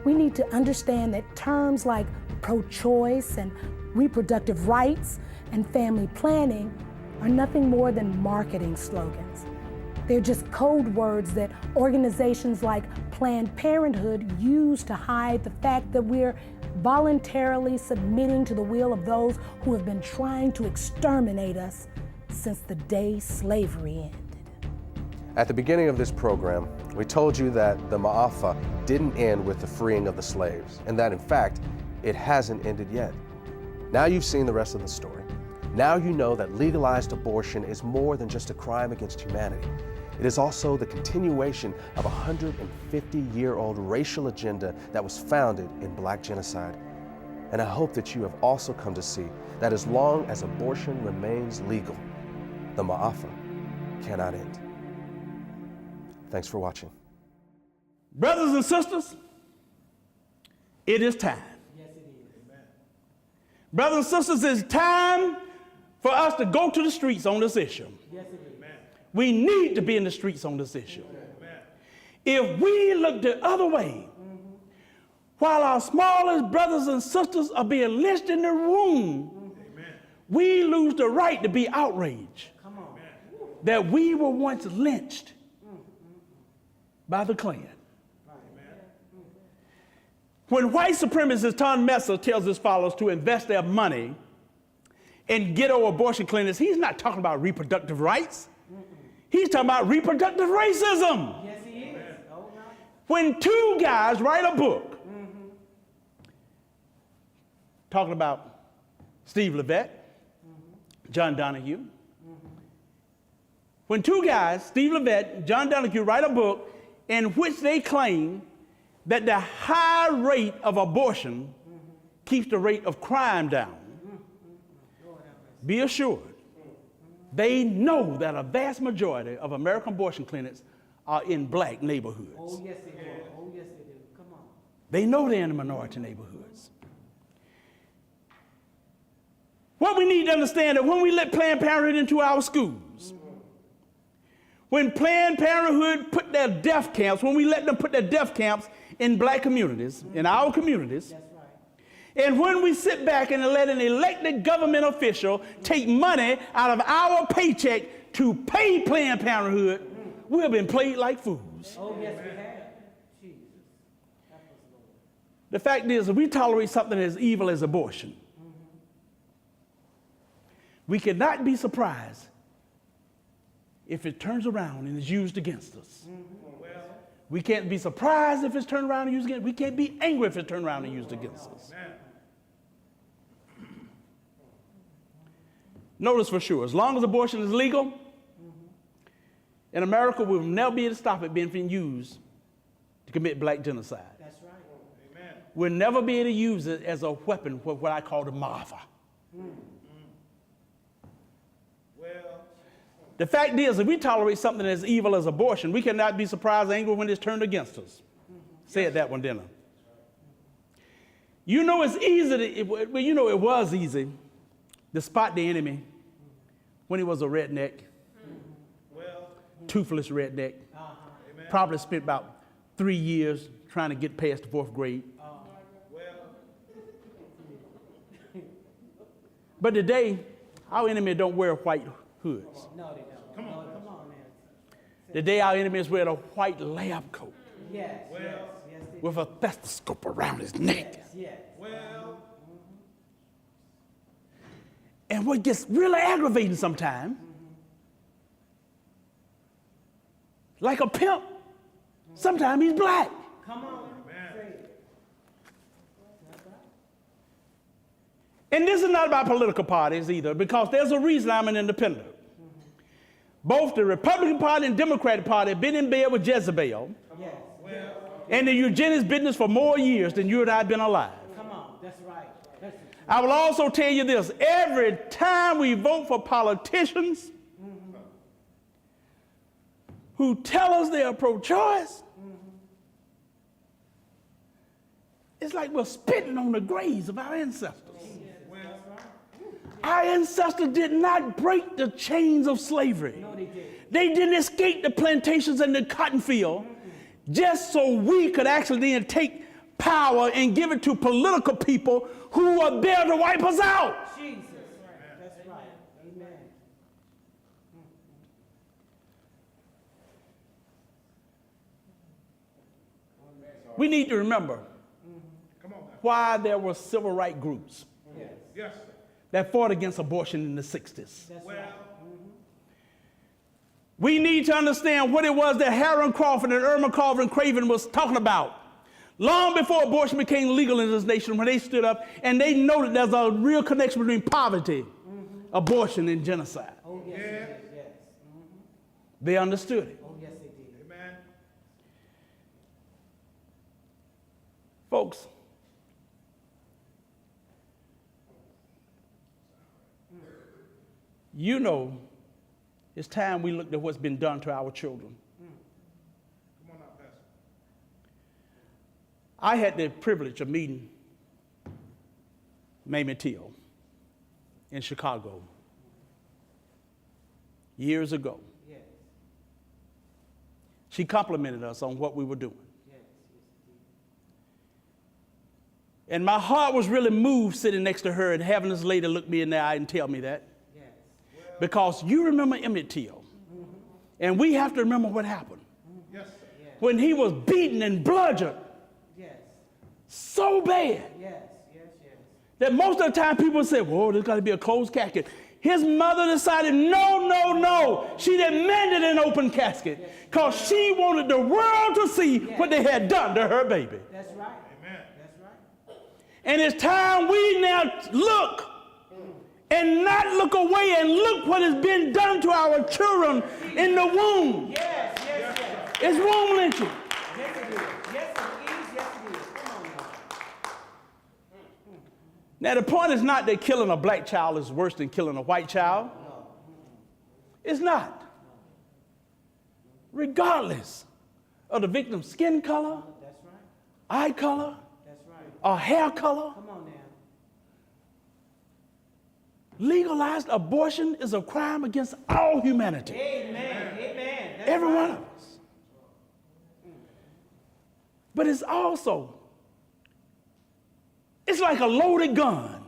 We need to understand that terms like pro-choice and reproductive rights and family planning are nothing more than marketing slogans. They're just code words that organizations like Planned Parenthood use to hide the fact that we're voluntarily submitting to the will of those who have been trying to exterminate us since the day slavery ended. At the beginning of this program, we told you that the Maafa didn't end with the freeing of the slaves, and that in fact, it hasn't ended yet. Now you've seen the rest of the story. Now you know that legalized abortion is more than just a crime against humanity. It is also the continuation of a 150-year-old racial agenda that was founded in Black genocide. And I hope that you have also come to see that as long as abortion remains legal, the Maafa cannot end. Thanks for watching. Brothers and sisters, it is time. Yes, it is. Amen. Brothers and sisters, it's time for us to go to the streets on this issue. Yes, it is. Amen. We need to be in the streets on this issue. Amen. If we look the other way, while our smallest brothers and sisters are being lynched in the room We lose the right to be outraged that we were once lynched by the Klan. When white supremacist Tom Messer tells his followers to invest their money in ghetto abortion clinics, he's not talking about reproductive rights. He's talking about reproductive racism. Yes, he is. When two guys write a book talking about Steve Levette, John Donahue, when two guys, Steve Levette and John Donahue, write a book in which they claim that the high rate of abortion keeps the rate of crime down, be assured, they know that a vast majority of American abortion clinics are in black neighborhoods. Oh, yes, they do. Oh, yes, they do. Come on. They know they're in the minority neighborhoods. What we need to understand is when we let Planned Parenthood into our schools, when Planned Parenthood put their death camps, when we let them put their death camps in black communities, in our communities, That's right. and when we sit back and let an elected government official take money out of our paycheck to pay Planned Parenthood, we have been played like fools. Oh, yes, we have. Jesus. The fact is, if we tolerate something as evil as abortion, we cannot be surprised if it turns around and is used against us. We can't be surprised if it's turned around and used against us. We can't be angry if it's turned around and used against us. Notice for sure, as long as abortion is legal, in America, we'll never be able to stop it being used to commit black genocide. That's right. Amen. We'll never be able to use it as a weapon for what I call the Maafa. The fact is, if we tolerate something as evil as abortion, we cannot be surprised or angry when it's turned against us. Said that one, didn't I? You know it's easy, it was easy to spot the enemy when he was a redneck, toothless redneck. Probably spent about 3 years trying to get past the 4th grade. But today, our enemy don't wear white hoods. No, they don't. Come on, man. Today, our enemies wear a white lab coat. Yes, with a stethoscope around his neck. Yes. And what gets really aggravating sometimes, like a pimp, sometimes he's black. Come on. And this is not about political parties either, because there's a reason I'm an independent. Both the Republican Party and Democratic Party have been in bed with Jezebel and the eugenics business for more years than you and I have been alive. Come on, that's right. I will also tell you this, every time we vote for politicians who tell us they are pro-choice, it's like we're spitting on the graves of our ancestors. Our ancestors did not break the chains of slavery. No, they did. They didn't escape the plantations and the cotton field just so we could actually then take power and give it to political people who are there to wipe us out. Jesus. That's right. Amen. We need to remember why there were civil rights groups that fought against abortion in the 60s. We need to understand what it was that Harold Crawford and Irma Carver Craven was talking about long before abortion became legal in this nation, when they stood up and they noted there's a real connection between poverty, abortion, and genocide. Oh, yes. They understood it. Oh, yes, they did. Amen. Folks, you know, it's time we looked at what's been done to our children. Come on now, Pastor. I had the privilege of meeting Mamie Till in Chicago years ago. Yes. She complimented us on what we were doing. Yes, And my heart was really moved sitting next to her and having this lady look me in the eye and tell me that. Yes. Because you remember Emmett Till. And we have to remember what happened. Yes. When he was beaten and bludgeoned. Yes. So bad. Yes. That most of the time people say, whoa, there's got to be a closed casket. His mother decided, no. She demanded an open casket because she wanted the world to see what they had done to her baby. That's right. Amen. That's right. And it's time we now look and not look away and look what has been done to our children in the womb. Yes. It's womb lynching. Yes, it is. Yes, it is. Come on now. Now, the point is not that killing a black child is worse than killing a white child. It's not. Regardless of the victim's skin color, That's right. eye color, That's right. or hair color, Come on now. legalized abortion is a crime against all humanity. Amen. That's Every right. one of us. But it's also, it's like a loaded gun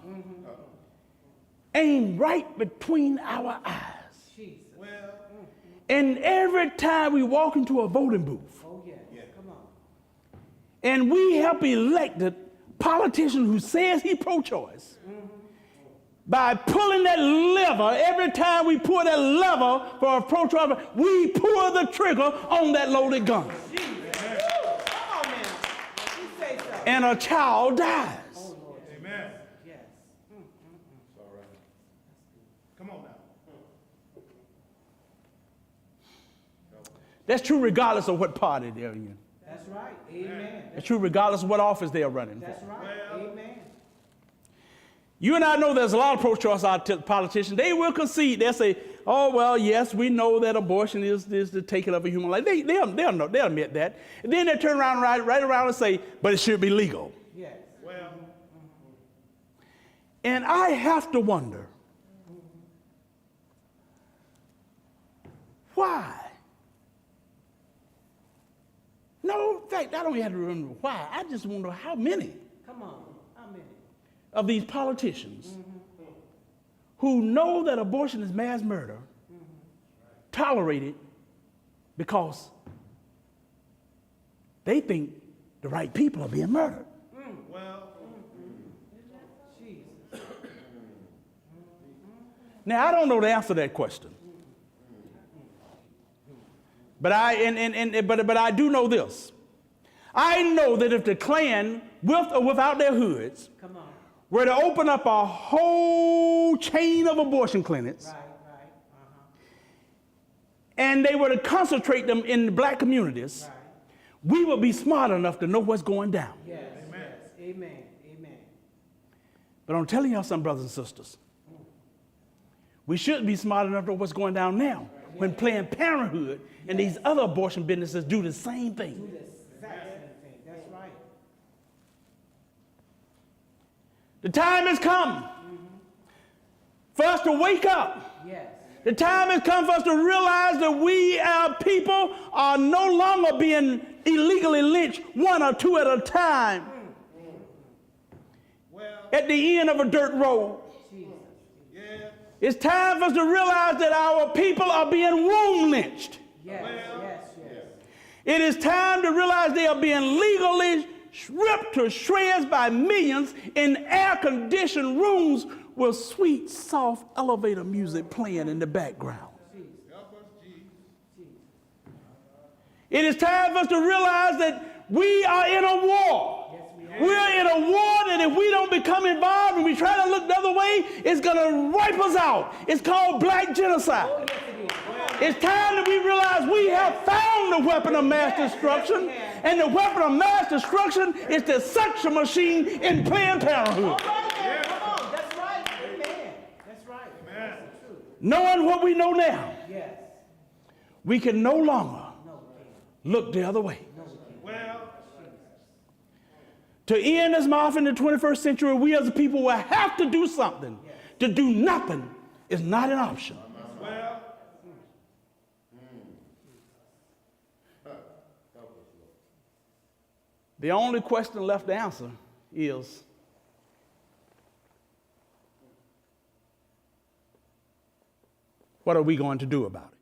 aimed right between our eyes. Jesus. And every time we walk into a voting booth, Oh, yeah. Come on. and we help elected politician who says he pro-choice, by pulling that lever, every time we pull that lever for a pro-choice, we pull the trigger on that loaded gun. Jesus. Come on, man. You say so. And a child dies. Oh, Lord. Amen. Yes. It's all right. Come on now. That's true regardless of what party they're in. That's right. Amen. It's true regardless of what office they're running for. That's right. Amen. You and I know there's a lot of pro-choice politicians. They will concede. They'll say, oh, well, yes, we know that abortion is the taking of a human life. They'll admit that. And then they turn around right around and say, but it should be legal. Yes. Well, And I have to wonder, why? No, in fact, I don't have to remember why. I just wonder how many Come on. How many? of these politicians who know that abortion is mass murder tolerate it because they think the right people are being murdered. well, Jesus. Now, I don't know the answer to that question. But I do know this. I know that if the Klan, with or without their hoods, Come on. were to open up a whole chain of abortion clinics, Right. and they were to concentrate them in the black communities, Right. we would be smart enough to know what's going down. Yes. Amen. Amen. Amen. But I'm telling y'all something, brothers and sisters. We should be smart enough to know what's going down now when Planned Parenthood and these other abortion businesses do the same thing. Do this exact same thing. That's right. The time has come for us to wake up. Yes. The time has come for us to realize that we, our people, are no longer being illegally lynched one or two at a time at the end of a dirt road. It's time for us to realize that our people are being womb lynched. Yes. It is time to realize they are being legally ripped to shreds by millions in air-conditioned rooms with sweet, soft elevator music playing in the background. It is time for us to realize that we are in a war. We're in a war that if we don't become involved and we try to look the other way, it's going to wipe us out. It's called black genocide. It's time that we realize we have found the weapon of mass destruction, and the weapon of mass destruction is the suction machine in Planned Parenthood. That's right. Amen. That's right. That's the truth. Knowing what we know now, Yes. we can no longer look the other way. well, To end this Maafa in the 21st century, we as a people will have to do something. To do nothing is not an option. well, The only question left to answer is, What are we going to do about it?